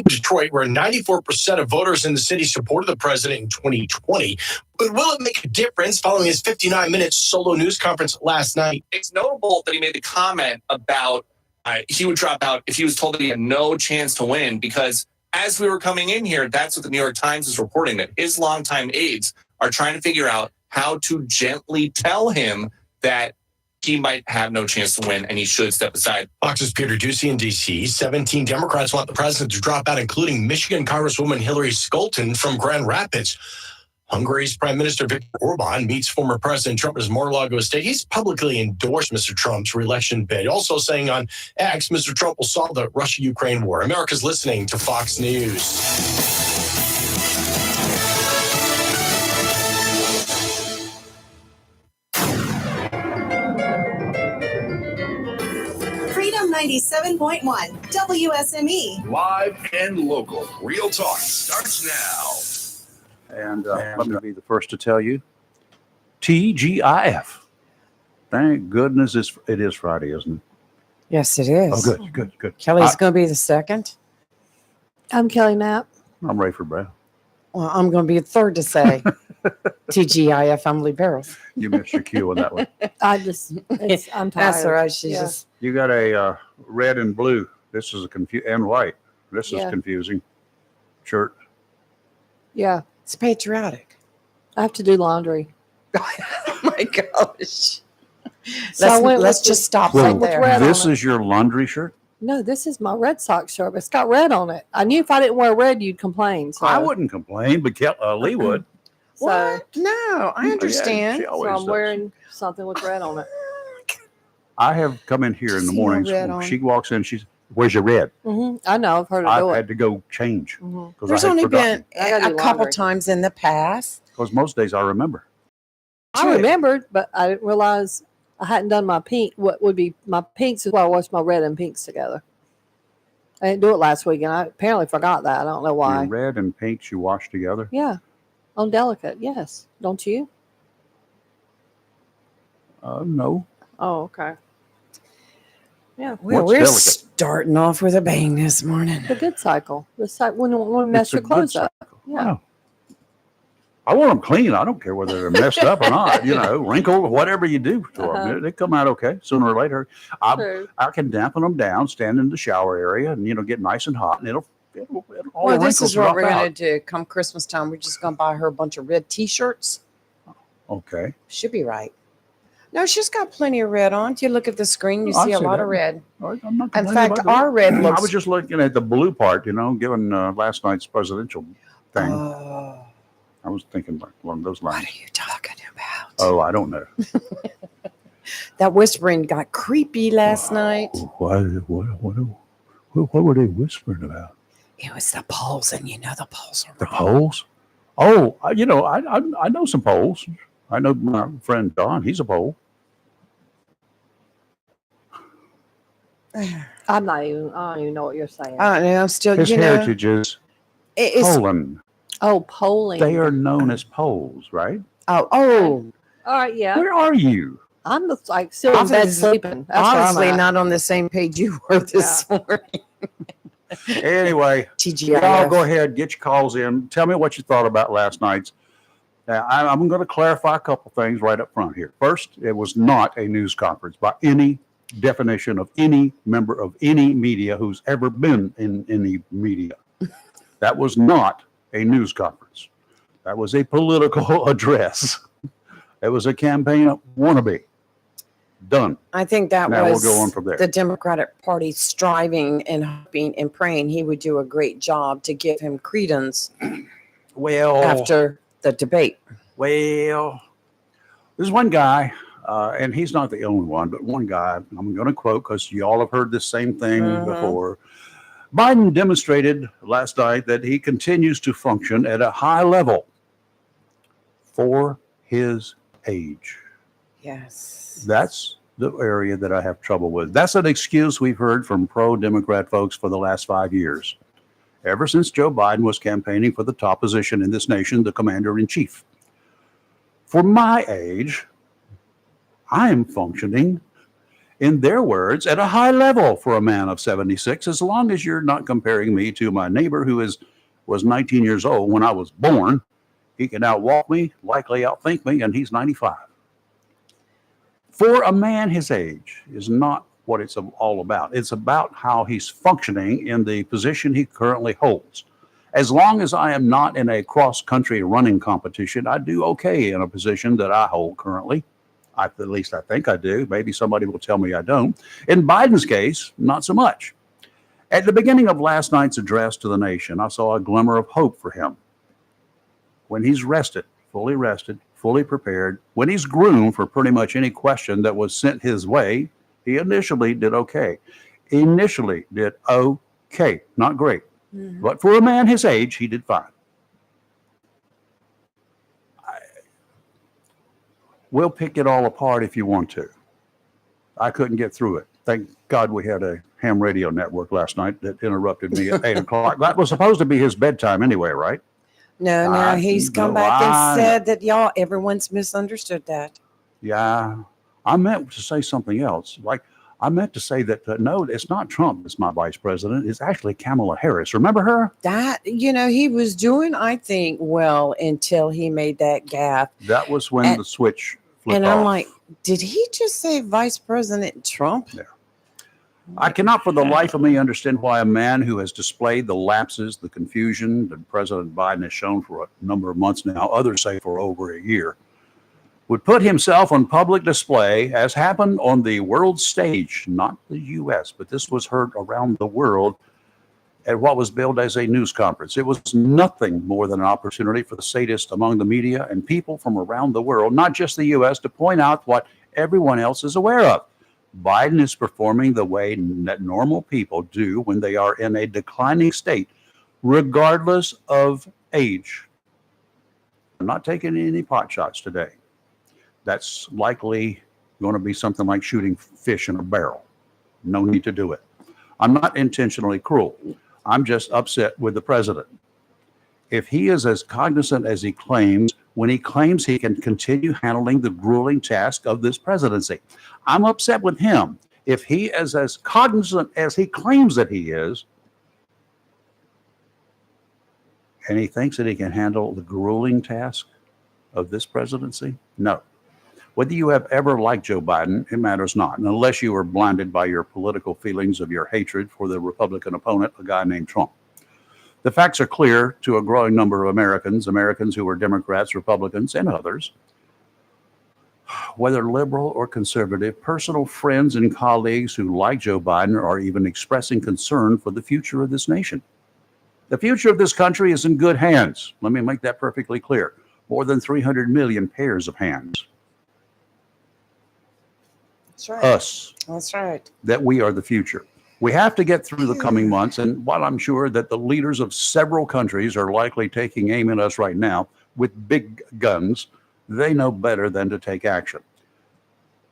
Detroit, where 94% of voters in the city supported the president in 2020. But will it make a difference following his 59-minute solo news conference last night? It's notable that he made the comment about he would drop out if he was told that he had no chance to win, because as we were coming in here, that's what the New York Times is reporting, that his longtime aides are trying to figure out how to gently tell him that he might have no chance to win and he should step aside. Fox's Peter Doocy in D.C. 17 Democrats want the president to drop out, including Michigan Congresswoman Hillary Scholten from Grand Rapids. Hungary's Prime Minister Viktor Orban meets former President Trump at his Mar-a-Lago estate. He's publicly endorsed Mr. Trump's re-election bid, also saying on X, Mr. Trump will solve the Russia-Ukraine war. America's listening to Fox News. Freedom 97.1 WSME. Live and local. Real talk starts now. And let me be the first to tell you, TGIF. Thank goodness it is Friday, isn't it? Yes, it is. Oh, good. Kelly's going to be the second. I'm Kelly Knapp. I'm Rayford Brown. Well, I'm going to be the third to say TGIF. I'm Lee Barrows. You missed your cue on that one. I'm tired. That's all right. She's Yeah. just. You got a red and blue. This is and white. This is confusing. Shirt. Yeah. It's patriotic. I have to do laundry. Oh my gosh. So Let's just stop right there. red This on it. is your laundry shirt? No, this is my Red Sox shirt. But it's got red on it. I knew if I didn't wear red, you'd complain. So. I wouldn't complain, but Lee would. So, What? No, I understand. she so always I'm does. wearing something with red on it. I have come in here in the See no mornings. red on. She walks in. She's, where's your red? I know. I've heard her do I've it. had to go change. Mhm. Because There's I had only forgotten. been I gotta a do couple laundry. times in the past. Because most days I remember. I remembered, but I didn't realize I hadn't done my pink. What would be my pinks is why I washed my red and pinks together. I didn't do it last week, and I apparently forgot that. I don't know why. Your red and pinks you wash together. Yeah, on delicate. Yes, don't you? No. Oh, okay. Yeah, Well, What's we're delicate? starting off with a bang this morning. the good cycle. The cycle when we mess It's a your good clothes up. cycle. Yeah. Wow. I want them clean. I don't care whether they're messed up or not. Wrinkled, whatever you do to them, they come out okay sooner or later. True. I can dampen them down, stand in the shower area, and get nice and hot, and it'll all Well, the this wrinkles is what drop we're out. going to do. Come Christmas time, we're just going to buy her a bunch of red T-shirts. Okay. Should be right. No, she's got plenty of red on. If you look at the screen, you I see a see lot that. of red. All right, I'm not In complaining fact, about that. our red I looks. was just looking at the blue part, given last night's presidential thing. Oh, I was thinking like one of those what lines. are you talking about? Oh, I don't know. That whispering got creepy last night. What were they whispering about? It was the polls, and the polls are The wrong. polls? Oh, I know some polls. I know my friend Don. He's a poll. I don't even know what you're saying. I don't know. I'm still, His heritage is it's Poland. Oh, polling. They are known as Poles, right? oh, All right, yeah. Where are you? I'm just like still in bed Obviously- sleeping. That's where I'm obviously at. not on the same page you were this morning. Anyway, TGIF. y'all go ahead, get your calls in. Tell me what you thought about last night's. I'm going to clarify a couple things right up front here. First, it was not a news conference by any definition of any member of any media who's ever been in any media. That was not a news conference. That was a political address. It was a campaign wannabe. Done. I think that Now was we'll go on from there. the Democratic Party striving and hoping and praying he would do a great job to give him credence Well, after the debate. Well, there's one guy, and he's not the only one, but one guy I'm going to quote because you all have heard this same thing before. Biden demonstrated last night that he continues to function at a high level for his age. Yes. That's the area that I have trouble with. That's an excuse we've heard from pro-Democrat folks for the last 5 years. Ever since Joe Biden was campaigning for the top position in this nation, the commander-in-chief. For my age, I am functioning in their words, at a high level for a man of 76, as long as you're not comparing me to my neighbor who was 19 years old when I was born. He can outwalk me, likely outthink me, and he's 95. For a man his age is not what it's all about. It's about how he's functioning in the position he currently holds. As long as I am not in a cross-country running competition, I do okay in a position that I hold currently. At least I think I do. Maybe somebody will tell me I don't. In Biden's case, not so much. At the beginning of last night's address to the nation, I saw a glimmer of hope for him. When he's rested, fully prepared, when he's groomed for pretty much any question that was sent his way, he initially did okay. Not great. But for a man his age, he did fine. We'll pick it all apart if you want to. I couldn't get through it. Thank God we had a ham radio network last night that interrupted me at 8 o'clock. That was supposed to be his bedtime anyway, right? No, he's come back and said that everyone's misunderstood that. Yeah, I meant to say something else. Like, I meant to say that, no, it's not Trump that's my vice president. It's actually Kamala Harris. Remember her? That, he was doing, I think, well until he made that gaffe. That was when the switch flipped And off. I'm like, did he just say Vice President Trump? Yeah. I cannot for the life of me understand why a man who has displayed the lapses, the confusion that President Biden has shown for a number of months now, others say for over a year, would put himself on public display, as happened on the world stage, not the U.S., but this was heard around the world at what was billed as a news conference. It was nothing more than an opportunity for the sadists among the media and people from around the world, not just the U.S., to point out what everyone else is aware of. Biden is performing the way that normal people do when they are in a declining state, regardless of age. I'm not taking any pot shots today. That's likely going to be something like shooting fish in a barrel. No need to do it. I'm not intentionally cruel. I'm just upset with the president. If he is as cognizant as he claims, when he claims he can continue handling the grueling task of this presidency, I'm upset with him. If he is as cognizant as he claims that he is, and he thinks that he can handle the grueling task of this presidency, no. Whether you have ever liked Joe Biden, it matters not, and unless you are blinded by your political feelings of your hatred for the Republican opponent, a guy named Trump. The facts are clear to a growing number of Americans who are Democrats, Republicans, and others. Whether liberal or conservative, personal friends and colleagues who like Joe Biden are even expressing concern for the future of this nation. The future of this country is in good hands. Let me make that perfectly clear. More than 300 million pairs of hands. That's right. Us. That's right. That we are the future. We have to get through the coming months, and while I'm sure that the leaders of several countries are likely taking aim at us right now with big guns, they know better than to take action.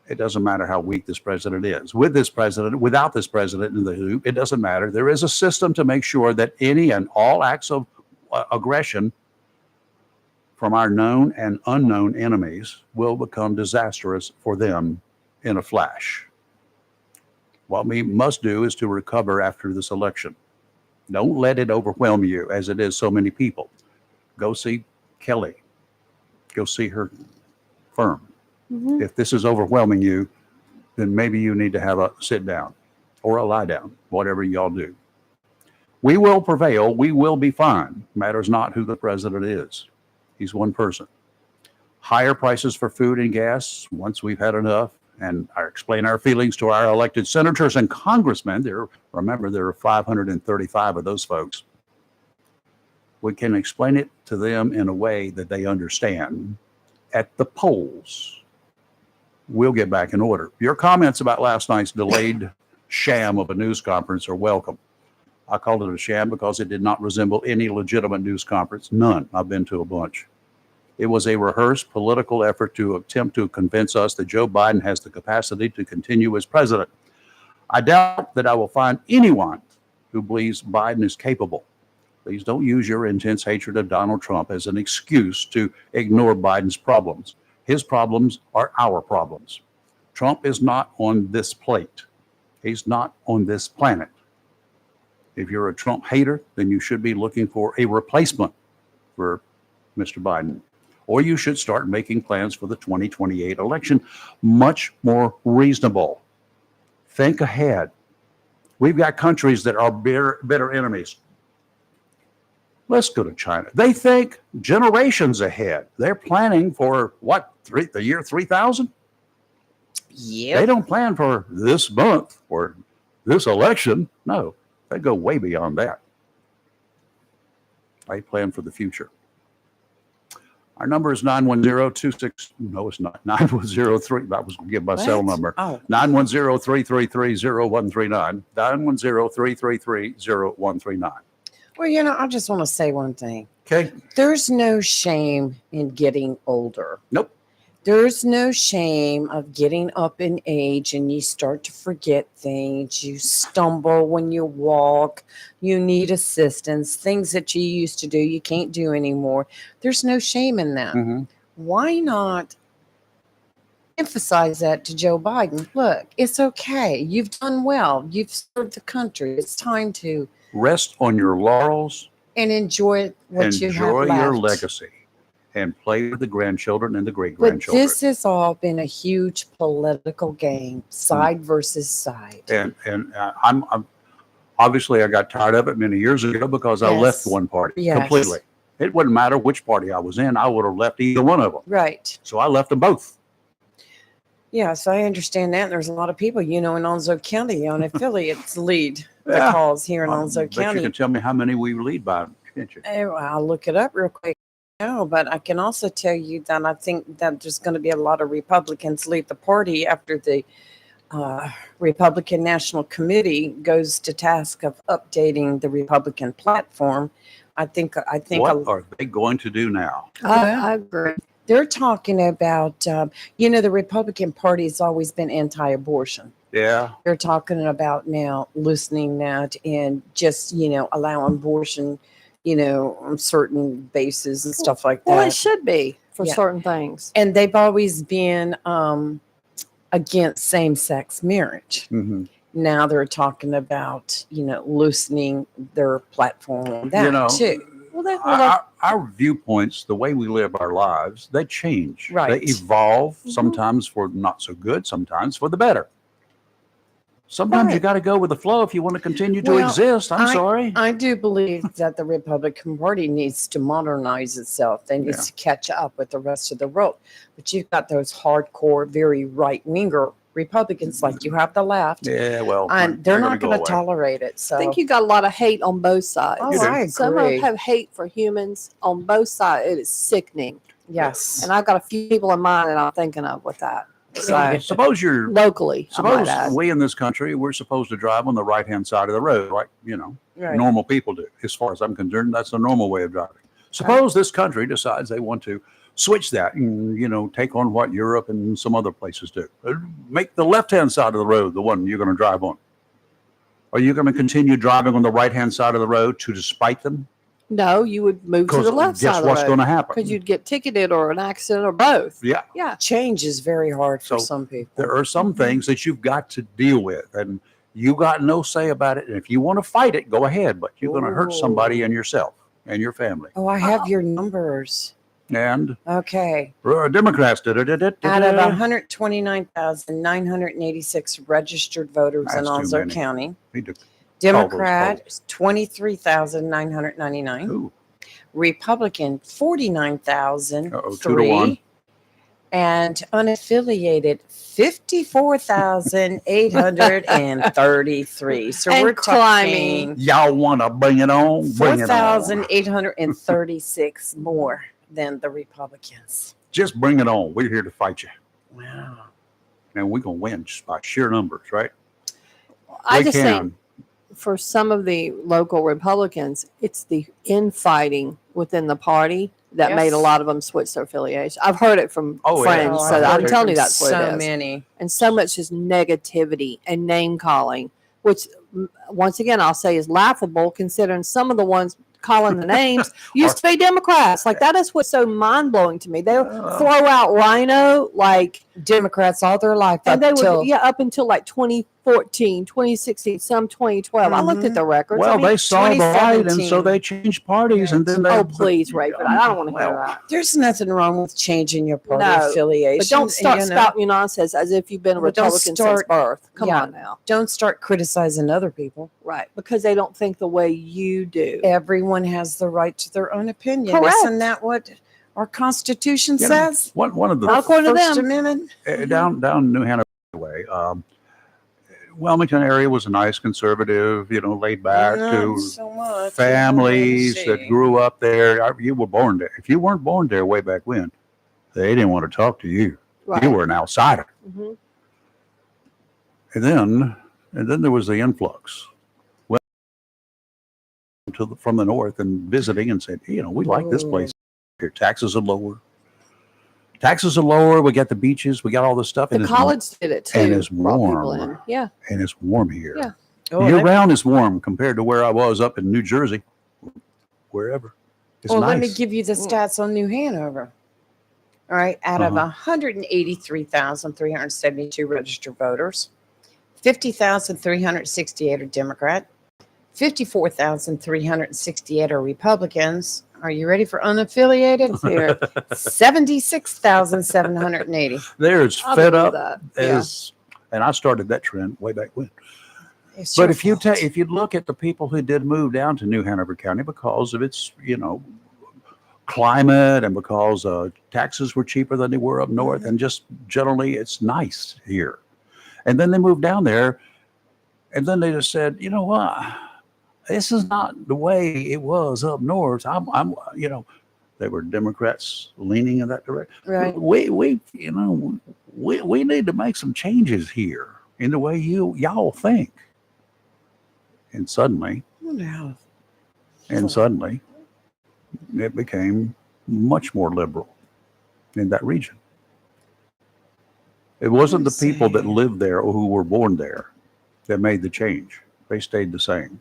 It doesn't matter how weak this president is. With this president, without this president in the loop, it doesn't matter. There is a system to make sure that any and all acts of aggression from our known and unknown enemies will become disastrous for them in a flash. What we must do is to recover after this election. Don't let it overwhelm you as it is so many people. Go see Kelly. Go see her firm. Mm-hmm. If this is overwhelming you, then maybe you need to have a sit down or a lie down, whatever y'all do. We will prevail. We will be fine. Matters not who the president is. He's one person. Higher prices for food and gas once we've had enough. And I explain our feelings to our elected senators and congressmen. Remember, there are 535 of those folks. We can explain it to them in a way that they understand. At the polls, we'll get back in order. Your comments about last night's delayed sham of a news conference are welcome. I called it a sham because it did not resemble any legitimate news conference. None. I've been to a bunch. It was a rehearsed political effort to attempt to convince us that Joe Biden has the capacity to continue as president. I doubt that I will find anyone who believes Biden is capable. Please don't use your intense hatred of Donald Trump as an excuse to ignore Biden's problems. His problems are our problems. Trump is not on this plate. He's not on this planet. If you're a Trump hater, then you should be looking for a replacement for Mr. Biden. Or you should start making plans for the 2028 election much more reasonable. Think ahead. We've got countries that are bitter enemies. Let's go to China. They think generations ahead. They're planning for what, the year 3000? Yeah. They don't plan for this month or this election. No, they go way beyond that. They plan for the future. Our number is 910-26. No, it's not. 9103. I was going to give my cell What? number. Oh, 910-333-0139. 910-333-0139. well, I just want to say one thing. Okay. There's no shame in getting older. Nope. There's no shame of getting up in age and you start to forget things. You stumble when you walk. You need assistance. Things that you used to do, you can't do anymore. There's no shame in that. Mhm. Why not emphasize that to Joe Biden? Look, it's okay. You've done well. You've served the country. It's time to Rest on your laurels. enjoy what you have Enjoy left. your legacy and play with the grandchildren and the great But grandchildren. this has all been a huge political game, side versus side. And I'm obviously I got tired of it many years ago because I left Yes. one party Yes. completely. It wouldn't matter which party I was in. I would have left either one of them. Right. So I left them both. Yes, I understand that. There's a lot of people, in Onslow County on affiliates lead the Yeah. calls here in I Onslow bet you County. can tell me how many we lead by, can't you? I'll look it up real quick. No, but I can also tell you that I think that there's going to be a lot of Republicans leave the party after the Republican National Committee goes to task of updating the Republican platform. I think What are they going to do now? I agree. they're talking about, the Republican Party has always been anti-abortion. Yeah. They're talking about now loosening that and just, allowing abortion, on certain bases and stuff like Well, it that. should be for Yeah. certain things. And they've always been against same-sex marriage. Mhm. Now they're talking about, loosening their platform on that too. Well, Our viewpoints, the way we live our lives, they change. Right. They evolve, Mhm. sometimes for not so good, sometimes for the better. Sometimes you Right. got to go with the flow if you want to continue to Well, exist. I'm sorry. I do believe that the Republican Party needs to modernize itself. They need Yeah. to catch up with the rest of the world. But you've got those hardcore, very right-winger Republicans like you have the left, Yeah, well, and they're not go going to away. tolerate it. So I think you got a lot of hate on both sides. Oh, You do. I Some of agree. them have hate for humans on both sides. It is sickening. Yes. And I've got a few people in mind that I'm thinking of with that. So Suppose you're locally, I might Suppose add. we in this country, we're supposed to drive on the right-hand side of the road, like, Right. normal people do. As far as I'm concerned, that's the normal way of driving. Suppose this country decides they want to switch that and, take on what Europe and some other places do. Make the left-hand side of the road the one you're going to drive on. Are you going to continue driving on the right-hand side of the road to despite them? No, you would move to Because the left guess side of what's the going road to happen? because you'd get ticketed or an accident or both. Yeah. Yeah. Change is very hard for So, some people. There are some things that you've got to deal with, and you got no say about it. And if you want to fight it, go ahead, but you're going to hurt somebody and yourself and your family. Oh, I have your numbers. And Okay. Democrats did it. Out of 129,986 registered voters That's in too Onslow many. County, Need to Democrat polls. 23,999, Ooh, Republican 49,003, 2-1. and unaffiliated 54,833. So And we're climbing. talking Y'all want to bring it on? Bring it on. 4,836 more than the Republicans. Just bring it on. We're here to fight you. Wow. And we're going to win just by sheer numbers, right? I We just can. think for some of the local Republicans, it's the infighting within the party that made a Yes. lot of them switch their affiliation. I've heard it from Oh, yeah. friends, Oh, so I've I'm heard it telling you from that's what so it is. many. And so much is negativity and name calling, which once again I'll say is laughable considering some of the ones calling the names, used to be Democrats. Like that is what's so mind blowing to me. They'll throw out Rhino like, Democrats all their life up and they till would, up until like 2014, 2016, some 2012. I looked at the records. Well, I mean, they saw the light, and so 2017. they changed parties, and then they. oh, please, Raven. I don't want to hear Well, that. there's nothing wrong with changing your party No, affiliation. But don't start you know. spouting nonsense as if you've been a But don't Republican since start- birth. Come yeah. on now. Don't start criticizing other people. Right. Because they don't think the way you do. Everyone has the right to their own opinion. Correct. Isn't that what our Constitution You know, says? one of the Not according to First them. Amendment. down New Hanover way. Wilmington area was a nice conservative, laid back Not to so much. families Let's that see. grew up there. You were born there. If you weren't born there way back when, they didn't want to talk to you. Right. You were an outsider. Mhm. And then there was the influx. Well, from the north and visiting and said, we like this place here. Taxes are lower. Taxes are lower. We got the beaches. We got all this stuff. The and college did it too. and it's brought people warm. in. Yeah. and it's warm here. Yeah. Oh, Year that- round is warm compared to where I was up in New Jersey, wherever. It's well, nice. let me give you the stats on New Hanover. All right, out of 183,372 registered voters, 50,368 are Democrat, 54,368 are Republicans. Are you ready for unaffiliated? Here. 76,780. They're as I fed believe up that. as, and I started that trend way back when. It's But your if you fault. if you look at the people who did move down to New Hanover County because of its climate and because taxes were cheaper than they were up north, and just generally it's nice here, and then they moved down there, and then they just said, you know what, this is not the way it was up north. They were Democrats leaning in that direction. Right. We need to make some changes here in the way y'all think. And suddenly, Wow. it became much more liberal in that region. It wasn't the people that lived there or who were born there that made the change. They stayed the same.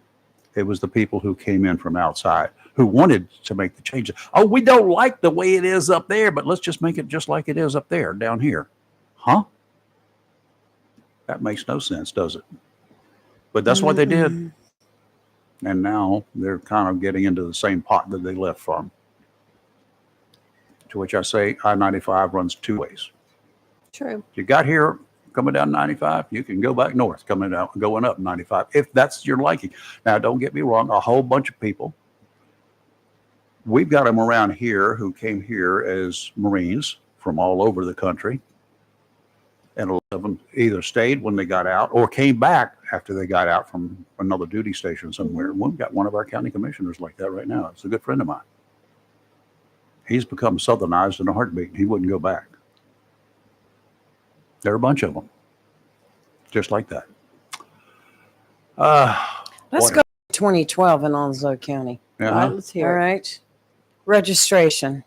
It was the people who came in from outside who wanted to make the changes. Oh, we don't like the way it is up there, but let's just make it just like it is up there, down here. Huh? That makes no sense, does it? But that's what they did. And now they're kind of getting into the same pot that they left from. To which I say I-95 runs two ways. True. You got here coming down 95, you can go back north, going up 95, if that's your liking. Now, don't get me wrong, a whole bunch of people, we've got them around here who came here as Marines from all over the country. And a lot of them either stayed when they got out or came back after they got out from another duty station somewhere. We've got one of our county commissioners like that right now. It's a good friend of mine. He's become Southernized in a heartbeat. He wouldn't go back. There are a bunch of them, just like that. Let's Boy. go to 2012 in Onslow County. All Yeah. right, let's All hear it. right. Registration.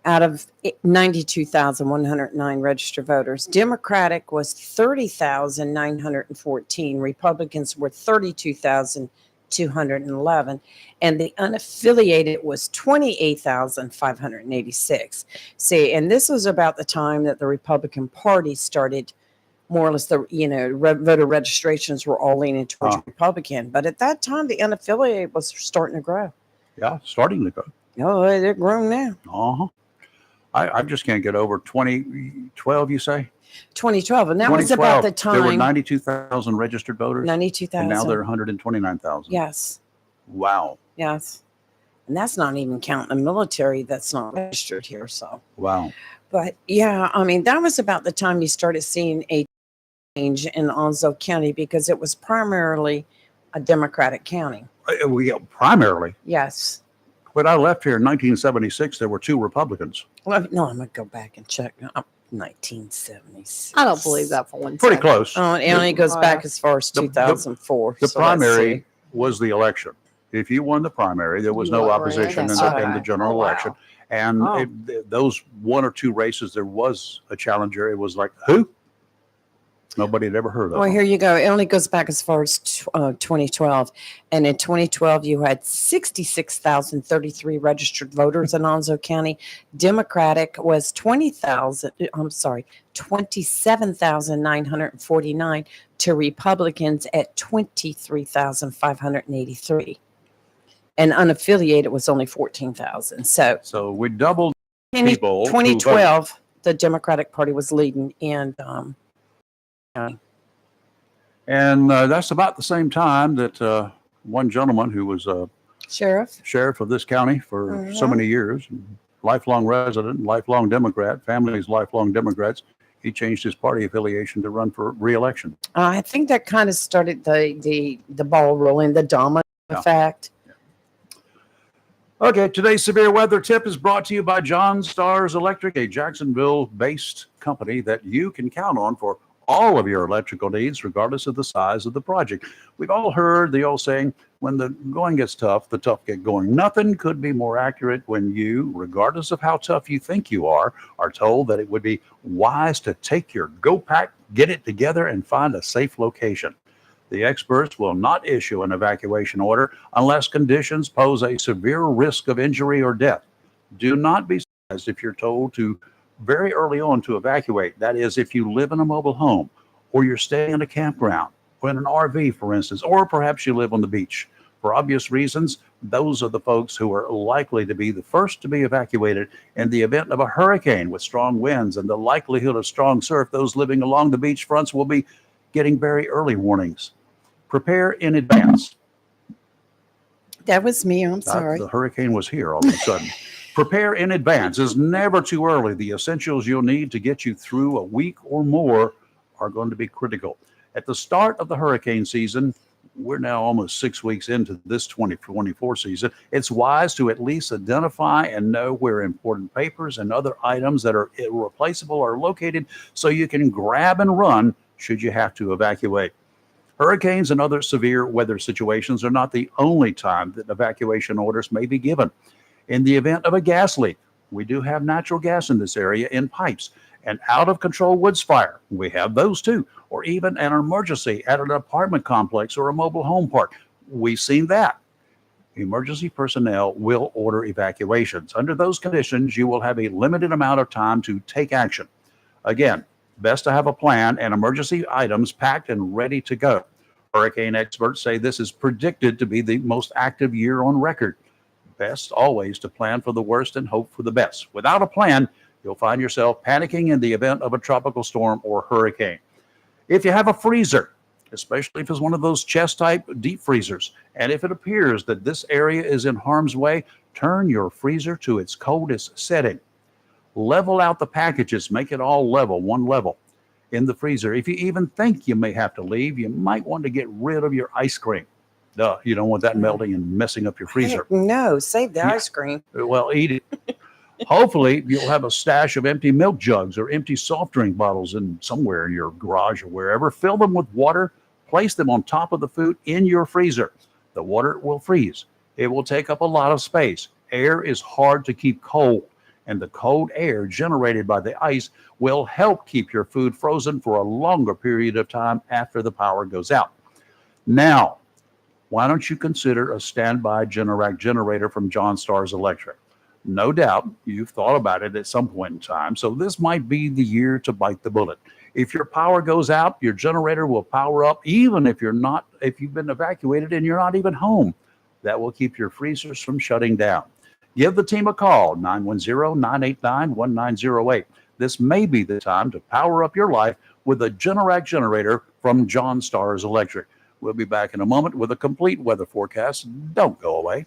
Out of 92,109 registered voters, Democratic was 30,914, Republicans were 32,211, and the unaffiliated was 28,586. See, and this was about the time that the Republican Party started more or less voter registrations were all leaning towards Republican. But at that time, the unaffiliated was starting to grow. Yeah, starting to go. Oh, they're grown now. Uh-huh. I just can't get over 2012, you say? 2012, and that was about the 2012, there were time. 92,000 registered voters, 92,000. and now there are 129,000. Yes, Wow. yes. And that's not even counting the military that's not registered here. So, Wow. but yeah, I mean, that was about the time you started seeing a change in Onslow County because it was primarily a Democratic county. Primarily, Yes. when I left here in 1976, there were two Republicans. Well, no, I'm going to go back and check. 1976. I don't believe that for one Pretty second. close. Oh, it only goes Oh, back yeah. as far as The- 2004. The so let's primary see. was the election. If you won the primary, there was You no ran. opposition in That's the right. general Oh, wow. election. And Oh. those one or two races, there was a challenger. It was like, who? Nobody had ever heard of Well, them. here you go. It only goes back as far as 2012. And in 2012, you had 66,033 registered voters in Onslow County. Democratic was 27,949 to Republicans at 23,583. And unaffiliated was only 14,000. So So we doubled in people. who voted. 2012, the Democratic Party was leading in And that's about the same time that one gentleman who was sheriff. sheriff of this county for so many years, lifelong resident, lifelong Democrat, family's lifelong Democrats, he changed his party affiliation to run for re-election. I think that kind of started the ball rolling, the domino Yeah. effect. Okay, today's severe weather tip is brought to you by John Stars Electric, a Jacksonville-based company that you can count on for all of your electrical needs, regardless of the size of the project. We've all heard the old saying, when the going gets tough, the tough get going. Nothing could be more accurate when you, regardless of how tough you think you are told that it would be wise to take your go pack, get it together, and find a safe location. The experts will not issue an evacuation order unless conditions pose a severe risk of injury or death. Do not be surprised if you're told to very early on to evacuate. That is, if you live in a mobile home, or you're staying in a campground, or in an RV, for instance, or perhaps you live on the beach. For obvious reasons, those are the folks who are likely to be the first to be evacuated in the event of a hurricane with strong winds and the likelihood of strong surf. Those living along the beach fronts will be getting very early warnings. Prepare in advance. That was me. I'm sorry. The hurricane was here all of a sudden. Prepare in advance. It's never too early. The essentials you'll need to get you through a week or more are going to be critical. At the start of the hurricane season, we're now almost 6 weeks into this 2024 season. It's wise to at least identify and know where important papers and other items that are irreplaceable are located so you can grab and run should you have to evacuate. Hurricanes and other severe weather situations are not the only time that evacuation orders may be given. In the event of a gas leak, we do have natural gas in this area in pipes. An out-of-control woods fire, we have those too. Or even an emergency at an apartment complex or a mobile home park. We've seen that. Emergency personnel will order evacuations. Under those conditions, you will have a limited amount of time to take action. Again, best to have a plan and emergency items packed and ready to go. Hurricane experts say this is predicted to be the most active year on record. Best always to plan for the worst and hope for the best. Without a plan, you'll find yourself panicking in the event of a tropical storm or hurricane. If you have a freezer, especially if it's one of those chest type deep freezers, and if it appears that this area is in harm's way, turn your freezer to its coldest setting. Level out the packages, make it all level, one level in the freezer. If you even think you may have to leave, you might want to get rid of your ice cream. Duh, you don't want that melting and messing up your freezer. Heck no, save the Yeah. ice cream. Well, eat it. Hopefully, you'll have a stash of empty milk jugs or empty soft drink bottles in somewhere in your garage or wherever. Fill them with water. Place them on top of the food in your freezer. The water will freeze. It will take up a lot of space. Air is hard to keep cold, and the cold air generated by the ice will help keep your food frozen for a longer period of time after the power goes out. Now, why don't you consider a standby Generac generator from John Stars Electric? No doubt you've thought about it at some point in time, so this might be the year to bite the bullet. If your power goes out, your generator will power up even if you've been evacuated and you're not even home. That will keep your freezers from shutting down. Give the team a call, 910-989-1908. This may be the time to power up your life with a Generac generator from John Stars Electric. We'll be back in a moment with a complete weather forecast. Don't go away.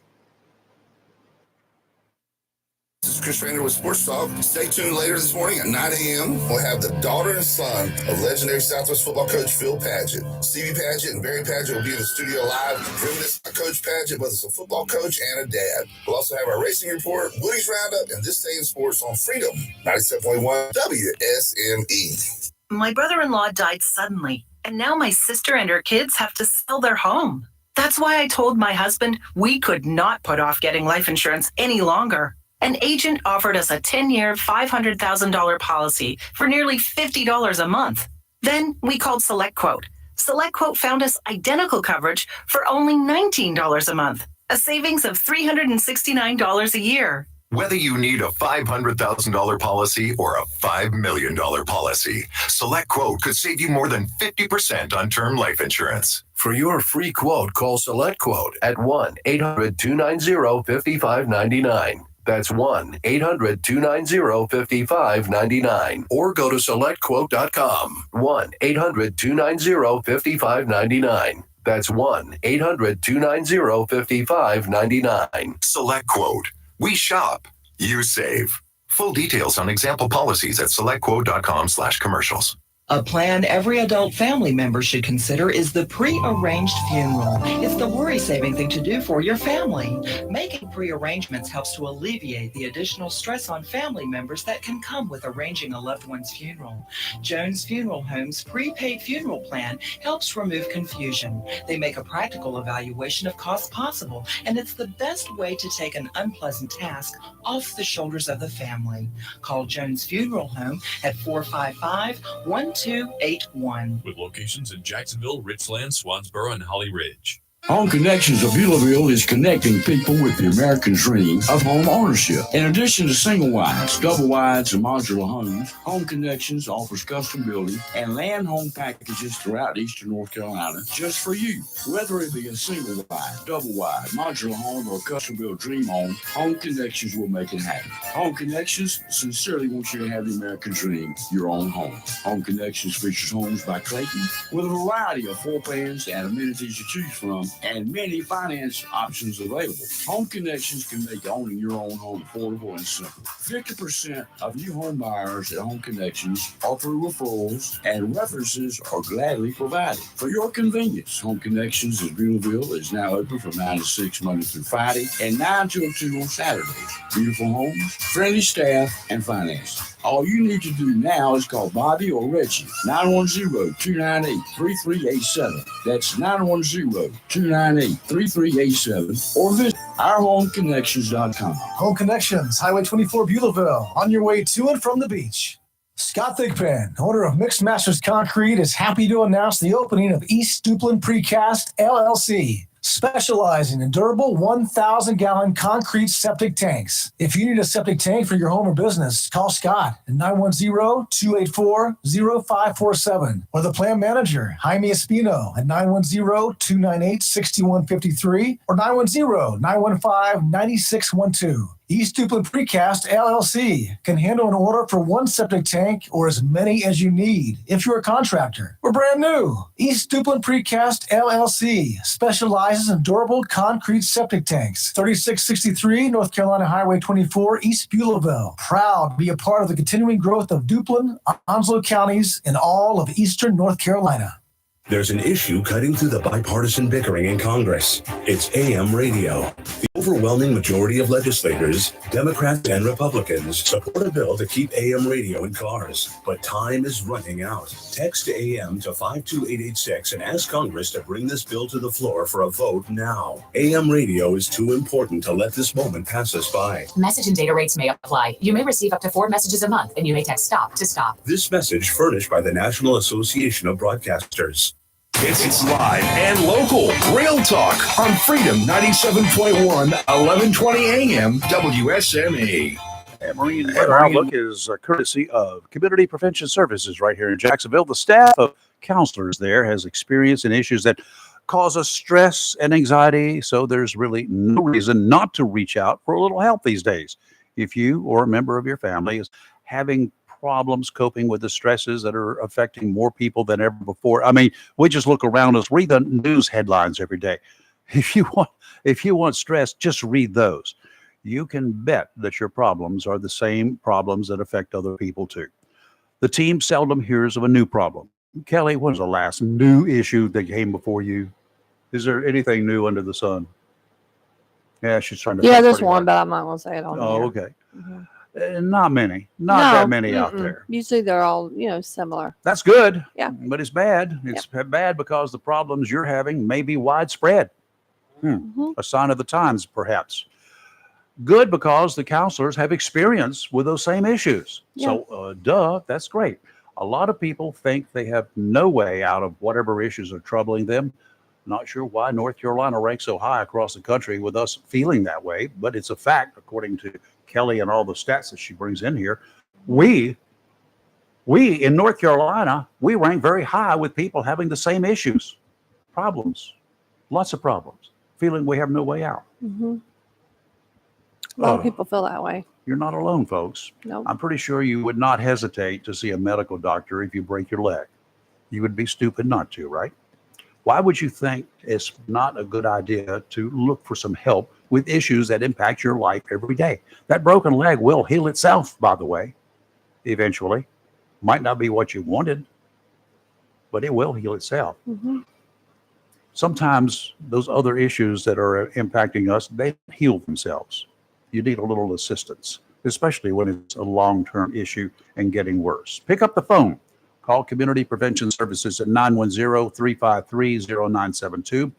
This is Chris Rander with Sports Talk. Stay tuned later this morning at 9 a.m. We'll have the daughter and son of legendary Southwest football coach Phil Padgett. Stevie Padgett and Barry Padgett will be in the studio live. Reminisce on Coach Padgett, both as a football coach and a dad. We'll also have our racing report, Woody's Roundup, and This Day in Sports on Freedom 97.1 WSME. My brother-in-law died suddenly, and now my sister and her kids have to sell their home. That's why I told my husband we could not put off getting life insurance any longer. An agent offered us a 10-year, $500,000 policy for nearly $50 a month. Then we called SelectQuote. SelectQuote found us identical coverage for only $19 a month, a savings of $369 a year. Whether you need a $500,000 policy or a $5 million policy, SelectQuote could save you more than 50% on term life insurance. For your free quote, call SelectQuote at 1-800-290-5599. That's 1-800-290-5599. Or go to SelectQuote.com. 1-800-290-5599. That's 1-800-290-5599. SelectQuote. We shop, you save. Full details on example policies at selectquote.com/commercials. A plan every adult family member should consider is the pre-arranged funeral. It's the worry-saving thing to do for your family. Making pre-arrangements helps to alleviate the additional stress on family members that can come with arranging a loved one's funeral. Jones Funeral Home's prepaid funeral plan helps remove confusion. They make a practical evaluation of costs possible, and it's the best way to take an unpleasant task off the shoulders of the family. Call Jones Funeral Home at 455-1281. With locations in Jacksonville, Richland, Swansboro, and Holly Ridge. Home Connections of Beulahville is connecting people with the American dream of home ownership. In addition to single wides, double wides, and modular homes, Home Connections offers custom building and land home packages throughout eastern North Carolina just for you. Whether it be a single wide, double wide, modular home, or custom built dream home, Home Connections will make it happen. Home Connections sincerely wants you to have the American dream, your own home. Home Connections features homes by Clayton with a variety of floor plans and amenities to choose from, and many finance options available. Home Connections can make owning your own home affordable and simple. 50% of new home buyers at Home Connections are through referrals, and references are gladly provided. For your convenience, Home Connections in Beulahville is now open from 9 to 6 Monday through Friday and 9 to 2 on Saturdays. Beautiful homes, friendly staff, and financing. All you need to do now is call Bobby or Reggie, 910-298-3387. That's 910-298-3387. Or visit ourhomeconnections.com. Home Connections, Highway 24, Beulahville, on your way to and from the beach. Scott Thigpen, owner of Mixed Masters Concrete, is happy to announce the opening of East Duplin Precast, LLC, specializing in durable 1,000-gallon concrete septic tanks. If you need a septic tank for your home or business, call Scott at 910-284-0547 or the plant manager, Jaime Espino, at 910-298-6153 or 910-915-9612. East Duplin Precast LLC can handle an order for one septic tank or as many as you need if you're a contractor. We're brand new. East Duplin Precast LLC specializes in durable concrete septic tanks. 3663 North Carolina Highway 24, East Beulahville. Proud to be a part of the continuing growth of Duplin, Onslow counties, and all of eastern North Carolina. There's an issue cutting through the bipartisan bickering in Congress. It's AM radio. The overwhelming majority of legislators, Democrats and Republicans, support a bill to keep AM radio in cars. But time is running out. Text AM to 52886 and ask Congress to bring this bill to the floor for a vote now. AM radio is too important to let this moment pass us by. Message and data rates may apply. You may receive up to 4 messages a month, and you may text STOP to stop. This message furnished by the National Association of Broadcasters. It's live and local. Real talk on Freedom 97.1, 1120 AM, WSME. Marine Weather Outlook is courtesy of Community Prevention Services right here in Jacksonville. The staff of counselors there has experienced and issues that cause us stress and anxiety, so there's really no reason not to reach out for a little help these days. If you or a member of your family is having problems coping with the stresses that are affecting more people than ever before. I mean, we just look around us, read the news headlines every day. If you want stress, just read those. You can bet that your problems are the same problems that affect other people too. The team seldom hears of a new problem. Kelly, when was the last new issue that came before you? Is there anything new under the sun? Yeah, she's trying to. Yeah, there's one, but I'm not going to say it on Oh, here. okay. Not many. Not that many out there. Usually they're all, similar. That's good. Yeah. But it's bad. It's bad because the problems you're having may be widespread. A sign of the times, perhaps. Good because the counselors have experience with those same issues. Yeah. So, that's great. A lot of people think they have no way out of whatever issues are troubling them. Not sure why North Carolina ranks so high across the country with us feeling that way, but it's a fact according to Kelly and all the stats that she brings in here. We in North Carolina, we rank very high with people having the same issues, problems, lots of problems, feeling we have no way out. Mm-hmm. A lot of Oh. people feel that way. You're not alone, folks. No. I'm pretty sure you would not hesitate to see a medical doctor if you break your leg. You would be stupid not to, right? Why would you think it's not a good idea to look for some help with issues that impact your life every day? That broken leg will heal itself, by the way, eventually. Might not be what you wanted, but it will heal itself. Mm-hmm. Sometimes those other issues that are impacting us, they heal themselves. You need a little assistance, especially when it's a long-term issue and getting worse. Pick up the phone. Call Community Prevention Services at 910-353-0972.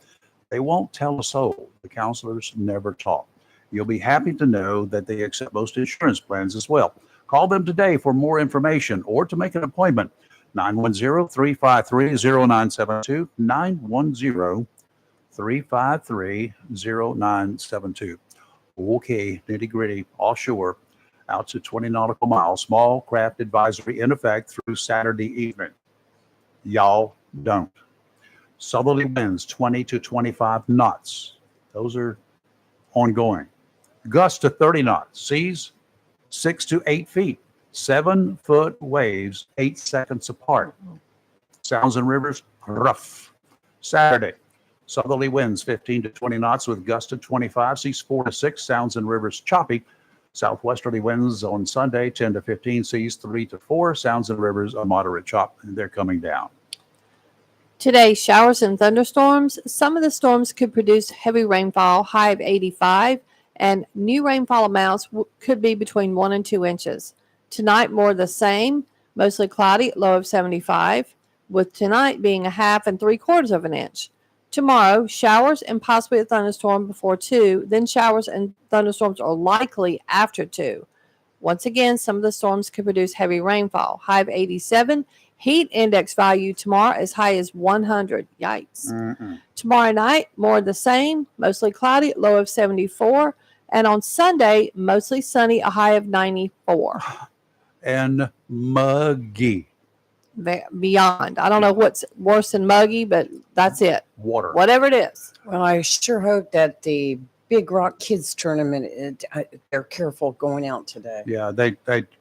They won't tell a soul. The counselors never talk. You'll be happy to know that they accept most insurance plans as well. Call them today for more information or to make an appointment. 910-353-0972. 910-353-0972. Okay, nitty gritty, offshore, out to 20 nautical miles, small craft advisory in effect through Saturday evening. Y'all don't. Southerly winds 20 to 25 knots. Those are ongoing. Gusts to 30 knots. Seas 6 to 8 feet. 7-foot waves 8 seconds apart. Sounds and rivers rough. Saturday. Southerly winds 15 to 20 knots with gusts to 25. Seas 4 to 6. Sounds and rivers choppy. Southwesterly winds on Sunday 10 to 15. Seas 3 to 4. Sounds and rivers a moderate chop. And they're coming down. Today, showers and thunderstorms. Some of the storms could produce heavy rainfall, high of 85, and new rainfall amounts could be between 1 and 2 inches. Tonight, more the same, mostly cloudy, low of 75, with tonight being a half and 3/4 of an inch. Tomorrow, showers and possibly a thunderstorm before 2, then showers and thunderstorms are likely after 2. Once again, some of the storms could produce heavy rainfall, high of 87. Heat index value tomorrow as high as 100. Yikes. Tomorrow night, more of the same, mostly cloudy, low of 74. And on Sunday, mostly sunny, a high of 94. And muggy. Beyond. I don't know what's worse than muggy, but that's it. Water. Whatever it is. Well, I sure hope that the Big Rock Kids Tournament, they're careful going out today. Yeah, they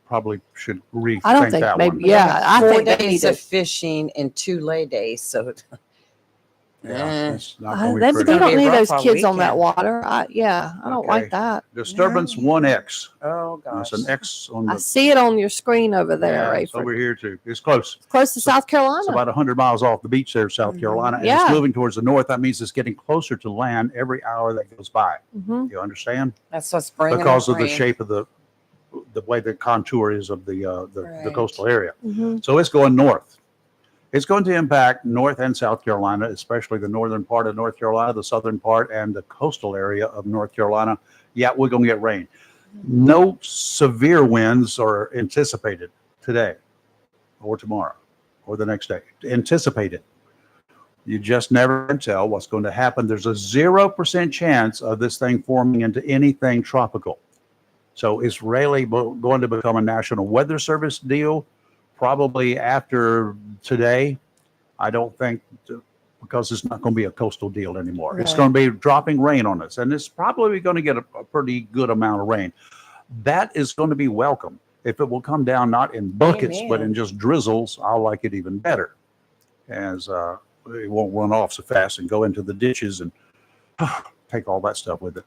probably should rethink I don't think that maybe, one. yeah, I 4 think they need days to. of fishing and 2 lay days. So, Yeah, it's not gonna be They pretty. don't need those rough all kids on that weekend. water. I don't Okay. like that. Disturbance 1X. oh gosh. That's an X on I the. see it on your screen over there, Yeah, it's Rayford. over here too. It's close. Close to South It's Carolina. about 100 miles off the beach there, South Carolina, and Yeah. it's moving towards the north. That means it's getting closer to land every hour that goes by. Mhm. You understand? That's what's bringing Because of the rain. shape of the way the contour is of the Right. coastal area. Mhm. So it's going north. It's going to impact North and South Carolina, especially the northern part of North Carolina, the southern part, and the coastal area of North Carolina. Yeah, we're going to get rain. No severe winds are anticipated today or tomorrow or the next day. Anticipated. You just never can tell what's going to happen. There's a 0% chance of this thing forming into anything tropical. So it's really going to become a National Weather Service deal probably after today. I don't think, because it's not going to be a coastal deal anymore. It's Right. going to be dropping rain on us, and it's probably going to get a pretty good amount of rain. That is going to be welcome. If it will come down not in buckets, but in just drizzles, I'll like it even better, as it won't run off so fast and go into the ditches and take all that stuff with it.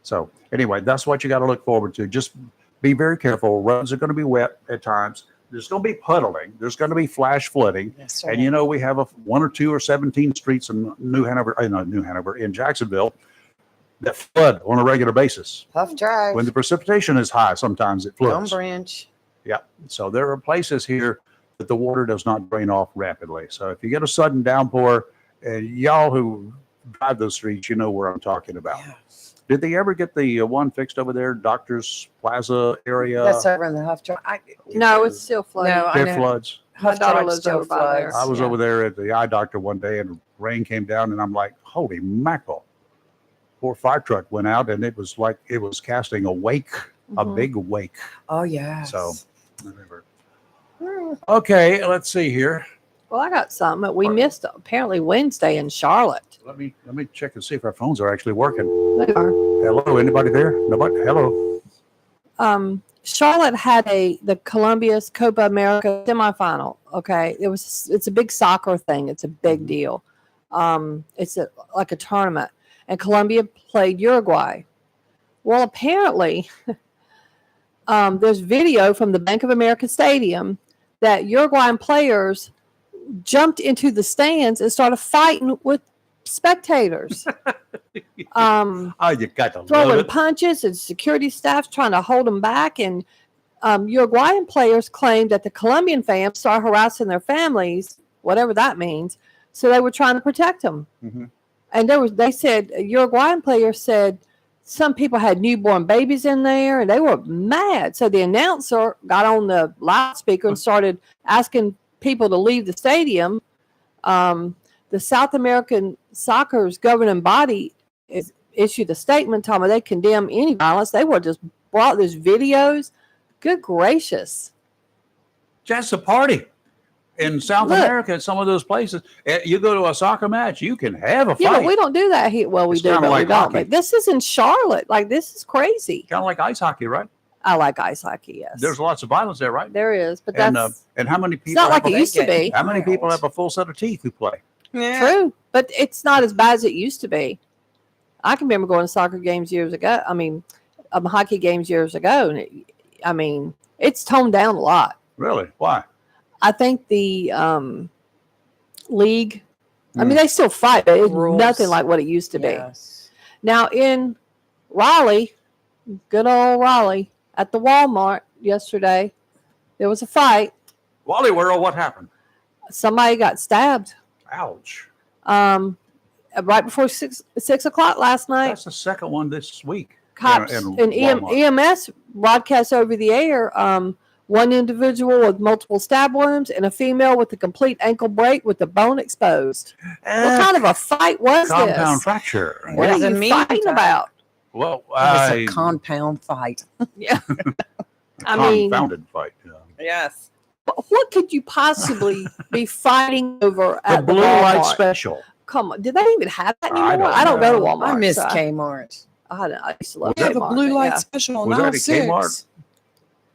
So anyway, that's what you got to look forward to. Just be very careful. Roads are going to be wet at times. There's going to be puddling. There's going to be flash flooding. Yes, And you know, we have 1 or 2 or 17 streets in in Jacksonville that flood on a regular basis. Tough drive. When the precipitation is high, sometimes it Gum floods. Branch. Yeah. So there are places here that the water does not drain off rapidly. So if you get a sudden downpour, and y'all who drive those streets, you know where I'm talking about. Did they ever get the one fixed over there, Doctors Plaza area? That's over in the Huff Drive. No, it's still flooding. No, I It know. floods. Huff daughter Drive lives still over by there. floods. I was over there at the eye doctor one day and rain came down and I'm like, holy mackerel. Poor fire truck went out and it was like it was casting a wake, a Mhm. big wake. Oh, yes. So, whatever. Okay, let's see here. Well, I got something that we missed apparently Wednesday in Charlotte. Let me check and see if our phones are actually working. They are. Hello, anybody there? Nobody? Hello. Charlotte had the Columbia's Copa America semifinal. Okay, it's a big soccer thing. It's a big deal. It's like a tournament, and Colombia played Uruguay. Well, apparently, there's video from the Bank of America Stadium that Uruguayan players jumped into the stands and started fighting with spectators. Oh, you got to love Throwing it. punches and security staff trying to hold them back. And Uruguayan players claimed that the Colombian fans started harassing their families, whatever that means. So they were trying to protect them. Mhm. And they said, Uruguayan players said some people had newborn babies in there and they were mad. So the announcer got on the loudspeaker and started asking people to leave the stadium. The South American Soccer's governing body issued a statement telling me they condemn any violence. They were just brought these videos. Good gracious. Just a party in South Look. America at some of those places. You go to a soccer match, you can have a Yeah, fight. but we don't do that here. Well, we It's do, kinda but we like don't. hockey. But this is in Charlotte. Like, this is crazy. Kind of like ice hockey, right? I like ice hockey, yes. There's lots of violence there, right? There is, but And that's and how many it's people? not like have it a- used to be. How many people have a full set of teeth who play? True, but it's not as bad as it used to be. I can remember going to soccer games years ago. I mean, hockey games years ago, and it's toned down a lot. Really? Why? I think the league. I mean, they still fight, but it's Rules. nothing like what it used to be. Yes. Now in Raleigh, good old Raleigh, at the Walmart yesterday, there was a fight. Wally World, what happened? Somebody got stabbed. Ouch. Right before 6 o'clock last night. That's the second one this week. Cops in and Walmart. EMS broadcast over the air. One individual with multiple stab wounds and a female with a complete ankle break with the bone exposed. What kind of a fight was Compound this? fracture. What Does are it you mean fighting that? about? Well, It's a compound fight. Yeah. I mean, confounded fight. Yes. what could you possibly be fighting over The at blue the light Walmart? special. Come on, did they even have that anymore? I don't go to know. Walmart. I miss so Kmart. I used to love We have a Kmart, blue but light yeah. special on Was that aisle at 6. Kmart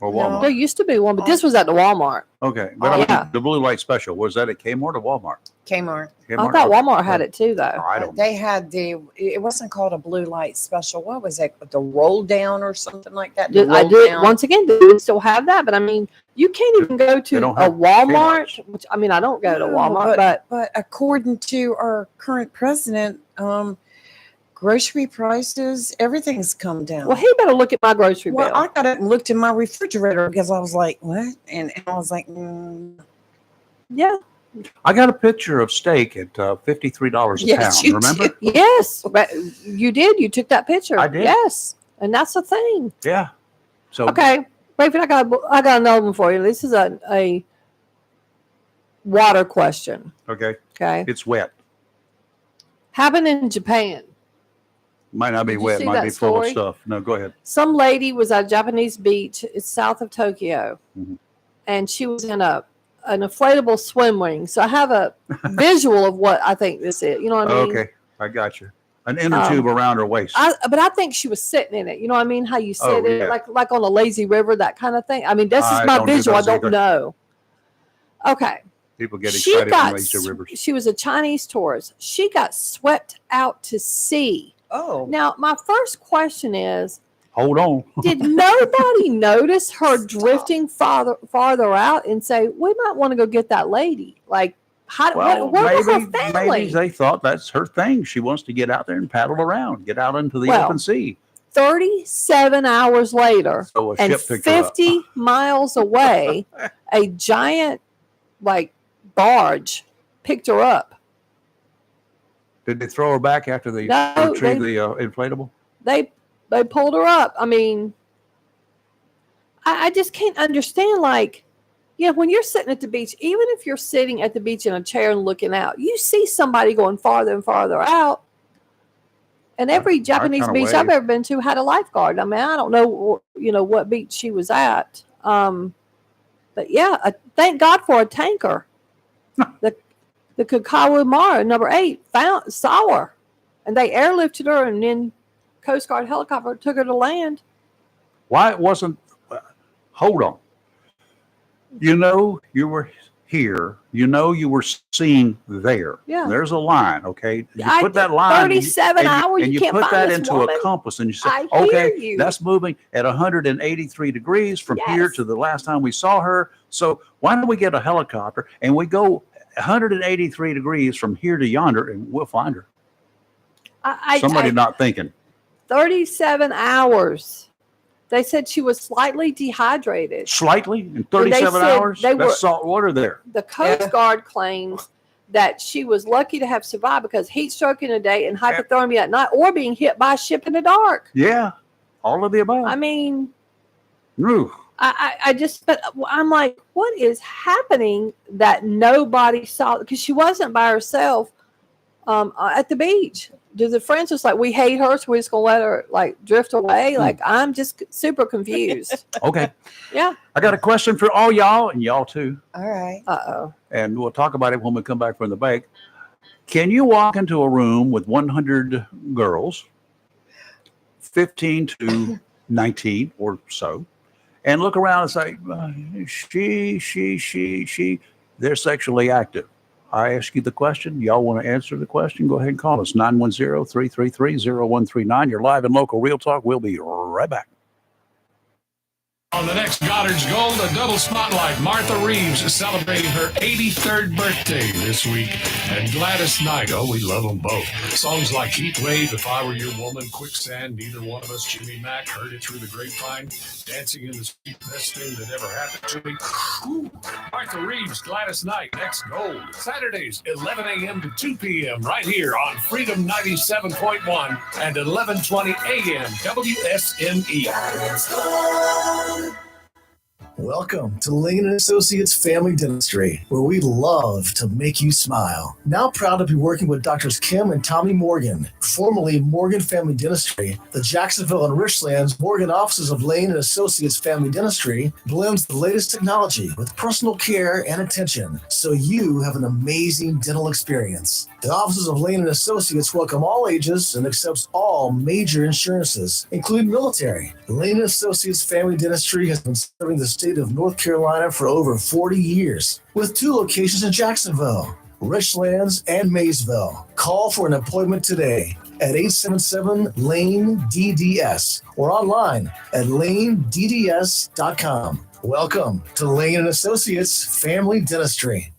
or Walmart? There used to be one, but this was at the Walmart. Okay, but I mean, yeah. the blue light special, was that at Kmart or Walmart? Kmart. I thought Walmart had it too, though. I don't know. They had it wasn't called a blue light special. What was it? The roll down or something like that? The I roll do down? once again. Do we still have that? But I mean, you can't even go They to don't a have Walmart. Which I mean, I don't go to No, Walmart, but according to our current president, grocery prices, everything's come down. well, he better look at my grocery Well, bill. I got it and looked in my refrigerator because I was like, what? And I was like, Yeah. I got a picture of steak at $53 a Yes, pound. you Remember? did. Yes, but you did. You took that picture. I did. Yes, and that's the thing. Yeah. So Okay, Rayford, I got another one for you. This is a water question. okay, Okay, it's wet. happened in Japan. Might not be Did you wet. see Might that be full of story? stuff. No, go ahead. Some lady was at a Japanese beach. It's south of Tokyo, Mhm. and she was in an inflatable swim ring. So I have a visual of what I think this is. You know what I mean? Okay, I got you. An inner tube around her waist. But I think she was sitting in it. You know what I mean? How you sit Oh, in yeah. it, like on a lazy river, that kind of thing. I mean, this is I my don't do visual. I those don't either. know. Okay. People get She excited got when they to rivers. she was a Chinese tourist. She got swept out to sea. oh, Now, my first question is, Hold on. did nobody notice her drifting farther out and say, we might want to go get that lady? Like, Well, where was her maybe family? they thought that's her thing. She wants to get out there and paddle around, get out into the Well, open sea. 37 hours later, So a and ship picked her up. 50 miles away, a giant, like, barge picked her up. Did they throw her back after they No, retrieved the inflatable? They pulled her up. I mean, I just can't understand. Like, when you're sitting at the beach, even if you're sitting at the beach in a chair and looking out, you see somebody going farther and farther out. And every Japanese kinda beach I've wave. ever been to had a lifeguard. I mean, I don't know, what beach she was at. But yeah, thank God for a tanker. the Kakawa Mara, number 8, saw her. And they airlifted her, and then Coast Guard helicopter took her to land. Why it wasn't, hold on. You were here. You were seen there. Yeah. There's a line, okay? You I put that did line. 37 hours, And you you can't put find that this into woman? a compass, and you say, I hear okay, you. that's moving at 183 degrees from here Yes. to the last time we saw her. So why don't we get a helicopter and we go 183 degrees from here to yonder, and we'll find her. Somebody not thinking. 37 hours. They said she was slightly dehydrated. Slightly in Well, they 37 said hours? they That's were- salt water there. The Coast Guard claims that she was lucky to have survived because heat stroke in the day and hypothermia at night, or being hit by a ship in the dark. Yeah, all of the above. I mean, Ooh. but I'm like, what is happening that nobody saw? Because she wasn't by herself at the beach. Do the friends just like, we hate her, so we're just gonna let her like drift away? Like, I'm just super confused. Okay. Yeah. I got a question for all y'all and y'all too. All right. Uh-oh. And we'll talk about it when we come back from the break. Can you walk into a room with 100 girls, 15 to 19 or so, and look around and say, she, they're sexually active? I ask you the question. Y'all want to answer the question? Go ahead and call us 910-333-0139. You're live in local Real Talk. We'll be right back. On the next Goddard's Gold, a double spotlight. Martha Reeves is celebrating her 83rd birthday this week. And Gladys Knight, oh, we love them both. Songs like Heat Wave, If I Were Your Woman, Quicksand, Neither One of Us, Jimmy Mack, Heard It Through the Grapevine, Dancing in the Street, Best Thing That Ever Happened to Me. Ooh. Martha Reeves, Gladys Knight, next Gold. Saturdays, 11 a.m. to 2 p.m. right here on Freedom 97.1 and 1120 a.m. WSME. Welcome to Lane & Associates Family Dentistry, where we love to make you smile. Now proud to be working with Doctors Kim and Tommy Morgan, formerly Morgan Family Dentistry. The Jacksonville and Richlands Morgan offices of Lane & Associates Family Dentistry blends the latest technology with personal care and attention, so you have an amazing dental experience. The offices of Lane & Associates welcome all ages and accepts all major insurances, including military. Lane & Associates Family Dentistry has been serving the state of North Carolina for over 40 years, with 2 locations in Jacksonville, Richlands, and Maysville. Call for an appointment today at 877-LANE-DDS or online at lanedds.com. Welcome to Lane & Associates Family Dentistry.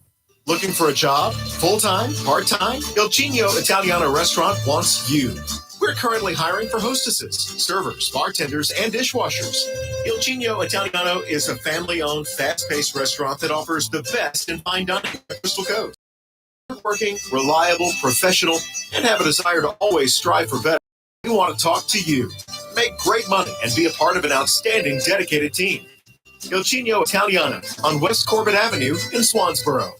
Looking for a job? Full-time? Part-time? Il Cigno Italiano Restaurant wants you. We're currently hiring for hostesses, servers, bartenders, and dishwashers. Il Cigno Italiano is a family-owned, fast-paced restaurant that offers the best in fine dining at Crystal Cove. Working, reliable, professional, and have a desire to always strive for better. We want to talk to you, make great money, and be a part of an outstanding, dedicated team. Il Cigno Italiano on West Corbett Avenue in Swansboro.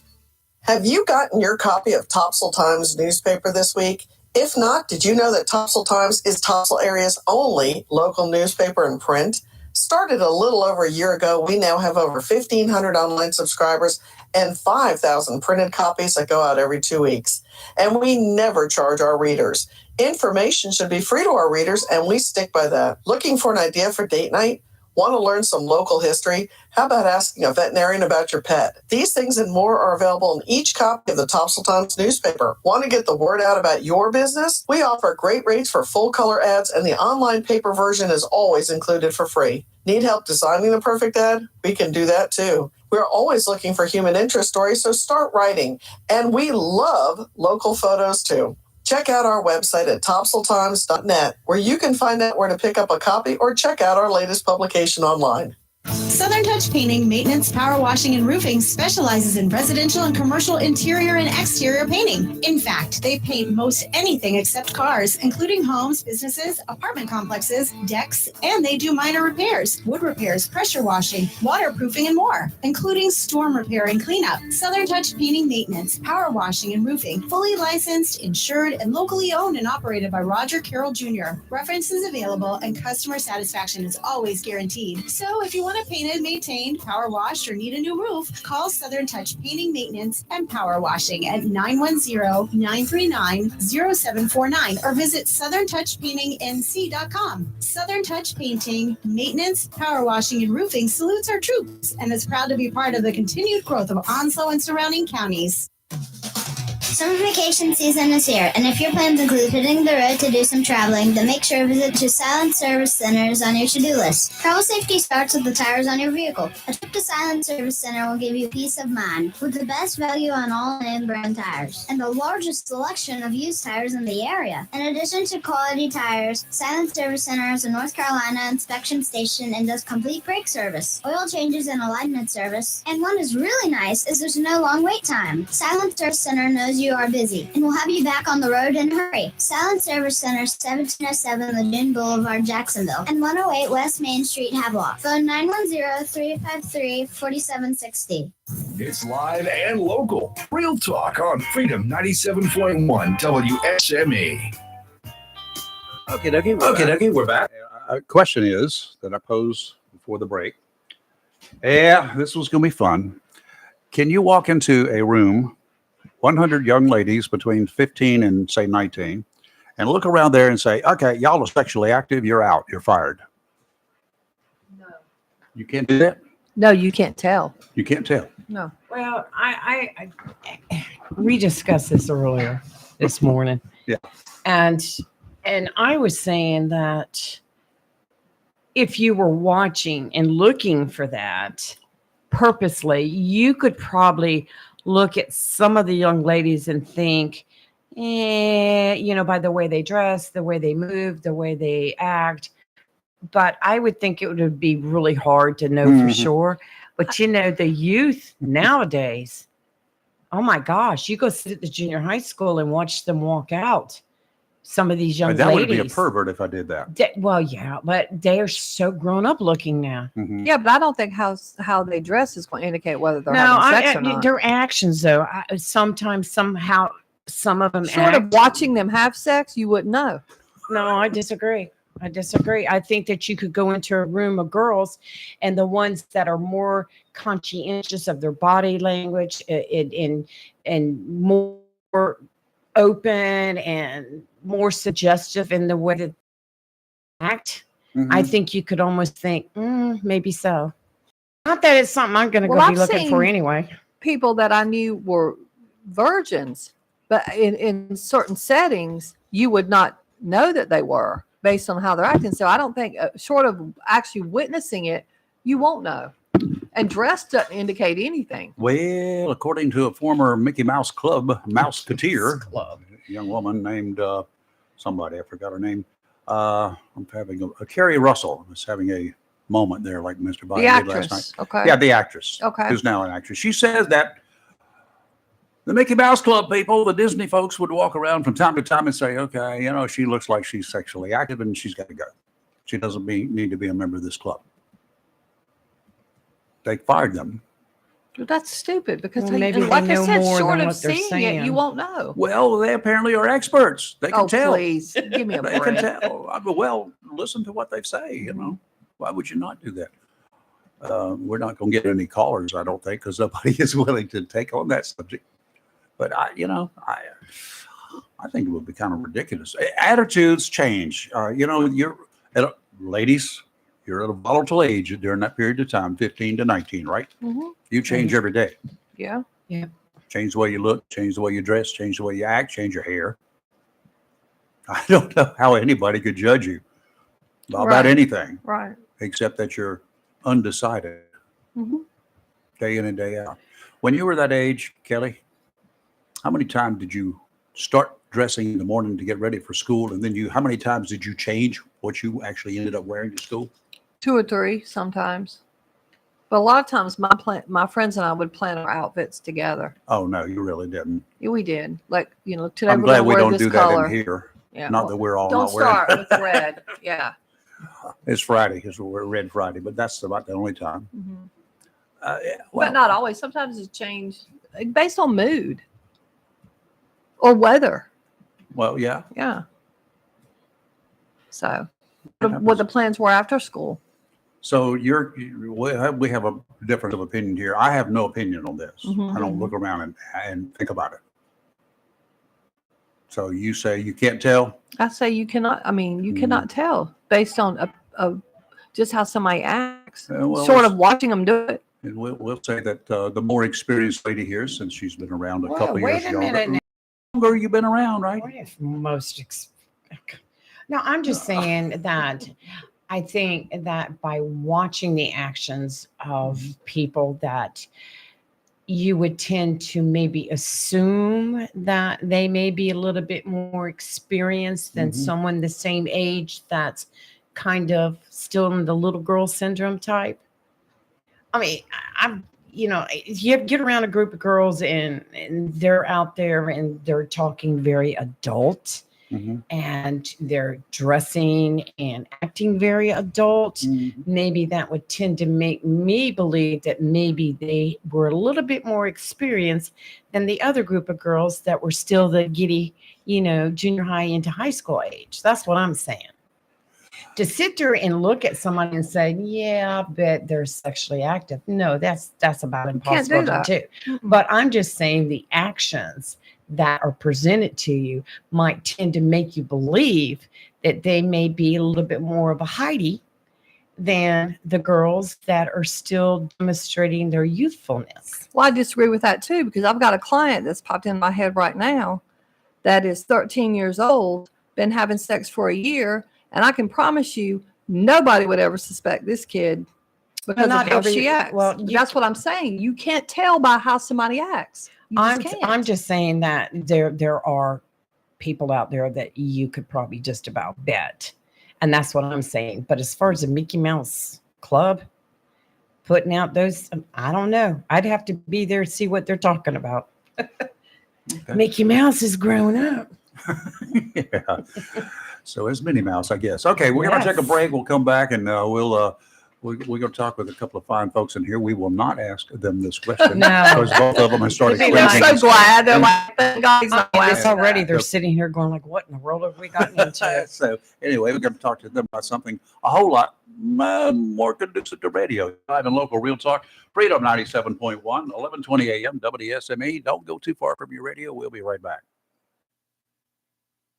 Have you gotten your copy of Topsail Times newspaper this week? If not, did you know that Topsail Times is Topsail area's only local newspaper in print? Started a little over a year ago, we now have over 1,500 online subscribers and 5,000 printed copies that go out every 2 weeks. And we never charge our readers. Information should be free to our readers, and we stick by that. Looking for an idea for date night? Want to learn some local history? How about asking a veterinarian about your pet? These things and more are available in each copy of the Topsail Times newspaper. Want to get the word out about your business? We offer great rates for full color ads, and the online paper version is always included for free. Need help designing the perfect ad? We can do that too. We're always looking for human interest stories, so start writing. And we love local photos too. Check out our website at topsailtimes.net, where you can find out where to pick up a copy or check out our latest publication online. Southern Touch Painting, Maintenance, Power Washing, and Roofing specializes in residential and commercial interior and exterior painting. In fact, they paint most anything except cars, including homes, businesses, apartment complexes, decks, and they do minor repairs, wood repairs, pressure washing, waterproofing, and more, including storm repair and cleanup. Southern Touch Painting, Maintenance, Power Washing, and Roofing, fully licensed, insured, and locally owned and operated by Roger Carroll Jr. References available and customer satisfaction is always guaranteed. So if you want to painted, maintained, power washed, or need a new roof, call Southern Touch Painting, Maintenance, and Power Washing at 910-939-0749 or visit southerntouchpaintingnc.com. Southern Touch Painting, Maintenance, Power Washing, and Roofing salutes our troops and is proud to be part of the continued growth of Onslow and surrounding counties. Summer vacation season is here, and if your plans include hitting the road to do some traveling, then make sure to visit to Silent Service Centers on your to-do list. Travel safety starts with the tires on your vehicle. A trip to Silent Service Center will give you peace of mind, with the best value on all name brand tires, and the largest selection of used tires in the area. In addition to quality tires, Silent Service Center is a North Carolina inspection station and does complete brake service, oil changes, and alignment service. And what is really nice is there's no long wait time. Silent Service Center knows you are busy and will have you back on the road in a hurry. Silent Service Center, 1707 Lagoon Boulevard, Jacksonville, and 108 West Main Street, Havelock. Phone 910-353-4760. It's live and local. Real talk on Freedom 97.1 WSME. Okay, we're back. Question is that I posed before the break. Yeah, this was going to be fun. Can you walk into a room, 100 young ladies between 15 and say 19, and look around there and say, okay, y'all are sexually active, you're out, you're fired? No. You can't do that? No, you can't tell. You can't tell. No. Well, we discussed this earlier this morning. Yeah. And I was saying that if you were watching and looking for that purposely, you could probably look at some of the young ladies and think, by the way they dress, the way they move, the way they act. But I would think it would be really hard to know for sure. But the youth nowadays, oh my gosh, you go sit at the junior high school and watch them walk out. Some of these young that ladies. Would be a pervert if I did that. Well, yeah, but they are so grown up looking now. Mm-hmm. Yeah, but I don't think how they dress is going to indicate whether they're having sex or not. Their actions, though, sometimes somehow some of them Short of watching them have sex, you wouldn't know. No, I disagree. I think that you could go into a room of girls, and the ones that are more conscientious of their body language and more open and more suggestive in the way that they act, I think you could almost think, maybe so. Not that it's something I'm going to go be looking for anyway. People that I knew were virgins, but in certain settings, you would not know that they were based on how they're acting. So I don't think, short of actually witnessing it, you won't know. And dress doesn't indicate anything. Well, according to a former Mickey Mouse Club Mouseketeer, a young woman named somebody, I forgot her name. I'm having a Carrie Russell was having a moment there, like Mr. Biden did last night. Okay. Yeah, the actress. Okay. Who's now an actress. She says that the Mickey Mouse Club people, the Disney folks, would walk around from time to time and say, okay, she looks like she's sexually active and she's got to go. She doesn't need to be a member of this club. They fired them. Well, that's stupid because Well, maybe like they I know said, more short than of what they're seeing it, you saying. won't know. Well, they apparently are experts. They can tell. Please give me a They break. can tell. Well, listen to what they say. Why would you not do that? We're not going to get any callers, I don't think, because nobody is willing to take on that subject. But I think it would be kind of ridiculous. Attitudes change. Ladies, you're at a volatile age during that period of time, 15 to 19, right? Mm-hmm. You change every day. Yeah. Yeah. Change the way you look, change the way you dress, change the way you act, change your hair. I don't know how anybody could judge you about anything. Right. Except that you're undecided Mm-hmm. day in and day out. When you were that age, Kelly, how many times did you start dressing in the morning to get ready for school? And then how many times did you change what you actually ended up wearing to school? 2 or 3 sometimes. But a lot of times my friends and I would plan our outfits together. Oh, no, you really didn't. Yeah, we did. Like, today I'm we're glad gonna we wear don't this do color. that in here. Yeah. Not that we're all Don't not wearing. start with red. Yeah. It's Friday because we're Red Friday, but that's about the only time. But not always. Sometimes it's changed based on mood or weather. Well, yeah. Yeah. So what the plans were after school. So we have a difference of opinion here. I have no opinion on this. Mhm. I don't look around and think about it. So you say you can't tell? I say you cannot. I mean, you cannot tell based on just how somebody acts. Well, Sort of watching them do it. And we'll say that the more experienced lady here, since she's been around a couple wait years a younger. minute now. Longer you've been around, right? What if No, I'm just saying that I think that by watching the actions of people that you would tend to maybe assume that they may be a little bit more experienced than someone the same age that's kind of still in the little girl syndrome type. I mean, you get around a group of girls and they're out there and they're talking very adult and they're dressing and acting very adult. Maybe that would tend to make me believe that maybe they were a little bit more experienced than the other group of girls that were still the giddy, junior high into high school age. That's what I'm saying. To sit there and look at someone and say, yeah, I bet they're sexually active. No, that's about impossible to do. But I'm just saying the actions that are presented to you might tend to make you believe that they may be a little bit more of a Heidi than the girls that are still demonstrating their youthfulness. Well, I disagree with that too, because I've got a client that's popped in my head right now that is 13 years old, been having sex for a year. And I can promise you, nobody would ever suspect this kid because of how she acts. Well, that's what I'm saying. You can't tell by how somebody acts. I'm just saying that there are people out there that you could probably just about bet. And that's what I'm saying. But as far as the Mickey Mouse Club putting out those, I don't know. I'd have to be there to see what they're talking about. Mickey Mouse is grown up. Yeah. So is Minnie Mouse, I guess. Okay, we're going to take a break. We'll come back and we're going to talk with a couple of fine folks in here. We will not ask them this question because both of them have started. They're so glad. They're like, thank God he's not It's already. They're sitting here going like, what in the world have we gotten into? So anyway, we're going to talk to them about something a whole lot more conducive to radio. Live and local real talk. Freedom 97.1, 1120 a.m. WSME. Don't go too far from your radio. We'll be right back.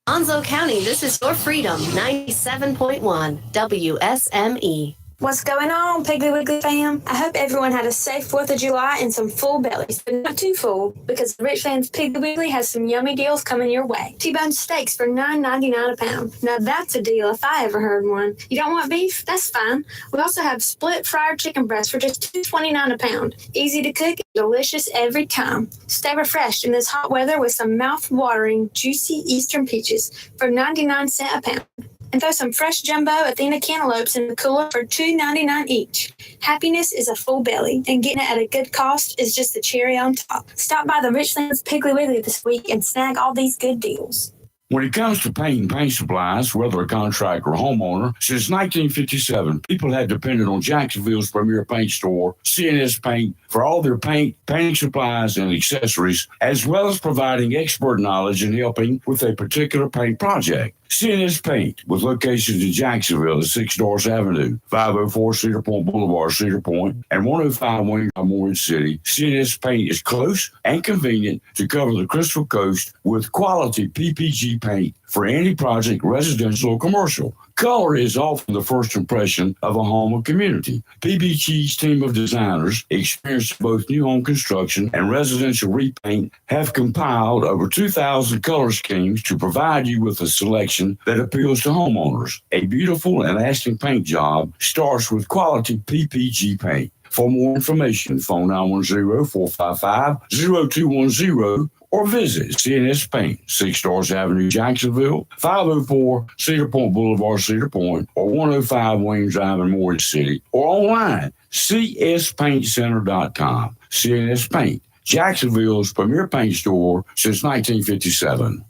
Onslow County, this is your Freedom 97.1 WSME. What's going on, Piggly Wiggly fam? I hope everyone had a safe 4th of July and some full bellies, but not too full, because Richland's Piggly Wiggly has some yummy deals coming your way. T-bone steaks for $9.99 a pound. Now that's a deal if I ever heard one. You don't want beef? That's fine. We also have split fried chicken breasts for just $2.29 a pound. Easy to cook, delicious every time. Stay refreshed in this hot weather with some mouth-watering, juicy eastern peaches for 99 cents a pound. And throw some fresh jumbo Athena cantaloupes in the cooler for $2.99 each. Happiness is a full belly, and getting it at a good cost is just the cherry on top. Stop by the Richlands Piggly Wiggly this week and snag all these good deals. When it comes to paint and paint supplies, whether a contractor or homeowner, since 1957, people have depended on Jacksonville's premier paint store, CNS Paint, for all their paint, painting supplies, and accessories, as well as providing expert knowledge and helping with a particular paint project. CNS Paint, with locations in Jacksonville at 6 Doris Avenue, 504 Cedar Point Boulevard, Cedar Point, and 105 Wayne, Orange City. CNS Paint is close and convenient to cover the Crystal Coast with quality PPG paint for any project, residential or commercial. Color is often the first impression of a home or community. PPG's team of designers, experienced in both new home construction and residential repaint, have compiled over 2,000 color schemes to provide you with a selection that appeals to homeowners. A beautiful and lasting paint job starts with quality PPG paint. For more information, phone 910-455-0210 or visit CNS Paint, 6 Stars Avenue, Jacksonville, 504 Cedar Point Boulevard, Cedar Point, or 105 Wayne Drive in Morris City, or online, cspaintcenter.com. CNS Paint, Jacksonville's premier paint store since 1957.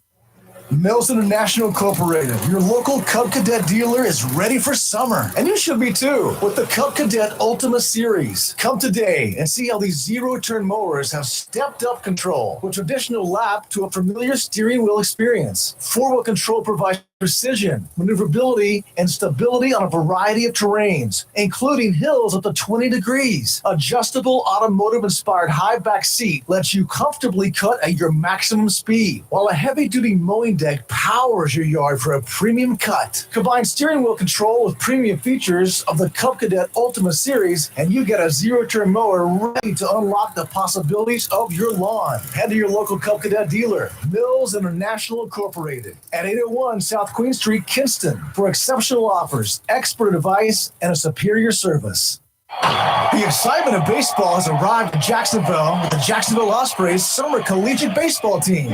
Mills International Incorporated, your local Cub Cadet dealer, is ready for summer. And you should be too, with the Cub Cadet Ultima Series. Come today and see how these zero-turn mowers have stepped up control, with traditional lap to a familiar steering wheel experience. Four-wheel control provides precision, maneuverability, and stability on a variety of terrains, including hills up to 20 degrees. Adjustable automotive-inspired high back seat lets you comfortably cut at your maximum speed, while a heavy-duty mowing deck powers your yard for a premium cut. Combine steering wheel control with premium features of the Cub Cadet Ultima Series, and you get a zero-turn mower ready to unlock the possibilities of your lawn. Head to your local Cub Cadet dealer, Mills International Incorporated, at 801 South Queen Street, Kinston, for exceptional offers, expert advice, and a superior service. The excitement of baseball has arrived in Jacksonville with the Jacksonville Ospreys summer collegiate baseball team.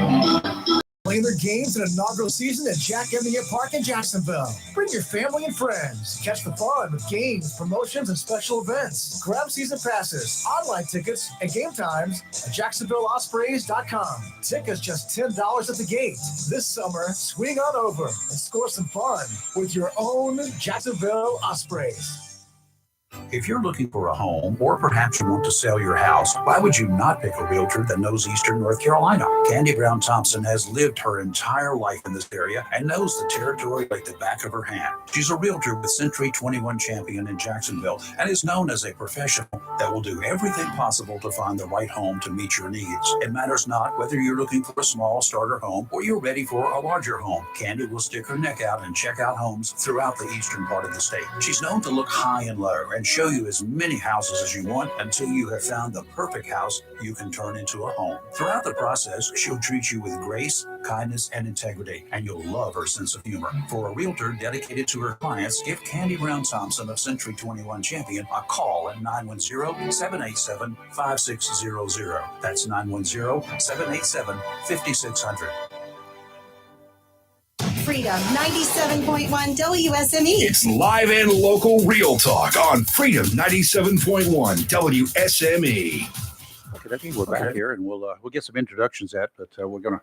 Playing their games in inaugural season at Jack Evans Park in Jacksonville. Bring your family and friends. Catch the fun with games, promotions, and special events. Grab season passes, online tickets, and game times at JacksonvilleOspreys.com. Tickets just $10 at the gate. This summer, swing on over and score some fun with your own Jacksonville Ospreys. If you're looking for a home, or perhaps you want to sell your house, why would you not pick a realtor that knows Eastern North Carolina? Candy Brown Thompson has lived her entire life in this area and knows the territory like the back of her hand. She's a realtor with Century 21 Champion in Jacksonville and is known as a professional that will do everything possible to find the right home to meet your needs. It matters not whether you're looking for a small starter home or you're ready for a larger home. Candy will stick her neck out and check out homes throughout the eastern part of the state. She's known to look high and low and show you as many houses as you want until you have found the perfect house you can turn into a home. Throughout the process, she'll treat you with grace, kindness, and integrity, and you'll love her sense of humor. For a realtor dedicated to her clients, give Candy Brown Thompson of Century 21 Champion a call at 910-787-5600. That's 910-787-5600. Freedom 97.1 WSME. It's live and local real talk on Freedom 97.1 WSME. Okay, we're back here, and we'll get some introductions at, but we're gonna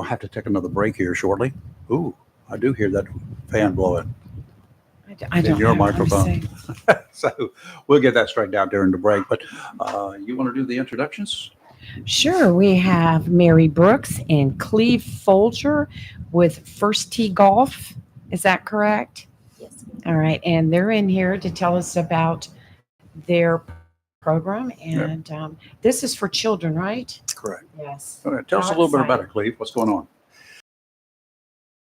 have to take another break here shortly. Ooh, I do hear that fan blowing. I don't in your have microphone. So we'll get that straightened out during the break. But you want to do the introductions? Sure. We have Mary Brooks and Cleve Folger with First Tee Golf. Is that correct? Yes. All right. And they're in here to tell us about their program. And this is for children, right? Correct. Yes. All right. Tell us a little bit about it, Cleve. What's going on?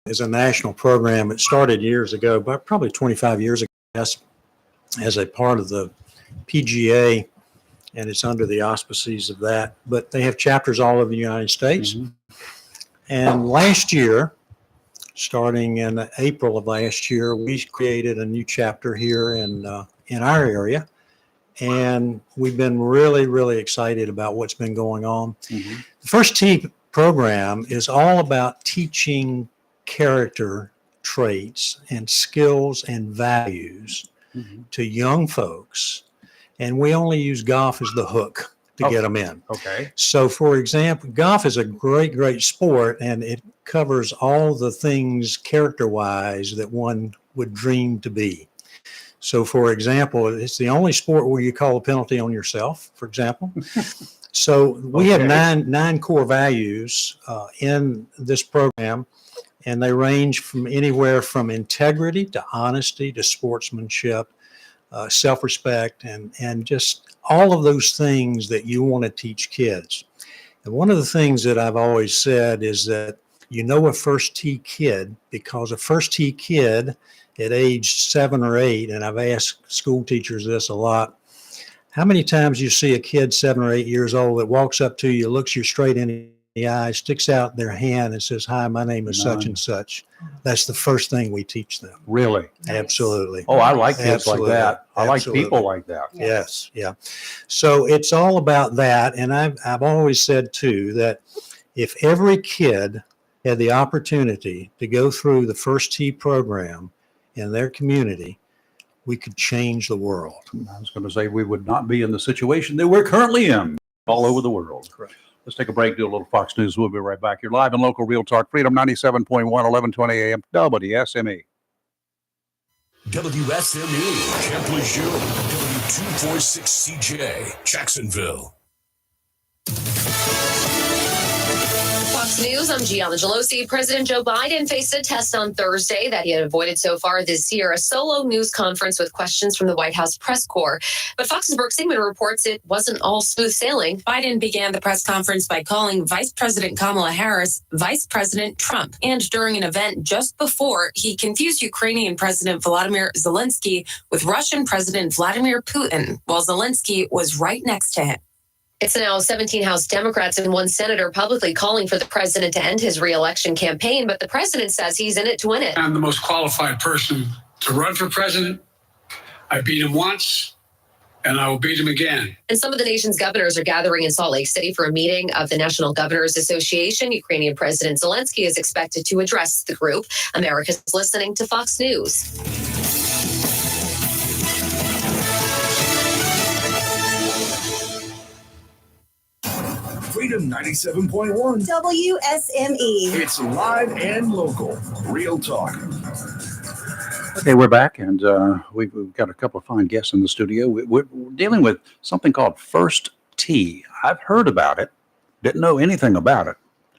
It's a national program. It started years ago, but probably 25 years ago, as a part of the PGA, and it's under the auspices of that. But they have chapters all over the United States. Mm-hmm. And last year, starting in April of last year, we created a new chapter here in our area. And we've been really, really excited about what's been going on. Mm-hmm. The First Tee program is all about teaching character traits and skills and values to young folks. And we only use golf as the hook to get them in. Okay. So, for example, golf is a great, great sport, and it covers all the things character-wise that one would dream to be. So, for example, it's the only sport where you call a penalty on yourself, for example. So we have nine core values in this program, and they range from anywhere from integrity to honesty to sportsmanship, self-respect, and just all of those things that you want to teach kids. And one of the things that I've always said is that you know a first tee kid because a first tee kid at age 7 or 8, and I've asked school teachers this a lot, how many times you see a kid 7 or 8 years old that walks up to you, looks you straight in the eye, sticks out their hand and says, "Hi, my name is such and such." That's the first thing we teach them. Really? Absolutely. Oh, I like kids Absolutely. like that. I like Absolutely. people like that. Yes. Yeah. So it's all about that. And I've always said too, that if every kid had the opportunity to go through the First Tee program in their community, we could change the world. I was going to say we would not be in the situation that we're currently in all over the world. Correct. Let's take a break, do a little Fox News. We'll be right back. You're live and local, Real Talk, Freedom 97.1, 1120 AM, WSME. WSME, Camp Lejeune, W246CJ, Jacksonville. Fox News, I'm Gianna Gelosi. President Joe Biden faced a test on Thursday that he had avoided so far this year, a solo news conference with questions from the White House press corps. But Fox's Brooke Sigmund reports it wasn't all smooth sailing. Biden began the press conference by calling Vice President Kamala Harris Vice President Trump. And during an event just before, he confused Ukrainian President Volodymyr Zelensky with Russian President Vladimir Putin, while Zelensky was right next to him. It's now 17 House Democrats and one senator publicly calling for the president to end his re-election campaign, but the president says he's in it to win it. I'm the most qualified person to run for president. I beat him once, and I will beat him again. And some of the nation's governors are gathering in Salt Lake City for a meeting of the National Governors Association. Ukrainian President Zelensky is expected to address the group. America's listening to Fox News. Freedom 97.1 WSME. It's live and local. Real talk. Okay, we're back, and we've got a couple of fine guests in the studio. We're dealing with something called First Tee. I've heard about it, didn't know anything about it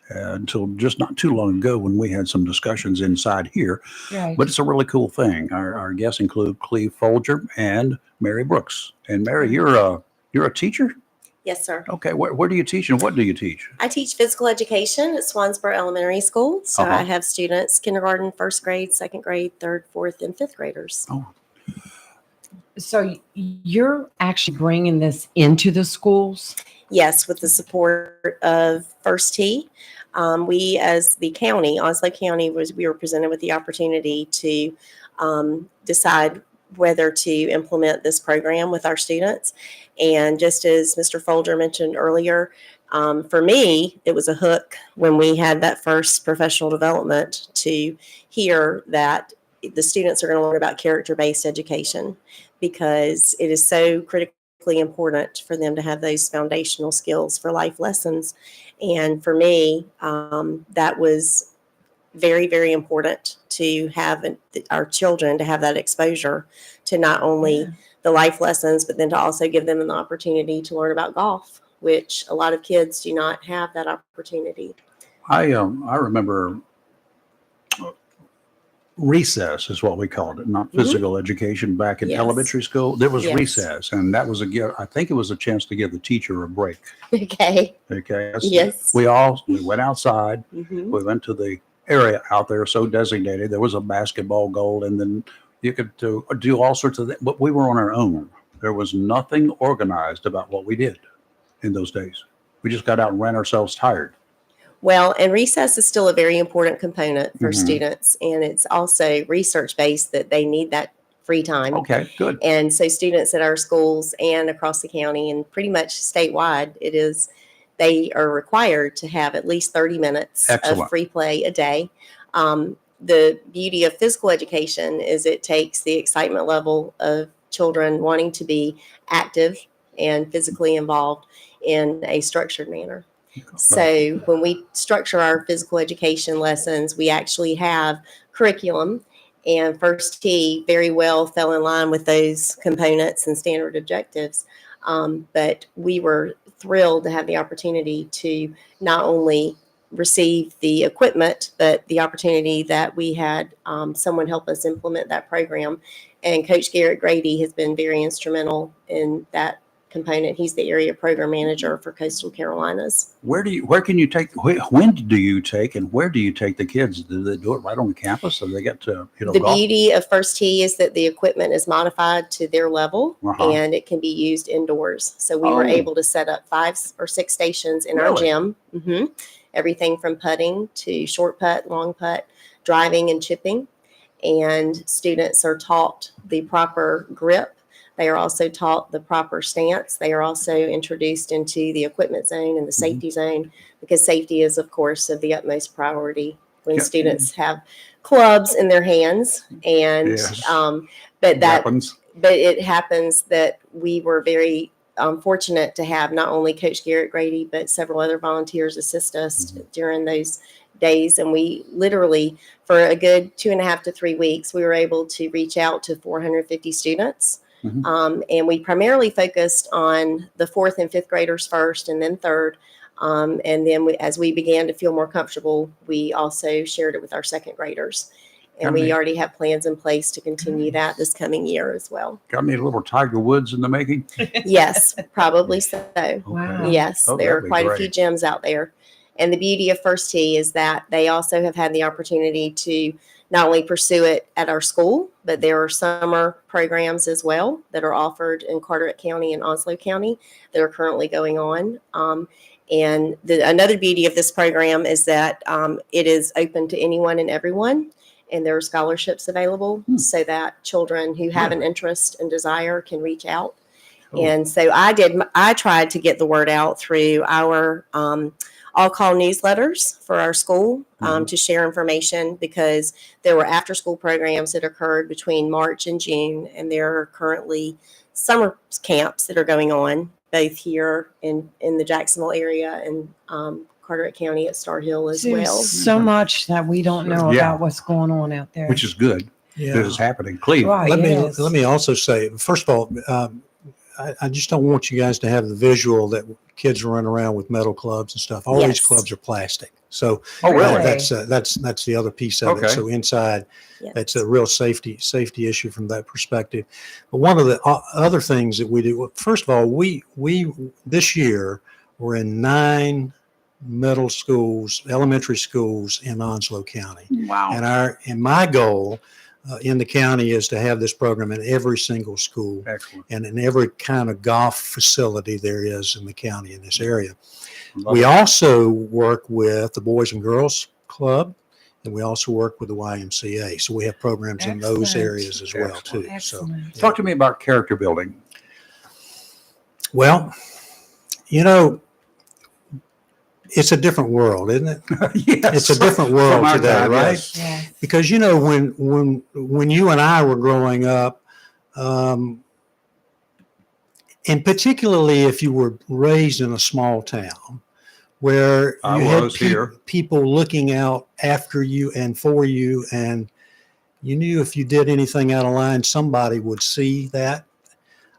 until just not too long ago when we had some discussions inside here. Right. But it's a really cool thing. Our guests include Cleve Folger and Mary Brooks. And Mary, you're a teacher? Yes, sir. Okay, where do you teach and what do you teach? I teach physical education at Swansboro Elementary School. So Uh-huh. I have students, kindergarten, first grade, second grade, third, fourth, and fifth graders. Oh. So you're actually bringing this into the schools? Yes, with the support of First Tee. We, as the county, Oslo County, we were presented with the opportunity to decide whether to implement this program with our students. And just as Mr. Folger mentioned earlier, for me, it was a hook when we had that first professional development to hear that the students are going to learn about character-based education, because it is so critically important for them to have those foundational skills for life lessons. And for me, that was very, very important to have our children to have that exposure to not only the life lessons, but then to also give them an opportunity to learn about golf, which a lot of kids do not have that opportunity. I remember recess is what we called it, not physical education back in Yes. elementary school. There was Yes. recess, and that was I think it was a chance to give the teacher a break. Okay. Okay. Yes. We went outside. Mhm. We went to the area out there so designated. There was a basketball goal, and then you could do all sorts of things, but we were on our own. There was nothing organized about what we did in those days. We just got out and ran ourselves tired. Well, and recess is still a very important component for Mhm. students, and it's also research-based that they need that free time. Okay, good. And so students at our schools and across the county and pretty much statewide, they are required to have at least 30 minutes Excellent. of free play a day. The beauty of physical education is it takes the excitement level of children wanting to be active and physically involved in a structured manner. So when we structure our physical education lessons, we actually have curriculum, and First Tee very well fell in line with those components and standard objectives. But we were thrilled to have the opportunity to not only receive the equipment, but the opportunity that we had someone help us implement that program. And Coach Garrett Grady has been very instrumental in that component. He's the area program manager for Coastal Carolinas. When do you take and where do you take the kids? Do they do it right on campus, so they get to The golf? beauty of First Tee is that the equipment is modified to their level Uh-huh. and it can be used indoors. So we were Oh. able to set up 5 or 6 stations in our Really? gym. everything from putting to short putt, long putt, driving and chipping. And students are taught the proper grip. They are also taught the proper stance. They are also introduced into the equipment zone and the safety zone, because safety is, of course, of the utmost priority when students have clubs in their hands. And Yes. but it happens that we were very fortunate to have not only Coach Garrett Grady, but several other volunteers assist us during those days. And we literally, for a good 2.5 to 3 weeks, we were able to reach out to 450 students. And we primarily focused on the 4th and 5th graders first, and then 3rd. And then as we began to feel more comfortable, we also shared it with our 2nd graders. And we already have plans in place to continue that this coming year as well. Got any little Tiger Woods in the making? Yes, probably so. Wow. Yes, Oh, there are that'd be quite a great. few gyms out there. And the beauty of First Tee is that they also have had the opportunity to not only pursue it at our school, but there are summer programs as well that are offered in Carteret County and Onslow County that are currently going on. And another beauty of this program is that it is open to anyone and everyone. And there are scholarships available so that children who have an interest and desire can reach out. And so I tried to get the word out through our all-call newsletters for our school to share information, because there were after-school programs that occurred between March and June, and there are currently summer camps that are going on both here in the Jacksonville area and Carteret County at Star Hill as There's well. so much that we don't know Yeah. about what's going on out there. Which is good. Yeah. This is happening. Cleveland. Right. Let me also say, first of all, I just don't want you guys to have the visual that kids run around with metal clubs and stuff. All these Yes. clubs are plastic. So Oh, really? that's the other piece of it. Okay. So inside, Yes. that's a real safety issue from that perspective. But one of the other things that we do, well, first of all, we this year we're in 9 middle schools, elementary schools in Onslow County. Wow. And my goal in the county is to have this program in every single school. Excellent. And in every kind of golf facility there is in the county in this area. Love We it. also work with the Boys and Girls Club, and we also work with the YMCA. So we have programs in those Excellent. areas as well too. So, Excellent. Talk to me about character building. well, it's a different world, isn't it? Yes. It's a different world From our today, time, right? yes. Yeah. Because when you and I were growing up, and particularly if you were raised in a small town where I you had was here. people looking out after you and for you, and you knew if you did anything out of line, somebody would see that.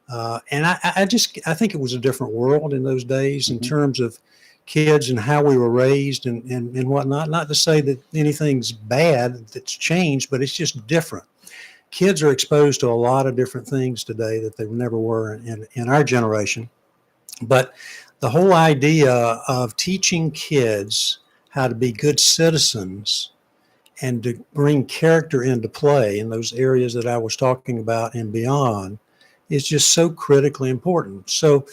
And I think it was a different world in those days in terms of kids and how we were raised and whatnot. Not to say that anything's bad that's changed, but it's just different. Kids are exposed to a lot of different things today that they never were in our generation. But the whole idea of teaching kids how to be good citizens and to bring character into play in those areas that I was talking about and beyond is just so critically important. So,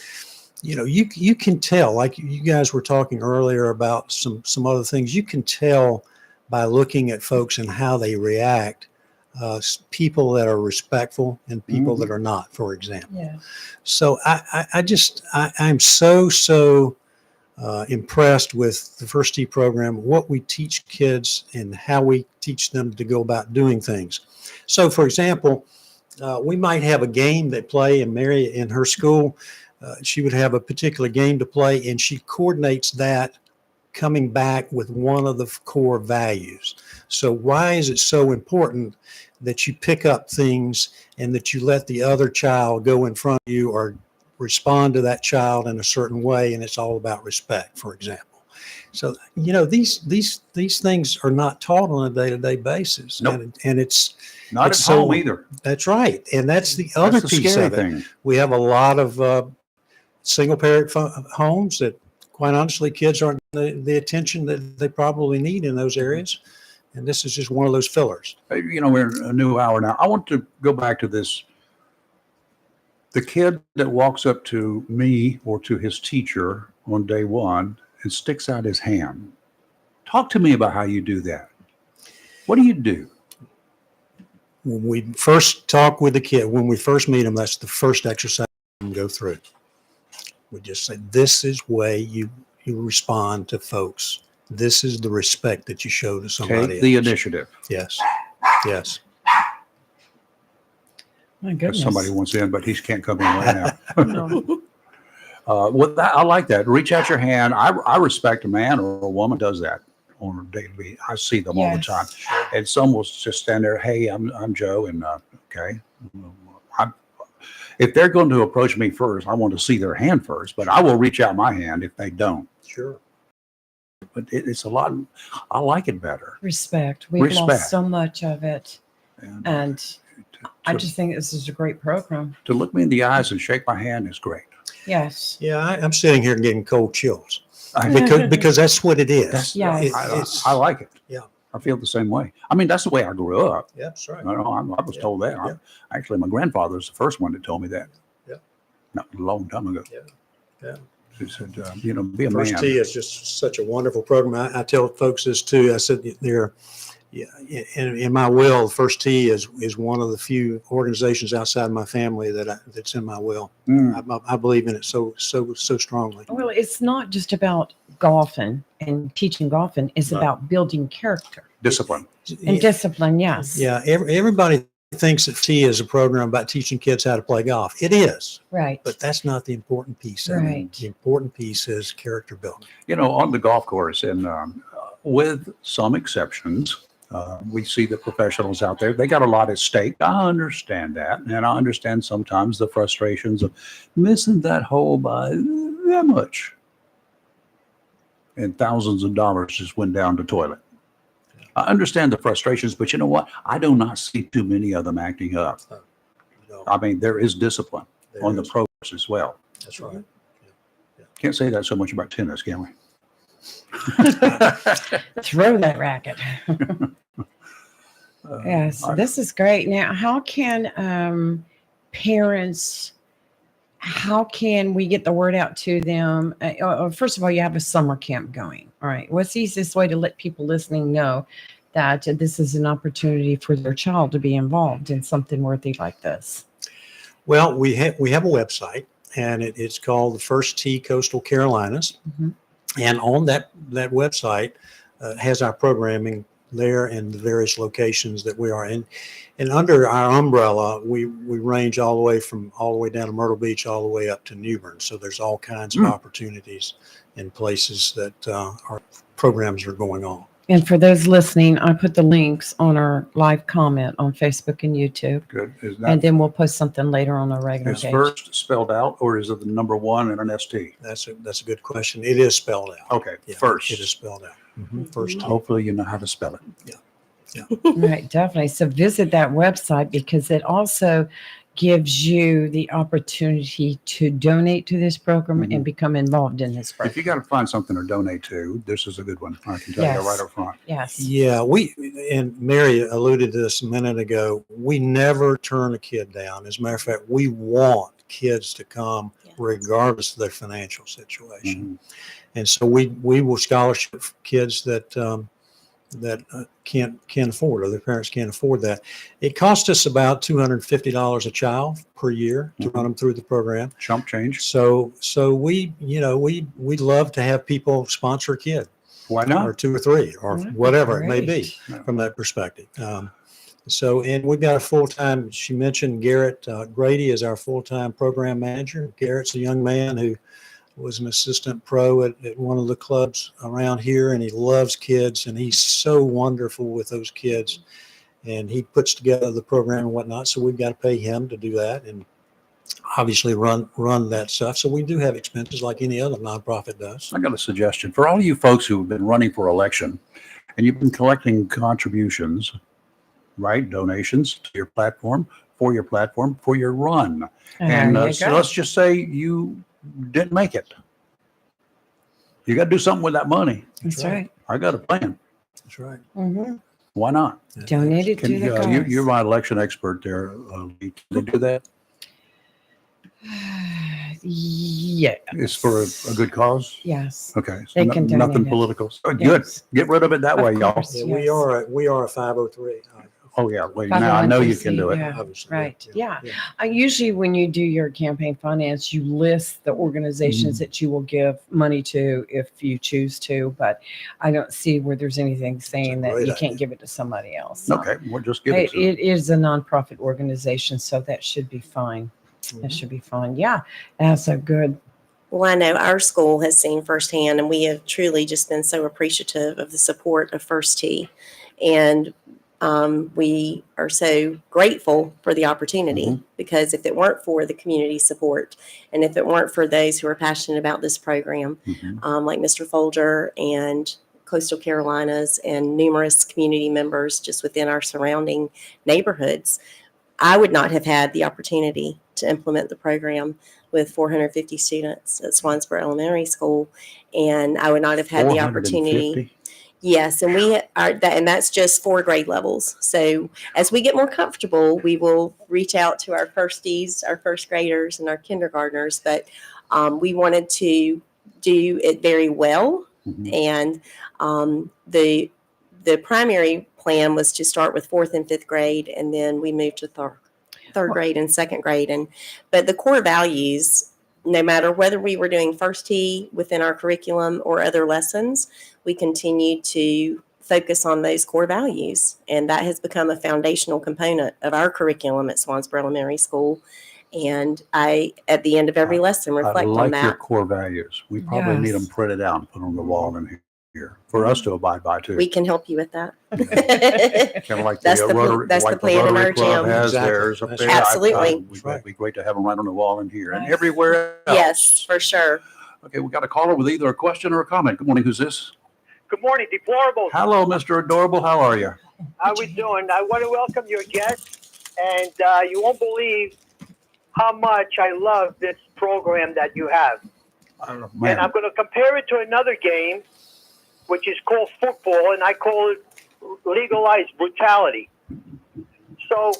you can tell, like you guys were talking earlier about some other things, you can tell by looking at folks and how they react, people that are respectful and people that are not, for example. Yeah. So I'm so impressed with the First Tee program, what we teach kids and how we teach them to go about doing things. So, for example, we might have a game they play, and Mary in her school, she would have a particular game to play, and she coordinates that coming back with one of the core values. So why is it so important that you pick up things and that you let the other child go in front of you or respond to that child in a certain way? And it's all about respect, for example. So, these things are not taught on a day-to-day basis. Nope. And it's Not it's at home either. That's right. And that's the other That's the piece scary of it. thing. We have a lot of single parent homes that, quite honestly, kids aren't the attention that they probably need in those areas. And this is just one of those fillers. We're in a new hour now. I want to go back to this. The kid that walks up to me or to his teacher on day one and sticks out his hand Talk to me about how you do that. What do you do? When we first talk with the kid, when we first meet them, that's the first exercise we go through. We just say, this is way you respond to folks. This is the respect that you show to somebody Take the else. initiative. Yes. Yes. My goodness. Somebody wants in, but he can't come in right now. No. Well, I like that. Reach out your hand. I respect a man or a woman does that on a daily basis. I see them all the Yes. time. And some will just stand there. Hey, I'm Joe, and okay. If they're going to approach me first, I want to see their hand first. But I will reach out my hand if they don't. Sure. But it's a lot. I like it better. Respect. We've Respect. lost so much of it. And I to- just think this is a great program. To look me in the eyes and shake my hand is great. Yes. Yeah, I'm sitting here getting cold chills I- because that's what it is. That's, Yes. I like it. Yeah. I feel the same way. I mean, that's the way I grew up. Yeah, that's right. I was told that. Yeah. Actually, my grandfather was the first one that told me that. Yeah. Not a long time ago. Yeah. He said, be a First man. Tee is just such a wonderful program. I tell folks this too. I said there, yeah, in my will, First Tee is one of the few organizations outside my family that's in my will. I believe in it so strongly. Well, it's not just about golfing and teaching golfing. It's No. about building character Discipline. and discipline. Yes. Yeah, everybody thinks that Tee is a program about teaching kids how to play golf. It is, Right. but that's not the important piece. of it. Right. The important piece is character building. On the golf course, and with some exceptions, we see the professionals out there. They got a lot at stake. I understand that. And I understand sometimes the frustrations of missing that hole by that much. And thousands of dollars just went down the toilet. I understand the frustrations, but you know what? I do not see too many of them acting up. No, I mean, there is discipline there on the is. pro course as well. That's right. Can't say that so much about tennis, can we? Throw that racket. Yes, this is great. Now, how can parents? How can we get the word out to them? First of all, you have a summer camp going. All right. What's the easiest way to let people listening know that this is an opportunity for their child to be involved in something worthy like this? Well, we have a website, and it's called the First Tee Coastal Carolinas. Mhm. And on that website has our programming there and the various locations that we are in. And under our umbrella, we range all the way down to Myrtle Beach, all the way up to New Bern. So there's all kinds of opportunities and places that our programs are going on. And for those listening, I put the links on our live comment on Facebook and YouTube. Good. Is And that then we'll post something later on our regular is page. first spelled out, or is it the number one and an ST? That's a good question. It is spelled out. Okay, Yeah, first. It is spelled out. First Tee. Hopefully you know how to spell it. Right, definitely. So visit that website because it also gives you the opportunity to donate to this program and become involved in this If program. you got to find something to donate to, this is a good one. I can tell Yes. you right up front. Yes. Yeah, and Mary alluded to this a minute ago. We never turn a kid down. As a matter of fact, we want kids to come regardless of their financial situation. And so we will scholarship kids that can't afford, or their parents can't afford that. It costs us about $250 a child per year to run them through the program. Chump change. So we'd love to have people sponsor a kid. Why not? Or two or three, or Well, whatever it may be great. from that perspective. And we've got a full-time, she mentioned Garrett Grady is our full-time program manager. Garrett's a young man who was an assistant pro at one of the clubs around here, and he loves kids, and he's so wonderful with those kids. And he puts together the program and whatnot, so we've got to pay him to do that and obviously run that stuff. So we do have expenses like any other nonprofit does. I got a suggestion for all of you folks who have been running for election and you've been collecting contributions, right? Donations to your platform, for your run. And There you so go. let's just say you didn't make it. You got to do something with that money. That's right. I got a plan. That's right. Mhm. Why not? Donate it to the cause. You're my election expert there. Can they do that? Yeah. It's for a good cause? Yes. Okay. So They can donate nothing it. political. Oh, good. Yes. Get rid of it that Of way, y'all. course. Yeah, Yes. we are a 503. Oh, yeah. Wait, now I know you can do it. Yeah, Obviously, right. yeah, Yeah. Usually when you do your campaign finance, you list the organizations that you will give money to if you choose to, but I don't see where there's anything saying that great you can't idea. give it to somebody else. So, Okay, well, just give hey, it to them. it is a nonprofit organization, so that should be fine. That should be fine. Yeah, that's a good. Well, I know our school has seen firsthand, and we have truly just been so appreciative of the support of First Tee. And we are so grateful for the opportunity because if it weren't for the community support and if it weren't for those who are passionate about this program, like Mr. Folger and Coastal Carolinas and numerous community members just within our surrounding neighborhoods, I would not have had the opportunity to implement the program with 450 students at Swansboro Elementary School, and I would not have had the opportunity. 450? Yes, and we are that, and that's just 4 grade levels. So as we get more comfortable, we will reach out to our firsties, our first graders, and our kindergartners. But we wanted to do it very well, and the primary plan was to start with 4th and 5th grade, and then we moved to third grade and 2nd grade. But the core values, no matter whether we were doing First Tee within our curriculum or other lessons, we continue to focus on those core values. And that has become a foundational component of our curriculum at Swansboro Elementary School. And I, at the end of every lesson, reflect I on like that. your core values. We probably need them printed out and put on the wall in here for us to abide by too. We can help you with that. Kind of like That's the the Rotary, that's like the plan in Rotary our Club gym. has Exactly. theirs up That's there. right. Absolutely. It'd be great to have them right on the wall in here and everywhere else. Yes, for sure. Okay, we got a caller with either a question or a comment. Good morning. Who's this? Good morning, Deplorable. Hello, Mr. Adorable. How are you? How we doing? I want to welcome your guest, and you won't believe how much I love this program that you have. And I'm going to compare it to another game, which is called football, and I call it legalized brutality. So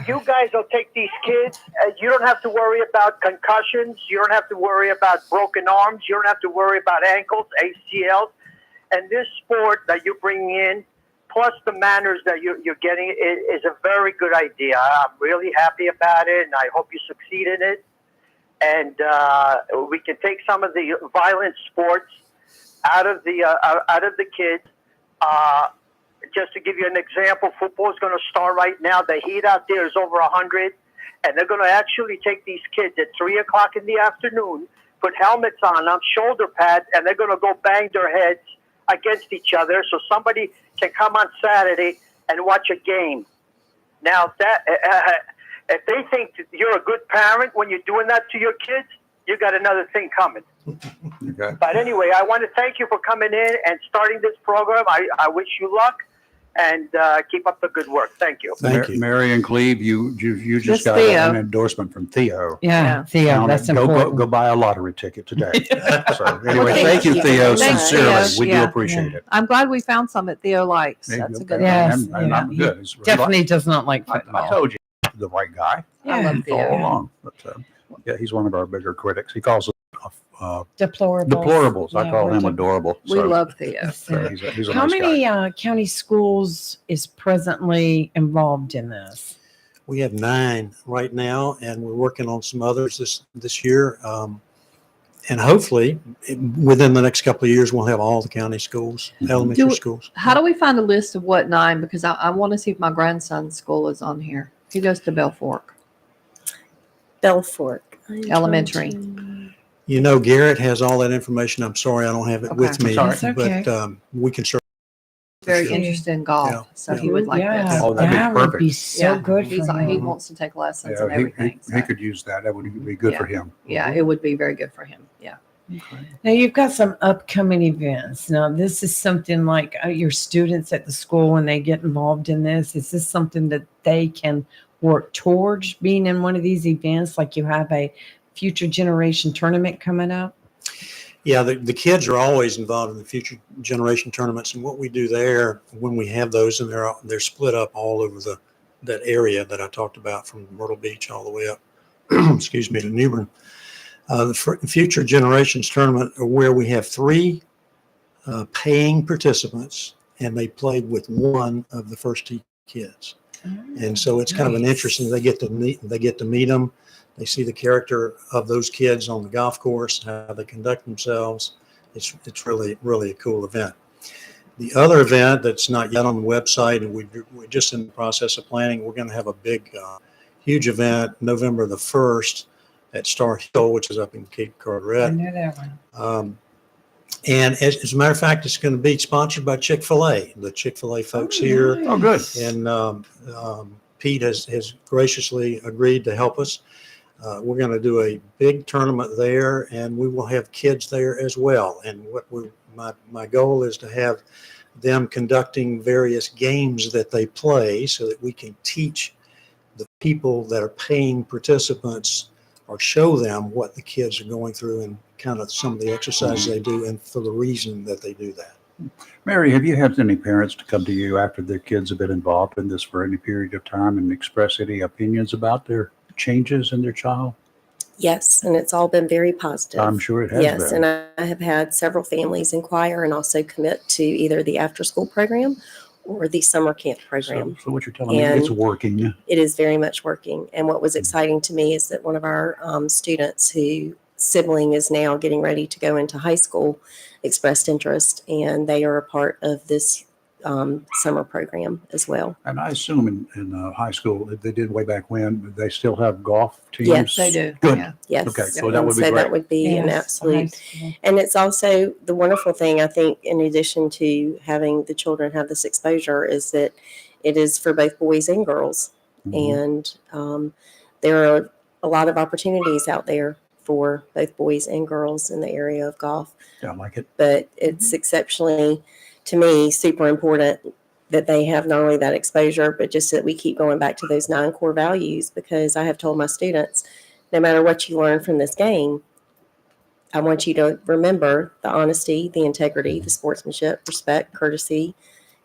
you guys will take these kids, and you don't have to worry about concussions. You don't have to worry about broken arms. You don't have to worry about ankles, ACLs. And this sport that you bring in, plus the manners that you're getting, is a very good idea. I'm really happy about it, and I hope you succeed in it. And we can take some of the violent sports out of the kids. Just to give you an example, football is going to start right now. The heat out there is over 100, and they're going to actually take these kids at 3 o'clock in the afternoon, put helmets on them, shoulder pads, and they're going to go bang their heads against each other so somebody can come on Saturday and watch a game. Now, that if they think that you're a good parent when you're doing that to your kids, you got another thing coming. Okay. But anyway, I want to thank you for coming in and starting this program. I wish you luck, and keep up the good work. Thank you. Thank you. Mary and Cleve, you just Just got Theo. an endorsement from Theo. Yeah, Theo, Count that's it. important. Go buy a lottery ticket today. So anyway, Well, thank you, Theo, Thanks, sincerely. Theo. We do Yeah. appreciate it. I'm glad we found some that Theo likes. There you That's go. a good Yes, And yeah. I'm good. It's Definitely does not like I football. told you, the right guy. I love All Theo. along. But, yeah, he's one of our bigger critics. He calls us Deplorables. deplorables. I Yeah, call we're him de- adorable. We love Theo. So he's a How nice guy. many county schools is presently involved in this? We have 9 right now, and we're working on some others this year. And hopefully, within the next couple of years, we'll have all the county schools, elementary schools. How do we find a list of what 9? Because I want to see if my grandson's school is on here. He goes to Belfork Belfork Elementary. You know, Garrett has all that information. I'm sorry, I don't have it with Okay. me, That's okay. but we can certainly. Very Sure. interested in golf, Yeah. so he would like Yeah, this. Oh, that'd be that would be perfect. so good He's for like, he him. wants to take lessons Yeah, and everything. he could use that. That would be good for him. Yeah, it would be very good for him. Yeah. Now you've got some upcoming events. Now this is something like your students at the school when they get involved in this. Is this something that they can work towards being in one of these events? Like you have a future generation tournament coming up? Yeah, the kids are always involved in the future generation tournaments, and what we do there when we have those, and they're split up all over that area that I talked about, from Myrtle Beach all the way up, excuse me, to New Bern. The Future Generations Tournament, where we have 3 paying participants, and they played with one of the first tee kids. And so it's kind of an interesting, they get to meet them. They see the character of those kids on the golf course, how they conduct themselves. It's really, really a cool event. The other event that's not yet on the website, and we're just in the process of planning, we're going to have a big, huge event November the 1st at Star Hill, which is up in Cape Carteret. I know that one. And as a matter of fact, it's going to be sponsored by Chick-fil-A, the Chick-fil-A folks here. Oh, good. And Pete has graciously agreed to help us. We're going to do a big tournament there, and we will have kids there as well. And my goal is to have them conducting various games that they play so that we can teach the people that are paying participants or show them what the kids are going through and kind of some of the exercises they do and for the reason that they do that. Mary, have you had any parents to come to you after their kids have been involved in this for any period of time and express any opinions about their changes in their child? Yes, and it's all been very positive. I'm sure it has Yes, been. and I have had several families inquire and also commit to either the after-school program or the summer camp program. So what you're telling me, it's working. It is very much working. And what was exciting to me is that one of our students whose sibling is now getting ready to go into high school expressed interest, and they are a part of this summer program as well. And I assume in high school, they did way back when, they still have golf teams? Yes, They do. Good. Yeah. Yes. Okay, so that would be So great. that would be an Yes, absolute. And it's also the wonderful thing, I think, in addition to having the children have this exposure, is that it is for both boys and girls. And there are a lot of opportunities out there for both boys and girls in the area of golf. Yeah, I like it. But it's exceptionally, to me, super important that they have not only that exposure, but just that we keep going back to those 9 core values, because I have told my students, no matter what you learn from this game, I want you to remember the honesty, the integrity, the sportsmanship, respect, courtesy,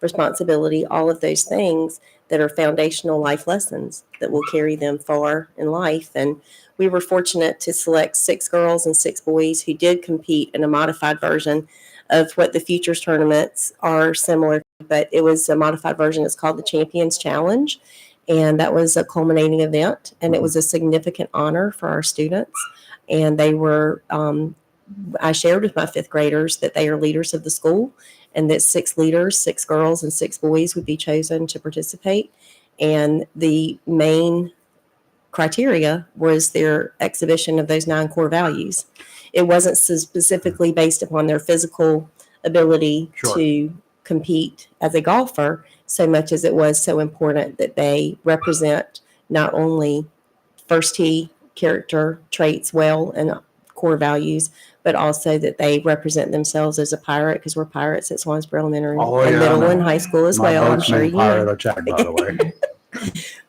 responsibility, all of those things that are foundational life lessons that will carry them far in life. And we were fortunate to select 6 girls and 6 boys who did compete in a modified version of what the Futures tournaments are similar, but it was a modified version. It's called the Champions Challenge. And that was a culminating event, and it was a significant honor for our students. And they were, I shared with my 5th graders that they are leaders of the school, and that 6 leaders, 6 girls and 6 boys would be chosen to participate. And the main criteria was their exhibition of those 9 core values. It wasn't specifically based upon their physical ability to compete as a golfer, so much as it was so important that they represent not only first tee character traits well and core values, but also that they represent themselves as a pirate, because we're pirates at Swansboro Elementary and middle and high school as My well. I'm boat's sure named you Pirate know. Attack, by the way.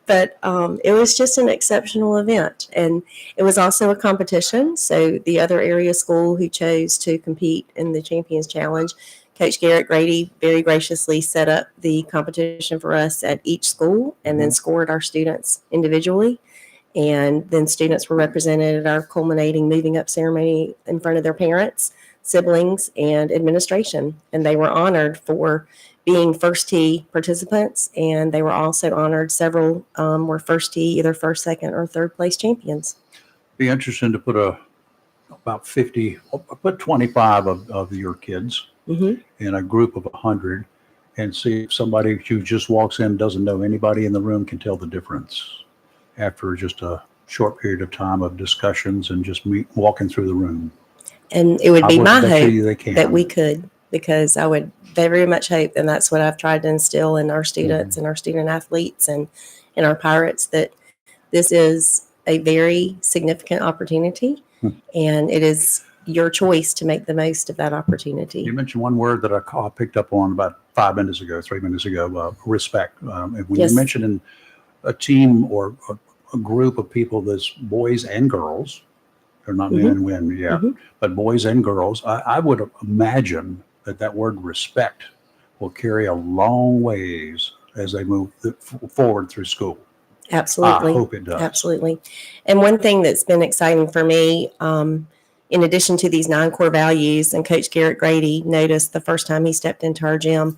But it was just an exceptional event. And it was also a competition. So the other area school who chose to compete in the Champions Challenge, Coach Garrett Grady very graciously set up the competition for us at each school and then scored our students individually. And then students were represented at our culminating moving up ceremony in front of their parents, siblings, and administration. And they were honored for being first tee participants, and they were also honored. Several were first tee, either first, second, or third place champions. Be interesting to put about 50, put 25 of your kids in a group of 100 and see if somebody who just walks in, doesn't know anybody in the room, can tell the difference after just a short period of time of discussions and just walking through the room. And it would be my bet hope you they can. that we could, because I would very much hope, and that's what I've tried to instill in our students and our student athletes and in our pirates, that this is a very significant opportunity, and it is your choice to make the most of that opportunity. You mentioned one word that I picked up on about 3 minutes ago, respect. And when Yes. you mentioned in a team or a group of people that's boys and girls, they're not men and women, but boys and girls, I would imagine that word respect will carry a long ways as they move forward through school. Absolutely. I hope it does. Absolutely. And one thing that's been exciting for me, in addition to these 9 core values, and Coach Garrett Grady noticed the first time he stepped into our gym,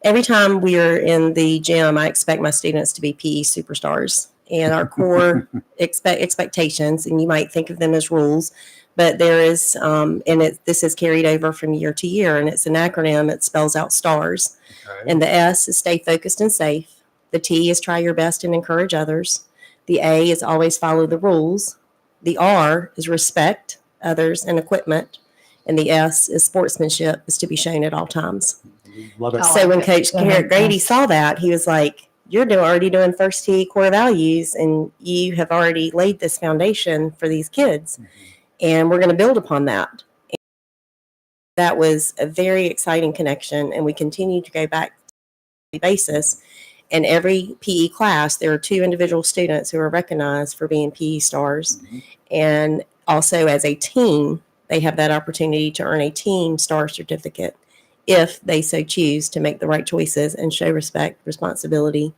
every time we are in the gym, I expect my students to be PE superstars. And our core expectations, and you might think of them as rules, but there is, this is carried over from year to year, and it's an acronym. It spells out STARS. Okay. And the S is stay focused and safe. The T is try your best and encourage others. The A is always follow the rules. The R is respect others and equipment. And the S is sportsmanship, is to be shown at all times. Love it. So when Coach Garrett Grady saw that, he was like, you're already doing first T core values, and you have already laid this foundation for these kids. And we're going to build upon that. And that was a very exciting connection. And we continue to go back on a daily basis. In every PE class, there are 2 individual students who are recognized for being PE stars. And also as a team, they have that opportunity to earn a team star certificate if they so choose to make the right choices and show respect, responsibility,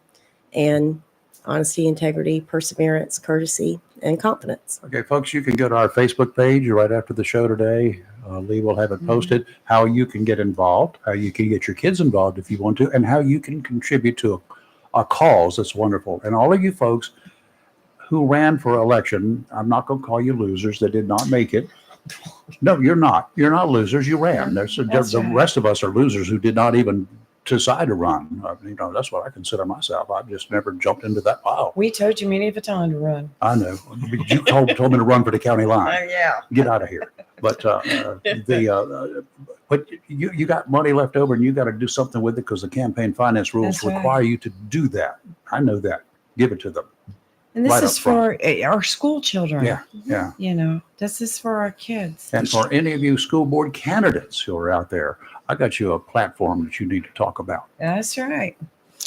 and honesty, integrity, perseverance, courtesy, and confidence. Okay, folks, you can go to our Facebook page right after the show today. Lee will have it posted, how you can get involved, how you can get your kids involved if you want to, and how you can contribute to a cause that's wonderful. And all of you folks who ran for election, I'm not going to call you losers that did not make it. No, you're not. You're not losers. You ran. The rest of us are losers who did not even decide to run. That's what I consider myself. I've just never jumped into that pile. We told you many of the time to run. I know. You told me to run for the county line. Yeah. Get out of here. But but you got money left over, and you got to do something with it because the campaign finance rules That's right. require you to do that. I know that. Give it to them. And this Right is up front. for our school children. Yeah. This is for our kids. And for any of you school board candidates who are out there, I got you a platform that you need to talk about. That's right.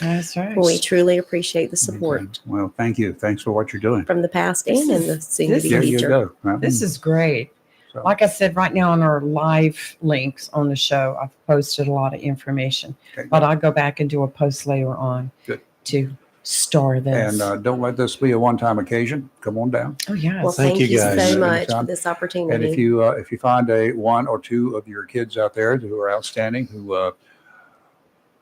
That's right. Well, we truly appreciate the support Well, thank you. Thanks for what you're doing. from the past and in the soon to be There you future. go. Well, This is great. So- Like I said, right now on our live links on the show, I've posted a lot of information, Okay. but I'll go back and do a post later on Good. to store this. And don't let this be a one-time occasion. Come on down. Oh, yes. Well, Thank thank you, you guys. so much for Anytime. this And opportunity. if you find one or two of your kids out there who are outstanding, who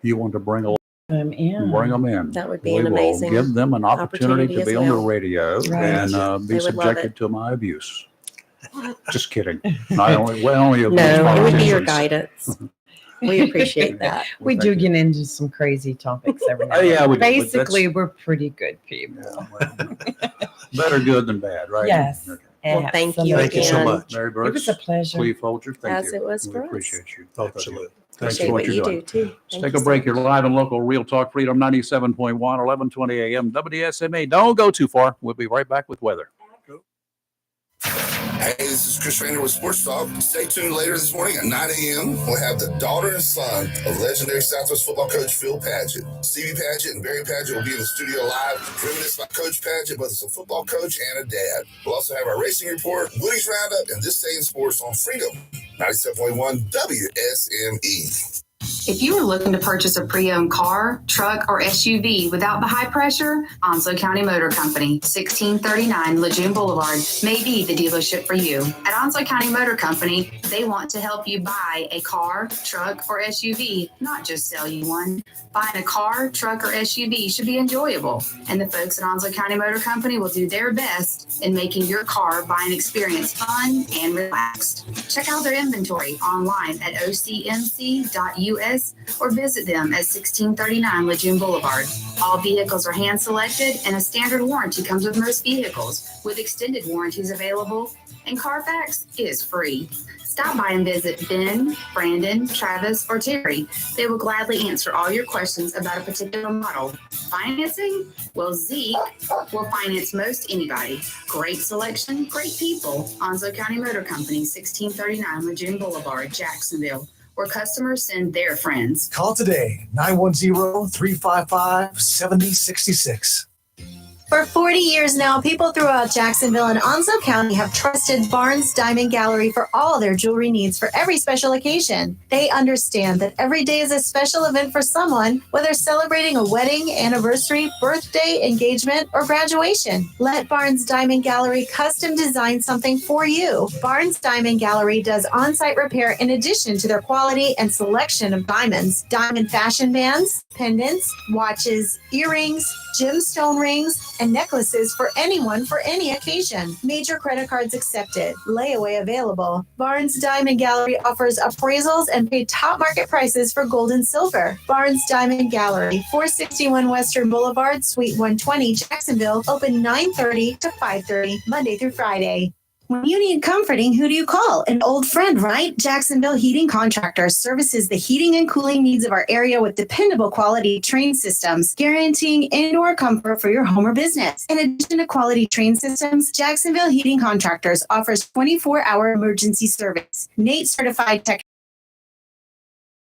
you want to bring along, bring them in. That would be We an will amazing give them an opportunity to opportunity be as on the well. radio Right. and They be would love subjected it. to my abuse. Just kidding. I only abuse No, it would be your politicians. guidance. We appreciate that. We do get into some crazy topics every now and Yeah, then. we do, but Basically, we're pretty good people. Better good than bad, right? Yes. Okay. Well, thank you Thank you so again. much. Mary It Brooks, was a pleasure. Cleve Folger, thank As you. it was We for us. appreciate you. Absolutely. Thanks Appreciate for what what you you're do doing. too. Let's Thank take you a so break. You're much. live on Local Real Talk Freedom 97.1, 1120 a.m. WSMA. Don't go too far. We'll be right back with weather. Hey, this is Chris Rainer with Sports Talk. Stay tuned later this morning at 9 a.m. We'll have the daughter and son of legendary Southwest football coach Phil Padgett. Stevie Padgett and Barry Padgett will be in the studio live, reminiscing about Coach Padgett, both as a football coach and a dad. We'll also have our racing report, Woody's Roundup, and This Day in Sports on Freedom 97.1 WSME. If you are looking to purchase a pre-owned car, truck, or SUV without the high pressure, Onslow County Motor Company, 1639 Lejeune Boulevard, may be the dealership for you. At Onslow County Motor Company, they want to help you buy a car, truck, or SUV, not just sell you one. Buying a car, truck, or SUV should be enjoyable, and the folks at Onslow County Motor Company will do their best in making your car buying experience fun and relaxed. Check out their inventory online at ocmc.us or visit them at 1639 Lejeune Boulevard. All vehicles are hand selected and a standard warranty comes with most vehicles, with extended warranties available, and Carfax is free. Stop by and visit Ben, Brandon, Travis, or Terry. They will gladly answer all your questions about a particular model. Financing? Well, Zeke will finance most anybody. Great selection, great people. Onslow County Motor Company, 1639 Lejeune Boulevard, Jacksonville, where customers send their friends. Call today, 910-355-7066. For 40 years now, people throughout Jacksonville and Onslow County have trusted Barnes Diamond Gallery for all their jewelry needs for every special occasion. They understand that every day is a special event for someone, whether celebrating a wedding, anniversary, birthday, engagement, or graduation. Let Barnes Diamond Gallery custom design something for you. Barnes Diamond Gallery does on-site repair in addition to their quality and selection of diamonds, diamond fashion bands, pendants, watches, earrings, gemstone rings, and necklaces for anyone for any occasion. Major credit cards accepted. Layaway available. Barnes Diamond Gallery offers appraisals and pay top market prices for gold and silver. Barnes Diamond Gallery, 461 Western Boulevard, Suite 120, Jacksonville, open 9:30 to 5:30, Monday through Friday. When you need comforting, who do you call? An old friend, right? Jacksonville Heating Contractors services the heating and cooling needs of our area with dependable quality train systems, guaranteeing indoor comfort for your home or business. In addition to quality train systems, Jacksonville Heating Contractors offers 24-hour emergency service. NATE certified tech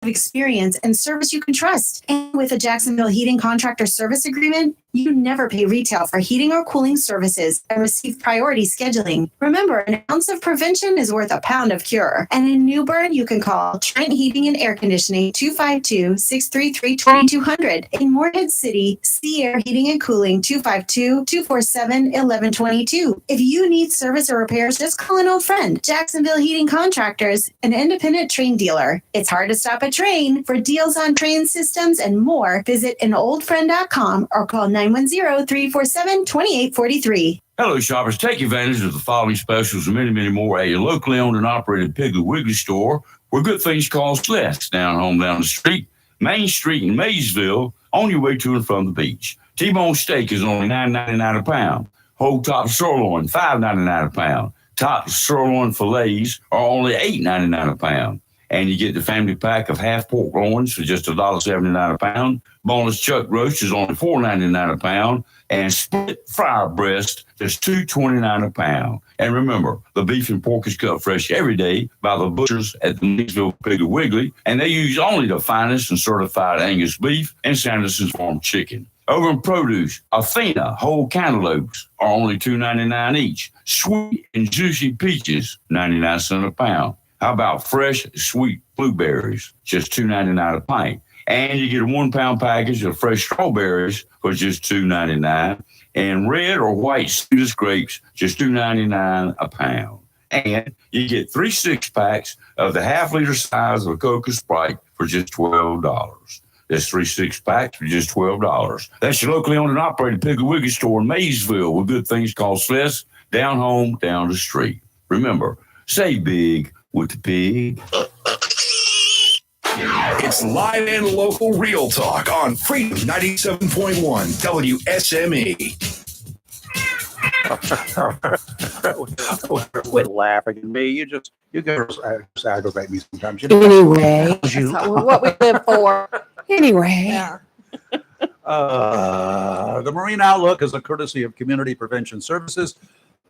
experience and service you can trust. And with a Jacksonville Heating Contractor Service Agreement, you never pay retail for heating or cooling services and receive priority scheduling. Remember, an ounce of prevention is worth a pound of cure. And in New Bern, you can call Trent Heating and Air Conditioning 252-633-2200. In Morehead City, Sea Air Heating and Cooling 252-247-1122. If you need service or repairs, just call an old friend. Jacksonville Heating Contractors, an independent train dealer. It's hard to stop a train. For deals on train systems and more, visit anoldfriend.com or call 910-347-2843. Hello, shoppers. Take advantage of the following specials and many, many more at your locally owned and operated Piggly Wiggly store, where good things cost less. Down home, down the street, Main Street in Maysville, on your way to and from the beach. T-bone steak is only $9.99 a pound. Whole top sirloin, $5.99 a pound. Top sirloin fillets are only $8.99 a pound. And you get the family pack of half pork loins for just $1.79 a pound. Boneless chuck roast is only $4.99 a pound. And split fryer breast is $2.29 a pound. And remember, the beef and pork is cut fresh every day by the butchers at the Maysville Piggly Wiggly. And they use only the finest and certified Angus beef and Sanderson's Farm chicken. Over in produce, Athena whole cantaloupes are only $2.99 each. Sweet and juicy peaches, 99 cents a pound. How about fresh, sweet blueberries, just $2.99 a pint? And you get a 1 pound package of fresh strawberries for just $2.99. And red or white Citrus grapes, just $2.99 a pound. And you get 3 6-packs of the half-liter size of a Coca Sprite for just $12. That's 3 6-packs for just $12. That's your locally owned and operated Piggly Wiggly store in Maysville, where good things cost less, down home, down the street. Remember, save big with the pig. It's live and local real talk on Freedom 97.1 WSME. Quit laughing at me. You guys aggravate me sometimes. Anyway, what we live for. Anyway. Yeah. The Marine Outlook is a courtesy of Community Prevention Services.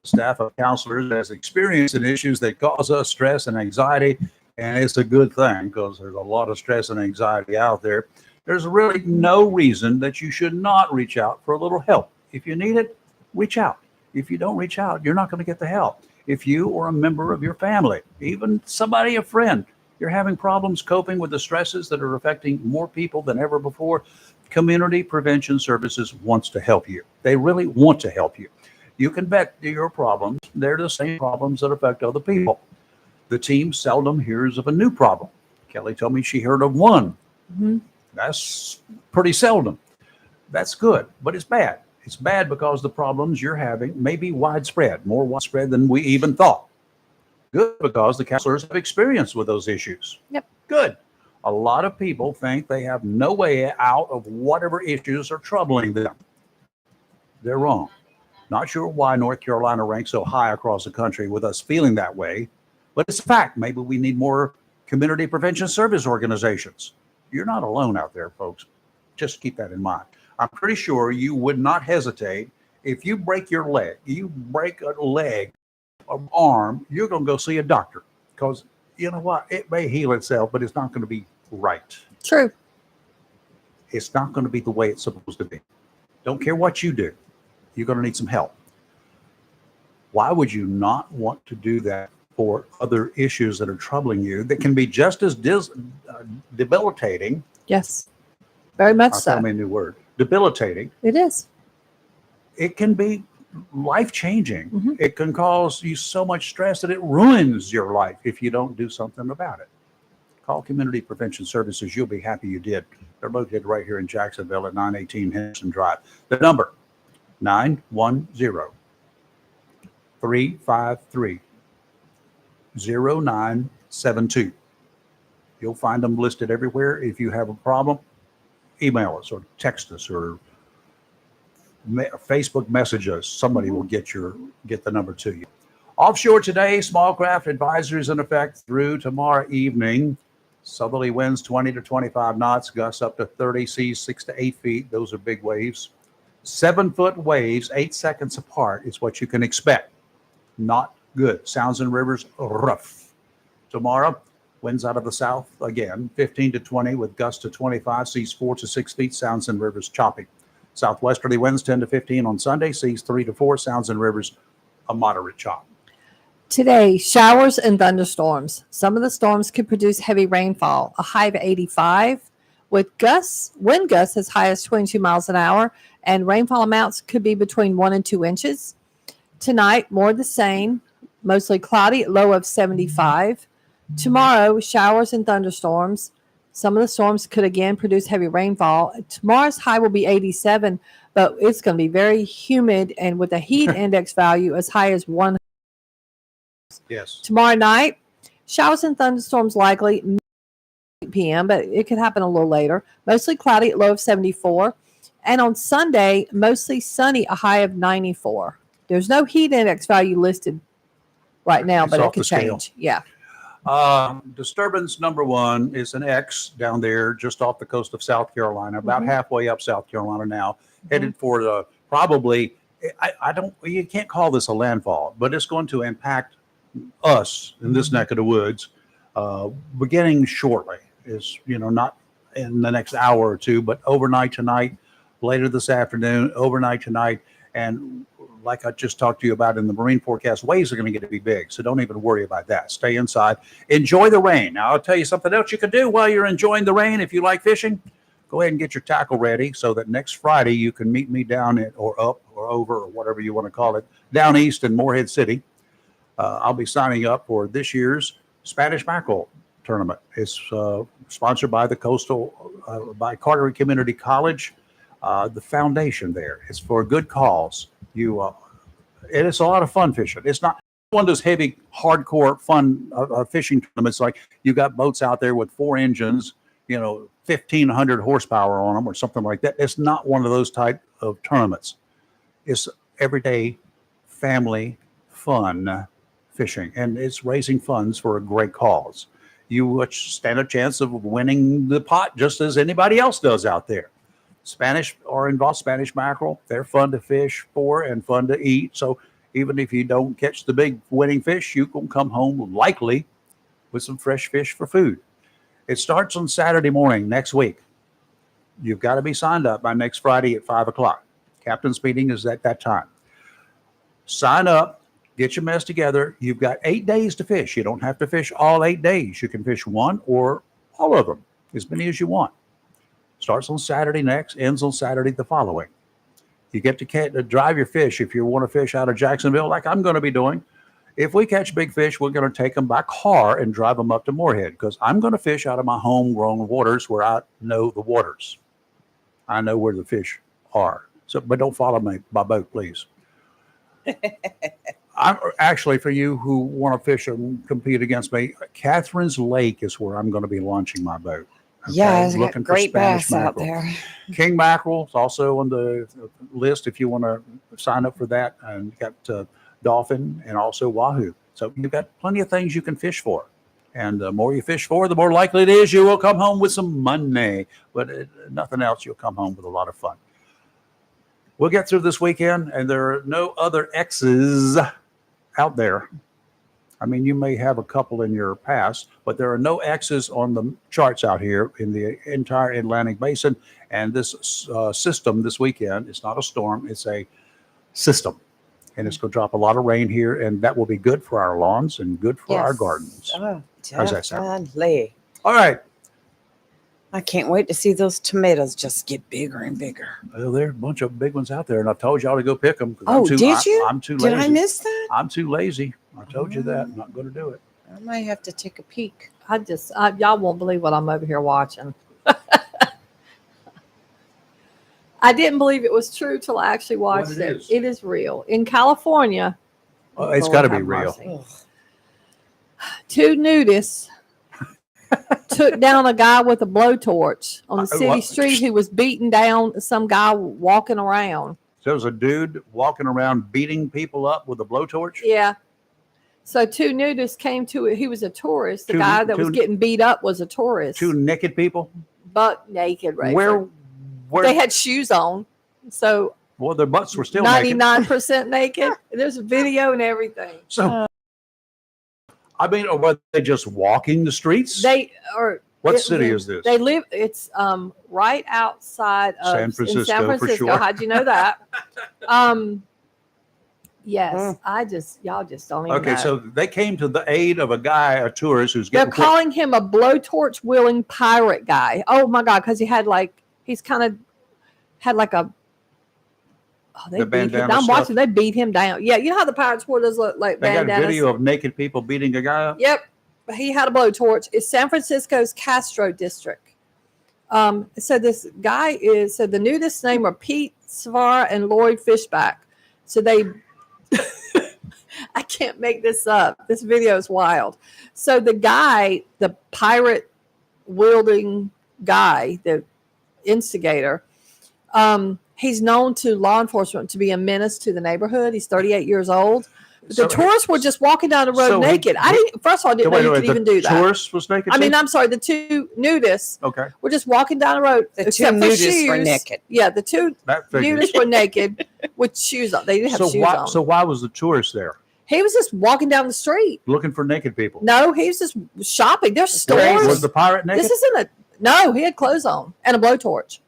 Staff of counselors has experience in issues that cause us stress and anxiety, and it's a good thing because there's a lot of stress and anxiety out there. There's really no reason that you should not reach out for a little help. If you need it, reach out. If you don't reach out, you're not going to get the help. If you or a member of your family, even somebody, a friend, you're having problems coping with the stresses that are affecting more people than ever before, Community Prevention Services wants to help you. They really want to help you. You can bet your problems, they're the same problems that affect other people. The team seldom hears of a new problem. Kelly told me she heard of one. Mm-hmm. That's pretty seldom. That's good, but it's bad. It's bad because the problems you're having may be widespread, more widespread than we even thought. Good because the counselors have experience with those issues. Yep. Good. A lot of people think they have no way out of whatever issues are troubling them. They're wrong. Not sure why North Carolina ranks so high across the country with us feeling that way, but it's a fact. Maybe we need more community prevention service organizations. You're not alone out there, folks. Just keep that in mind. I'm pretty sure you would not hesitate if you break your leg, you break a leg, an arm, you're going to go see a doctor because you know what? It may heal itself, but it's not going to be right. True. It's not going to be the way it's supposed to be. Don't care what you do. you're going to need some help. Why would you not want to do that for other issues that are troubling you that can be just as debilitating? Yes, very much I'll so. tell me a new word. Debilitating. It is. It can be life-changing. It can cause you so much stress that it ruins your life if you don't do something about it. Call Community Prevention Services. You'll be happy you did. They're located right here in Jacksonville at 918 Henderson Drive. The number, 910-353-0972. You'll find them listed everywhere. If you have a problem, email us or text us or Facebook message us. Somebody will get the number to you. Offshore today, small craft advisories in effect through tomorrow evening. Southerly winds 20 to 25 knots, gusts up to 30, seas 6 to 8 feet. Those are big waves. 7-foot waves, 8 seconds apart is what you can expect. Not good. Sounds and rivers rough. Tomorrow, winds out of the south again, 15 to 20 with gusts to 25, seas 4 to 6 feet. Sounds and rivers choppy. Southwesterly winds 10 to 15 on Sunday, seas 3 to 4. Sounds and rivers a moderate chop. Today, showers and thunderstorms. Some of the storms could produce heavy rainfall, a high of 85, with wind gusts as high as 22 miles an hour, and rainfall amounts could be between 1 and 2 inches. Tonight, more of the same, mostly cloudy, low of 75. Tomorrow, showers and thunderstorms. Some of the storms could again produce heavy rainfall. Tomorrow's high will be 87, but it's going to be very humid and with a heat index value as high as 100. Yes. Tomorrow night, showers and thunderstorms likely 8 p.m., but it could happen a little later. Mostly cloudy at low of 74. And on Sunday, mostly sunny, a high of 94. There's no heat index value listed right now, It's but it off could the scale. change. Yeah. Disturbance number 1 is an X down there just off the coast of South Carolina, about halfway up South Carolina now, headed for the probably, you can't call this a landfall, but it's going to impact us in this neck of the woods beginning shortly. Is not in the next hour or two, but overnight tonight, later this afternoon, overnight tonight, and like I just talked to you about in the marine forecast, waves are going to get to be big, so don't even worry about that. Stay inside, enjoy the rain. Now I'll tell you something else you can do while you're enjoying the rain. If you like fishing, go ahead and get your tackle ready so that next Friday you can meet me down at or up or over or whatever you want to call it down east in Morehead City. I'll be signing up for this year's Spanish mackerel tournament. It's sponsored by the by Carteret Community College, the foundation there. It's for a good cause. And it's a lot of fun fishing. It's not one of those heavy, hardcore fun fishing tournaments like you got boats out there with 4 engines, 1,500 horsepower on them or something like that. It's not one of those type of tournaments. It's everyday family fun fishing, and it's raising funds for a great cause. You stand a chance of winning the pot just as anybody else does out there. Spanish mackerel. They're fun to fish for and fun to eat. So even if you don't catch the big winning fish, you can come home likely with some fresh fish for food. It starts on Saturday morning next week. You've got to be signed up by next Friday at 5 o'clock. Captain's meeting is at that time. Sign up, get your mess together. You've got 8 days to fish. You don't have to fish all 8 days. You can fish one or all of them, as many as you want. Starts on Saturday next, ends on Saturday the following. You get to drive your fish if you want to fish out of Jacksonville, like I'm going to be doing. If we catch big fish, we're going to take them by car and drive them up to Morehead because I'm going to fish out of my homegrown waters where I know the waters. I know where the fish are. So, but don't follow me by boat, please. I'm actually, for you who want to fish and compete against me, Catherine's Lake is where I'm going to be launching my boat. Okay? Yeah, it's got Looking for great Spanish bass out mackerel. there. King mackerel is also on the list if you want to sign up for that. And you got dolphin and also wahoo. So you've got plenty of things you can fish for. And the more you fish for, the more likely it is you will come home with some money. But nothing else, you'll come home with a lot of fun. We'll get through this weekend, and there are no other X's out there. I mean, you may have a couple in your past, but there are no X's on the charts out here in the entire Atlantic Basin. And this system this weekend, it's not a storm, it's a system. And it's going to drop a lot of rain here, and that will be good for our lawns and good for our Yes. gardens. Oh, How's that sound? definitely. All right. I can't wait to see those tomatoes just get bigger and bigger. Well, there are a bunch of big ones out there, and I told y'all to go pick them. Oh, did you? I'm too Did lazy. I miss that? I'm too lazy. I told you that. I'm not going to do it. I might have to take a peek. Y'all won't believe what I'm over here watching. I didn't believe it was true till I actually watched it it. is? It is real. In California, It's Lord got to be have real. mercy, 2 nudists took down a guy with a blowtorch on the city what? street who was beating down some guy walking around. So there was a dude walking around beating people up with a blowtorch. Yeah. So 2 nudists came to it. He was a tourist. The Two- guy that was two- getting beat up was a tourist. 2 naked people. Butt naked, right? Where? They had shoes on. So Well, their butts were still naked. 99% naked. There's a video and everything. So, I mean, or were they just walking the streets? They are. What city is this? They live. It's right outside of San Francisco, in San for Francisco. sure. How'd you know that? Yes, y'all just don't even Okay, know. so they came to the aid of a guy, a tourist who's They're getting calling him a blowtorch wielding pirate guy. Oh my God, because he had he's kind of had like a. Oh, they The beat him. bandana I'm stuff? watching. They beat him down. Yeah, you know how the pirates wore those like They got a bandanas. video of naked people beating a guy up. Yep, he had a blowtorch. It's San Francisco's Castro district. So this guy is the nudists' name are Pete Svar and Lloyd Fishback. So they, I can't make this up. This video is wild. So the guy, the pirate wielding guy, the instigator, he's known to law enforcement to be a menace to the neighborhood. He's 38 years old. The So- tourists were just walking down the road so he- naked. I didn't. First of all, I didn't know you could even do that. Tourist was naked. I mean, too? I'm sorry. The 2 nudists okay. were just walking down the road. The 2 except for nudists were shoes. naked. Yeah, the 2 That figures. nudists were naked with shoes on. They didn't have So shoes why? on. So why was the tourist there He was just walking down the street. looking for naked people? No, he was just shopping. There's Was stores. the pirate naked? This isn't a. No, he had clothes on and a blowtorch.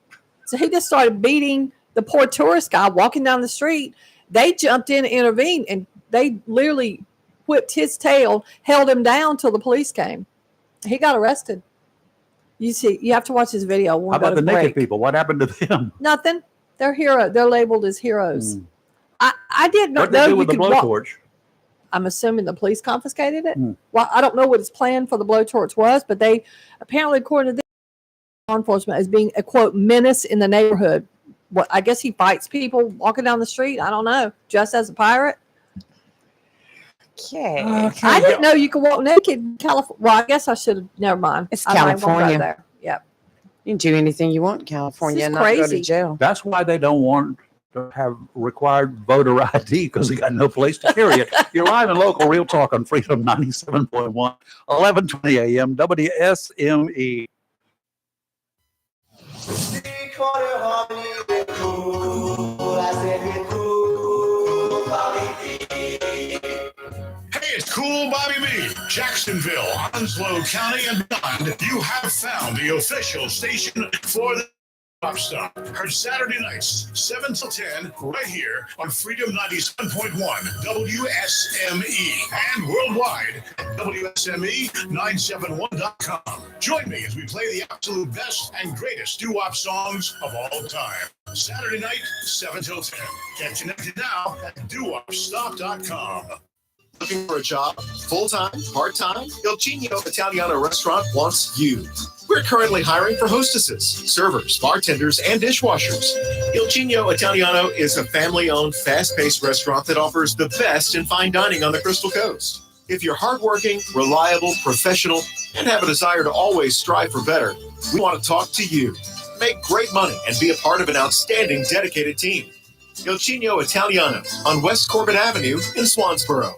So he just started beating the poor tourist guy walking down the street. They jumped in and intervened, and they literally whipped his tail, held him down till the police came. He got arrested. You have to watch this video. We'll How go about to the naked break. people? What happened to them? Nothing. They're hero. They're labeled as heroes. I did not What did know they do you with the could walk. blowtorch? I'm assuming the police confiscated it. Well, I don't know what his plan for the blowtorch was, but they apparently, according to this, law enforcement as being a quote menace in the neighborhood. What I guess he fights people walking down the street. I don't know. Just as a pirate. Okay. I didn't know you could walk naked in California. Well, I guess I should have. Never mind. It's I might won't go California. there. Yep. You can do anything you want in California This and is not go to crazy. jail. That's why they don't want to have required voter ID because they got no place to carry it. You're live and local, Real Talk on Freedom 97.1, 1120 a.m. WSME. Hey, it's Cool Bobby B. Jacksonville, Onslow County, and beyond. You have found the official station for the Pop Stop. Heard Saturday nights, 7 till 10, right here on Freedom 97.1 WSME and worldwide at WSME971.com. Join me as we play the absolute best and greatest doo-wop songs of all time. Saturday night, 7 till 10. Get connected now at doowopstop.com. Looking for a job? Full-time? Part-time? Il Cigno Italiano Restaurant wants you. We're currently hiring for hostesses, servers, bartenders, and dishwashers. Il Cigno Italiano is a family-owned, fast-paced restaurant that offers the best in fine dining on the Crystal Coast. If you're hardworking, reliable, professional, and have a desire to always strive for better, we want to talk to you. Make great money and be a part of an outstanding, dedicated team. Il Cigno Italiano on West Corbett Avenue in Swansboro.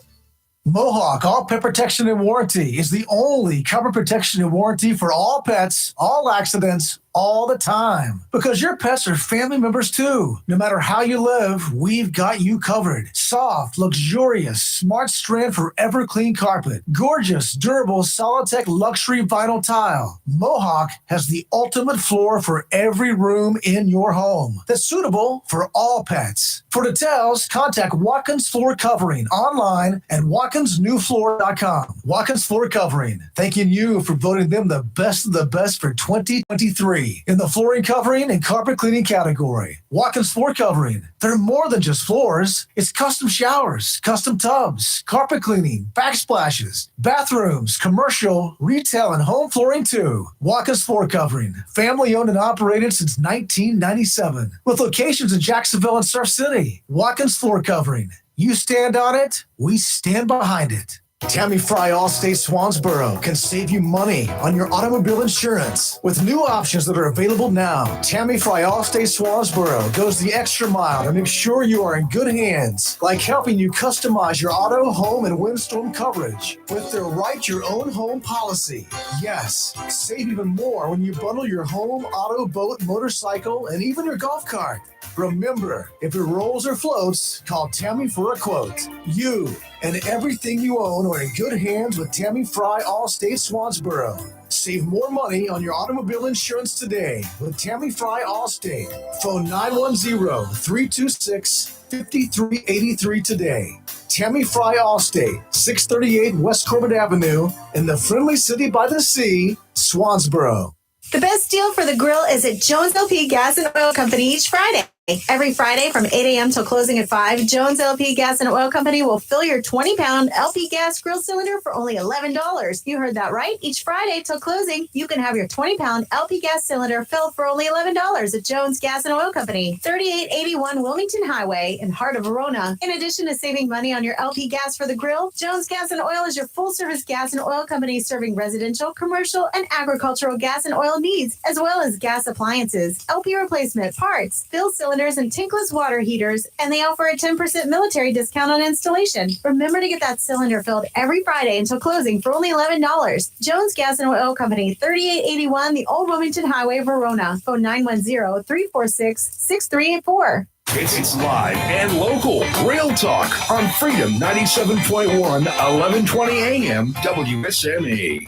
Mohawk All Pet Protection and Warranty is the only cover protection and warranty for all pets, all accidents, all the time. Because your pets are family members too. No matter how you live, we've got you covered. Soft, luxurious, smart strand forever clean carpet. Gorgeous, durable, Solitech luxury vinyl tile. Mohawk has the ultimate floor for every room in your home that's suitable for all pets. For details, contact Watkins Floor Covering online at watkinsnewfloor.com. Watkins Floor Covering, thanking you for voting them the best of the best for 2023 in the flooring covering and carpet cleaning category. Watkins Floor Covering, they're more than just floors. It's custom showers, custom tubs, carpet cleaning, backsplashes, bathrooms, commercial, retail, and home flooring too. Watkins Floor Covering, family owned and operated since 1997 with locations in Jacksonville and Surf City. Watkins Floor Covering. You stand on it, we stand behind it. Tammy Fry Allstate Swansboro can save you money on your automobile insurance with new options that are available now. Tammy Fry Allstate Swansboro goes the extra mile to make sure you are in good hands, like helping you customize your auto, home, and windstorm coverage with their Write Your Own Home policy. Yes, save even more when you bundle your home, auto, boat, motorcycle, and even your golf cart. Remember, if it rolls or floats, call Tammy for a quote. You and everything you own are in good hands with Tammy Fry Allstate Swansboro. Save more money on your automobile insurance today with Tammy Fry Allstate. Phone 910-326-5383 today. Tammy Fry Allstate, 638 West Corbett Avenue in the friendly city by the sea, Swansboro. The best deal for the grill is at Jones LP Gas and Oil Company each Friday. Every Friday from 8 a.m. till closing at 5, Jones LP Gas and Oil Company will fill your 20-pound LP gas grill cylinder for only $11. You heard that right. Each Friday till closing, you can have your 20-pound LP gas cylinder filled for only $11 at Jones Gas and Oil Company, 3881 Wilmington Highway in heart of Verona. In addition to saving money on your LP gas for the grill, Jones Gas and Oil is your full-service gas and oil company serving residential, commercial, and agricultural gas and oil needs, as well as gas appliances, LP replacement, parts, fill cylinders, and tankless water heaters, and they offer a 10% military discount on installation. Remember to get that cylinder filled every Friday until closing for only $11. Jones Gas and Oil Company, 3881 the Old Wilmington Highway, Verona. Phone 910-346-6384. It's live and local. Real talk on Freedom 97.1, 1120 AM, WSME.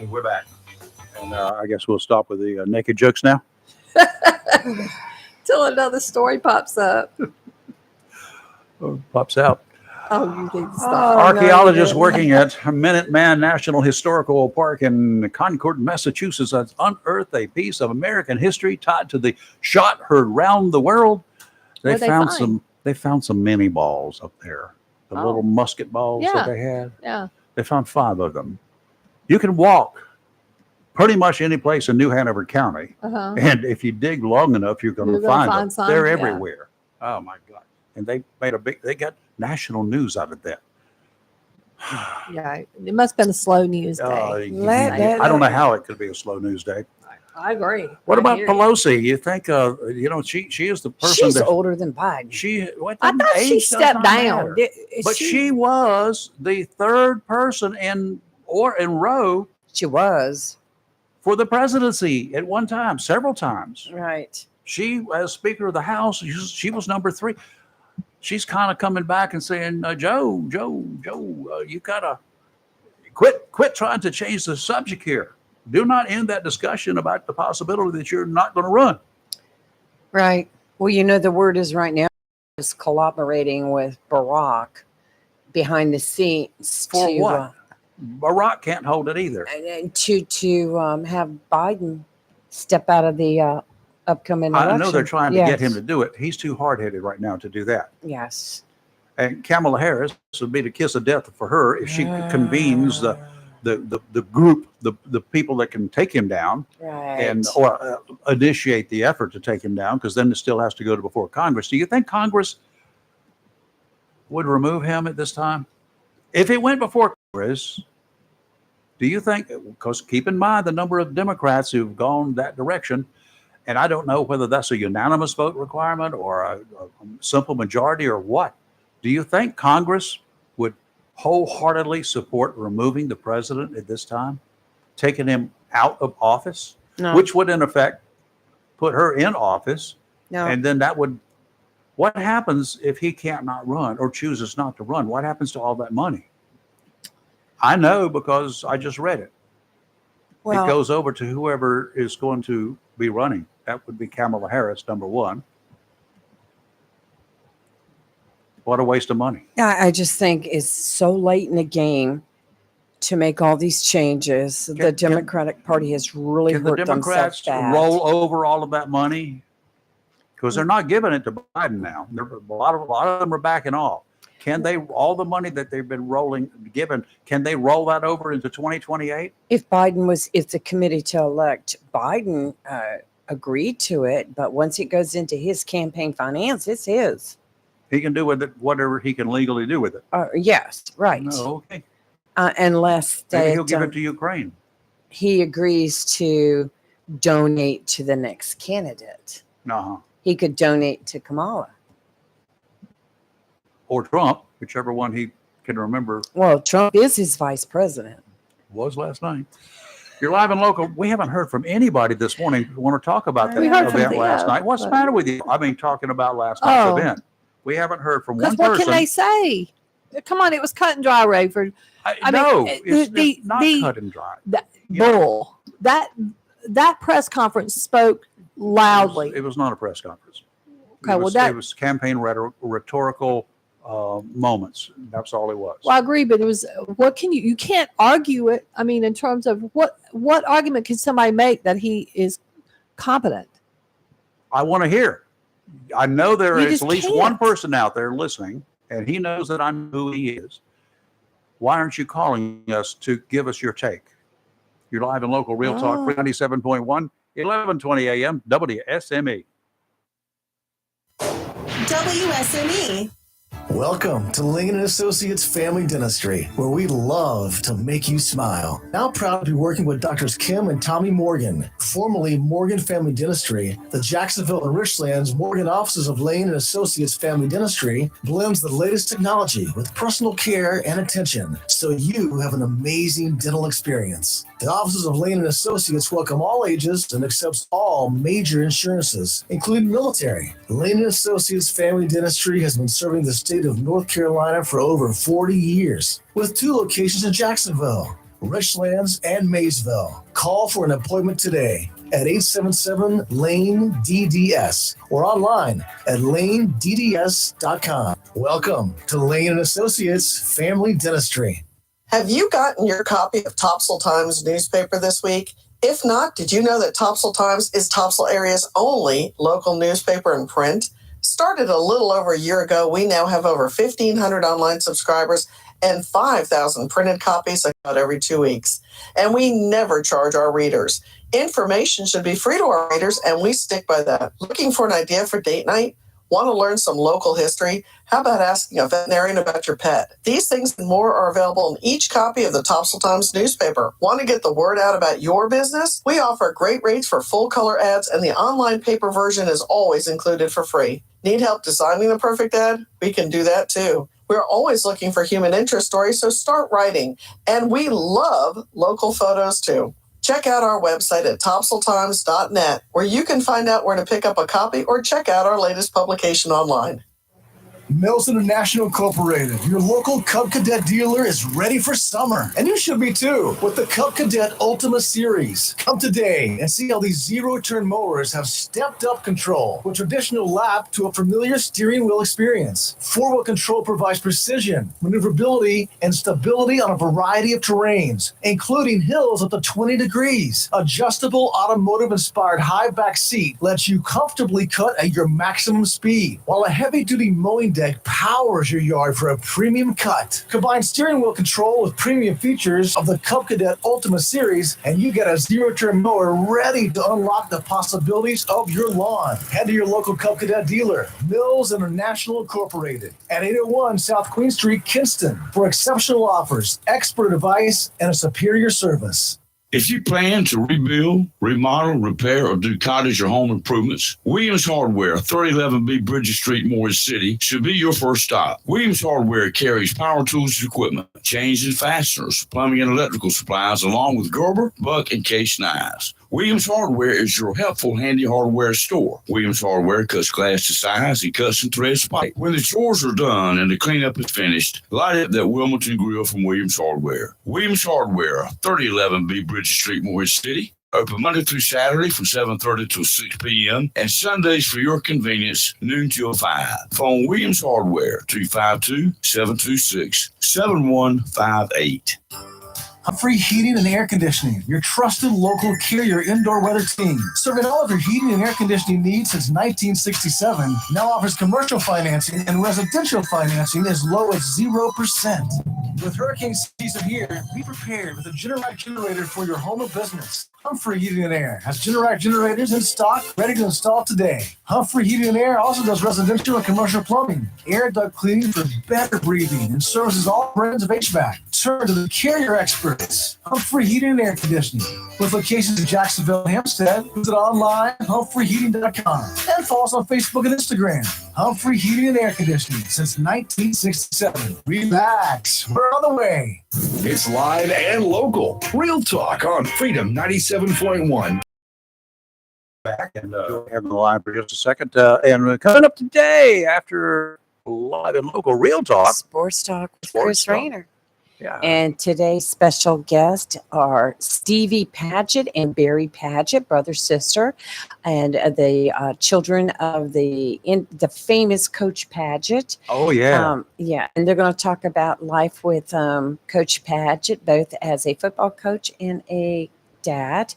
We're back. And I guess we'll stop with the naked jokes now. Till another story pops up. Pops out. Oh, you need to stop. Archaeologists working at Minuteman National Historical Park in Concord, Massachusetts, has unearthed a piece of American history tied to the shot heard round the world. They found some mini balls up there, the little musket balls that they had. Yeah. They found 5 of them. You can walk pretty much any place in New Hanover County, and if you dig long enough, you're going to find them. They're everywhere. Oh my God! And they made they got national news out of that. Yeah, it must have been a slow news day. I don't know how it could be a slow news day. I agree. What about Pelosi? You think, she is the person. She's older than Biden. I thought she stepped down. But she was the 3rd person in row. She was. For the presidency at one time, several times. Right. She, as Speaker of the House, she was number 3. She's kind of coming back and saying, Joe, you gotta quit trying to change the subject here. Do not end that discussion about the possibility that you're not going to run. Right. Well, the word is right now is collaborating with Barack behind the scenes. For what? Barack can't hold it either. To have Biden step out of the upcoming election. I know they're trying to get him to do it. He's too hard-headed right now to do that. Yes. And Kamala Harris would be the kiss of death for her if she convenes the group, the people that can take him down, or initiate the effort to take him down, because then it still has to go before Congress. Do you think Congress would remove him at this time? If it went before Congress, do you think, because keep in mind the number of Democrats who've gone that direction, and I don't know whether that's a unanimous vote requirement or a simple majority or what. Do you think Congress would wholeheartedly support removing the president at this time, taking him out of office? No. which would in effect put her in office. No. And then what happens if he can't not run or chooses not to run? What happens to all that money? I know because I just read it. Well, It goes over to whoever is going to be running. That would be Kamala Harris, number one. What a waste of money. I just think it's so late in the game to make all these changes. The Democratic Party has really Can the hurt themselves Democrats bad. roll over all of that money? Because they're not giving it to Biden now. A lot of them are backing off. Can they, all the money that they've been given, can they roll that over into 2028? If the committee to elect Biden agreed to it, but once it goes into his campaign finance, it's his. He can do with it whatever he can legally do with it. Yes, right. No, okay. Unless Maybe that, he'll give it to Ukraine. he agrees to donate to the next candidate. Uh-huh. He could donate to Kamala. Or Trump, whichever one he can remember. Well, Trump is his vice president. Was last night. You're live and local. We haven't heard from anybody this morning who want to talk about that We heard from event last Theo, night. What's the but- matter with you? I mean, talking about last night's Oh. event. We haven't heard from Because one what person. can they say? Come on, it was cut and dry, Rayford. No, mean, it's not cut and dry. Bull. That press conference spoke loudly. It was not a press conference. Okay, it well, was, that- it was campaign rhetorical moments. That's all it was. Well, I agree, but it was what can you can't argue it. I mean, in terms of what argument can somebody make that he is competent? I want to hear. I know there You is just at least can't. one person out there listening, and he knows that I know who he is. Why aren't you calling us to give us your take? You're live and local, Real Talk, 97.1, 1120 a.m., WSME. WSME. Welcome to Lane & Associates Family Dentistry, where we love to make you smile. Now proud to be working with Doctors Kim and Tommy Morgan, formerly Morgan Family Dentistry. The Jacksonville and Richlands Morgan offices of Lane & Associates Family Dentistry blends the latest technology with personal care and attention, so you have an amazing dental experience. The offices of Lane & Associates welcome all ages and accepts all major insurances, including military. Lane & Associates Family Dentistry has been serving the state of North Carolina for over 40 years, with 2 locations in Jacksonville, Richlands, and Maysville. Call for an appointment today at 877-LANE-DDS or online at lanedds.com. Welcome to Lane & Associates Family Dentistry. Have you gotten your copy of Topsail Times newspaper this week? If not, did you know that Topsail Times is Topsail area's only local newspaper in print? Started a little over a year ago, we now have over 1,500 online subscribers and 5,000 printed copies out every 2 weeks. And we never charge our readers. Information should be free to our readers, and we stick by that. Looking for an idea for date night? Want to learn some local history? How about asking a veterinarian about your pet? These things and more are available in each copy of the Topsail Times newspaper. Want to get the word out about your business? We offer great rates for full color ads, and the online paper version is always included for free. Need help designing the perfect ad? We can do that too. We're always looking for human interest stories, so start writing. And we love local photos too. Check out our website at topsailtimes.net, where you can find out where to pick up a copy or check out our latest publication online. Mills International Incorporated, your local Cub Cadet dealer, is ready for summer. And you should be too, with the Cub Cadet Ultima Series. Come today and see how these zero-turn mowers have stepped up control with traditional lap to a familiar steering wheel experience. Four-wheel control provides precision, maneuverability, and stability on a variety of terrains, including hills up to 20 degrees. Adjustable automotive-inspired high back seat lets you comfortably cut at your maximum speed, while a heavy-duty mowing deck powers your yard for a premium cut. Combine steering wheel control with premium features of the Cub Cadet Ultima Series, and you get a zero-turn mower ready to unlock the possibilities of your lawn. Head to your local Cub Cadet dealer, Mills International Incorporated, at 801 South Queen Street, Kinston, for exceptional offers, expert advice, and a superior service. If you plan to rebuild, remodel, repair, or do cottage or home improvements, Williams Hardware, 3011B Bridges Street, Morris City, should be your first stop. Williams Hardware carries power tools and equipment, chains and fasteners, plumbing and electrical supplies, along with Gerber, Buck, and Case knives. Williams Hardware is your helpful, handy hardware store. Williams Hardware cuts glass to size and cuts and threads pipe. When the chores are done and the cleanup is finished, light up that Wilmington grill from Williams Hardware. Williams Hardware, 3011 B Bridge Street, Morehead City. Open Monday through Saturday from 7:30 till 6 p.m. and Sundays for your convenience, noon till 5. Phone Williams Hardware, 252-726-7158. Humphrey Heating and Air Conditioning, your trusted local Carrier indoor weather team. Serving all of your heating and air conditioning needs since 1967. Now offers commercial financing and residential financing as low as 0%. With hurricane season here, be prepared with a Generac generator for your home or business. Humphrey Heating and Air has Generac generators in stock, ready to install today. Humphrey Heating and Air also does residential and commercial plumbing, air duct cleaning for better breathing, and services all brands of HVAC. Turn to the Carrier experts. Humphrey Heating and Air Conditioning. With locations in Jacksonville and Hampstead, visit online humphreyheating.com and follow us on Facebook and Instagram. Humphrey Heating and Air Conditioning since 1967. Relax, we're on the way. It's live and local. Real Talk on Freedom 97.1. Back and have the line for just a second. And coming up today after live and local Real Talk. Sports Talk with Sports Chris Talk. Rayner. Yeah. And today's special guests are Stevie Paget and Barry Paget, brother sister, and the children of the famous Coach Paget. Oh, yeah. Yeah, and they're going to talk about life with Coach Paget, both as a football coach and a dad.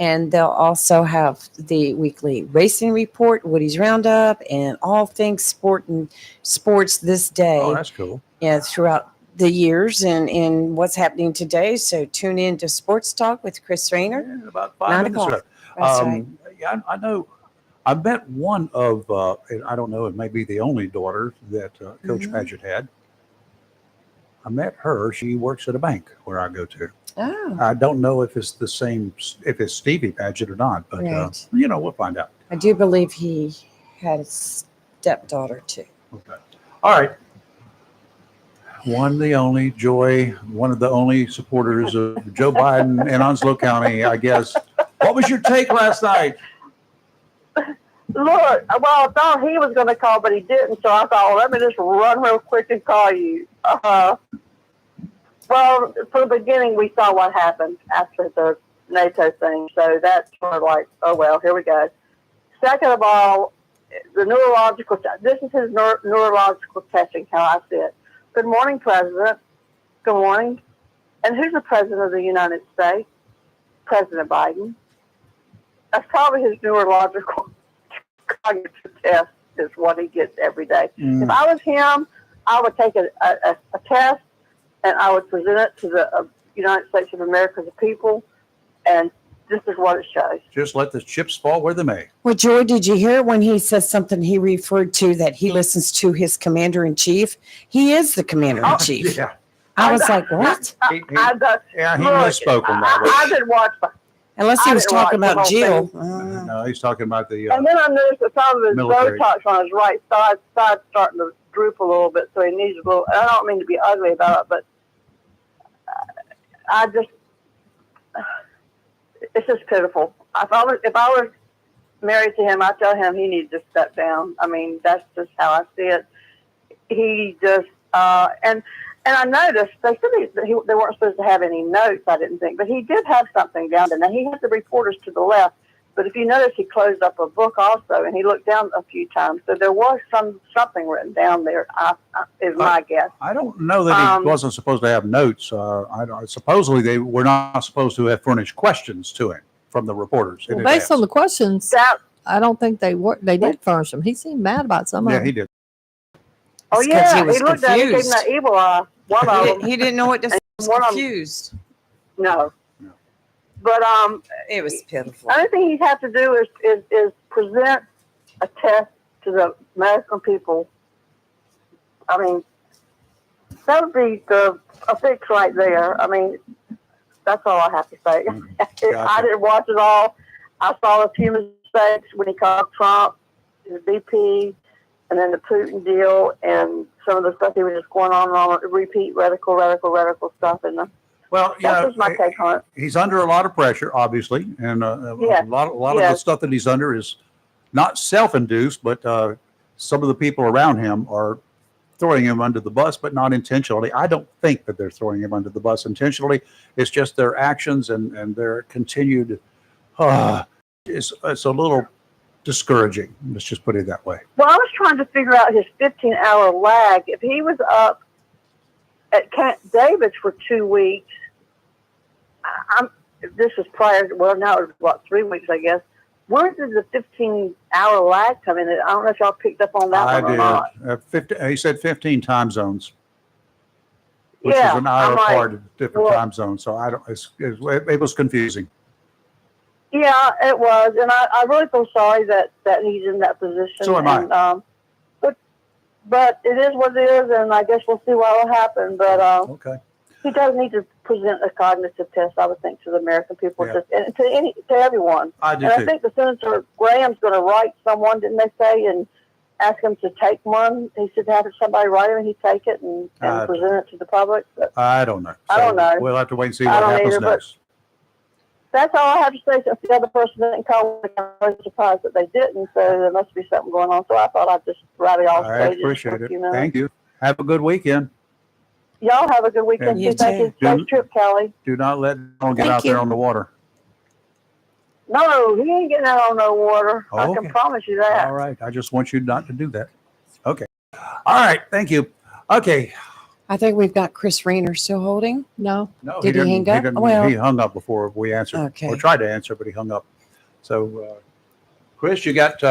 And they'll also have the weekly racing report, Woody's Roundup, and all things sports this day. Oh, that's cool. Yeah, throughout the years and what's happening today. So tune in to Sports Talk with Chris Rayner. Yeah, about 5 9 minutes o'clock. ago. That's right. Yeah, I know. I met one of, and I don't know, it may be the only daughter that Coach Paget had. I met her. She works at a bank where I go to. Oh. I don't know if it's the same, if it's Stevie Paget or not, but Right. we'll find out. I do believe he had a stepdaughter too. Okay. All right. One of the only supporters of Joe Biden in Onslow County, I guess. What was your take last night? Look, well, I thought he was going to call, but he didn't. So I thought, let me just run real quick and call you. Well, from the beginning, we saw what happened after the NATO thing. So that's sort of like, oh, well, here we go. Second of all, the neurological, this is his neurological testing, how I see it. Good morning, President. Good morning. And who's the President of the United States? President Biden. That's probably his neurological cognitive test is what he gets every day. If I was him, I would take a test and I would present it to the United States of America, the people, and this is what it shows. Just let the chips fall where they may. Well, Joy, did you hear when he says something he referred to that he listens to his commander-in-chief? He is the commander-in-chief. Yeah. I was like, what? He misspoke on that. I didn't watch the. Unless he I was didn't watch talking the about whole Jill. thing. No, he's talking about the. And then I noticed that some of his military. Botox on his right side starting to droop a little bit, so he needs a little. I don't mean to be ugly about it, but I just, it's just pitiful. If I was married to him, I'd tell him he needs to step down. I mean, that's just how I see it. He just and I noticed they said they weren't supposed to have any notes. I didn't think, but he did have something down there. Now he had the reporters to the left, but if you notice, he closed up a book also, and he looked down a few times. So there was something written down there. Is my guess. I don't know that he wasn't supposed to have notes. Supposedly they were not supposed to have furnished questions to him from the reporters. in Well, based on advance. the questions, I don't think they did furnish them. He seemed mad about some of Yeah, them. he did. Oh It's 'cause yeah, he was looked at it, he gave him confused. that evil eye. One of them. He didn't know what to say. He was One of 'em- confused. No. But It was pitiful. the only thing he'd have to do is present a test to the American people. I mean, that would be a fix right there. I mean, that's all I have to say. I didn't watch it all. I saw a few mistakes when he called Trump, his VP, and then the Putin deal, and some of the stuff he was just going on repeat radical stuff. And Well, That's just my take on it. he's under a lot of pressure, obviously, and Yes. a lot of the Yes. stuff that he's under is not self-induced, but some of the people around him are throwing him under the bus, but not intentionally. I don't think that they're throwing him under the bus intentionally. It's just their actions and their continued. It's a little discouraging. Let's just put it that way. Well, I was trying to figure out his 15-hour lag. If he was up at Camp David's for 2 weeks, this is prior. Well, now it's 3 weeks, I guess. Where did the 15-hour lag come in? I don't know if y'all picked up on that one or not. He said 15 time zones, which Yeah, is an hour I'm like, apart of different well- time zones. So I don't. It was confusing. Yeah, it was, and I really feel sorry that he's in that position. So am I. And, but it is what it is, and I guess we'll see what will happen. But Okay. he does need to present a cognitive test, I would think, to the American people, Yeah. just and to everyone. I do and too. I think the Senator Graham's going to write someone, didn't they say, and ask him to take one. He should have somebody write him, and he take it and present it to the public. But I don't know. I don't know. We'll have to wait and see I what don't happens either, but- next. that's all I have to say. Since the other person didn't call, I was surprised that they didn't. So there must be something going on. So I thought I'd just write it off. I appreciate it. Thank you. Have a good weekend. Y'all have a good weekend. And too. you Thank you. too. Safe trip, Kelly. Do not let Donald get Thank out there you. on the water. No, he ain't getting out on no water. I Okay. can promise you that. All right. I just want you not to do that. Okay. All right. Thank you. Okay. I think we've got Chris Rayner still holding. No. No, Did he didn't- hang up? didn't- Well- he hung up before we answered. Okay. Or tried to answer, but he hung up. So, Chris, you got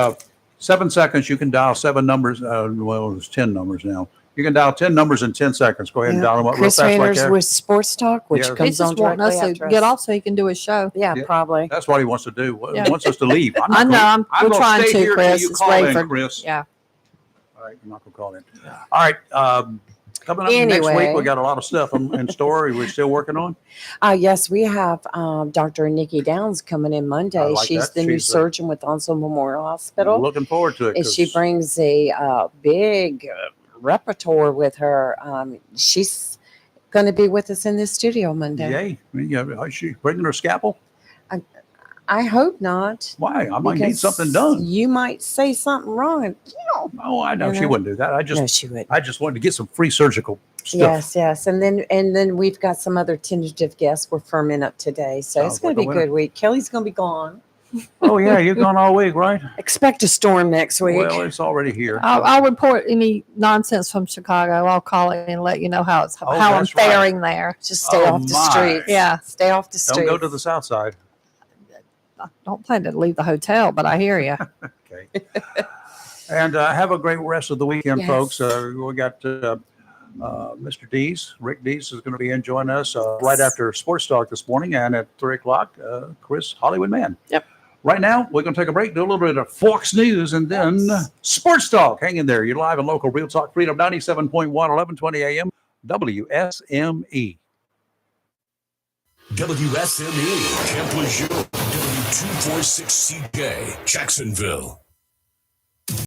7 seconds. You can dial 7 numbers. Well, it's 10 numbers now. You can dial 10 numbers in 10 seconds. Go ahead and dial them up real Chris fast like Rayner's that. with Sports Talk, which Yeah. comes He's on just wanting us directly to after get us. off so he can do his show. Yeah, probably. That's what he wants to do. Yeah. He wants us to leave. I'm I not know. gonna- We're gonna trying stay to, here till Chris. you It's call in, Rayford. Chris. Yeah. All right, I'm not gonna call in. All right, coming up next week, Anyway. we got a lot of stuff in store. We're still working on. Yes, we have Dr. Nikki Downs coming in Monday. I like She's that. the new She's, surgeon with Onslow Memorial Hospital. Looking forward to it. And she 'cause- brings a big repertoire with her. She's going to be with us in the studio Monday. Yay! Yeah, is she bringing her scalpel? I hope not. Why? I might need because something done. You might say something wrong. And, Oh, I know You she know? wouldn't do that. No, she wouldn't. I just wanted to get some free surgical stuff. Yes. And then we've got some other tentative guests we're firming up today. So Sounds it's going like to a be a winner. good week. Kelly's going to be gone. Oh yeah, you're gone all week, right? Expect a storm next week. Well, it's already here. I'll report any nonsense from Chicago. I'll call it and let you know how Oh, I'm that's right. faring there. Just stay off the my. streets. Yeah. Stay off the Don't streets. go to the south side. I don't plan to leave the hotel, but I hear you. Okay. And have a great rest of the weekend, Yes. folks. We got Mr. Dees. Rick Dees is going to be in joining us right after Sports Talk this morning, and at 3:00, Chris Hollywood Man. Yep. Right now, we're going to take a break, do a little bit of Fox News, and then Sports Talk. Hang in there. You're live and local, Real Talk Freedom, 97.1, 1120 AM, WSME. WSME, Camp Lejeune, W246CJ, Jacksonville.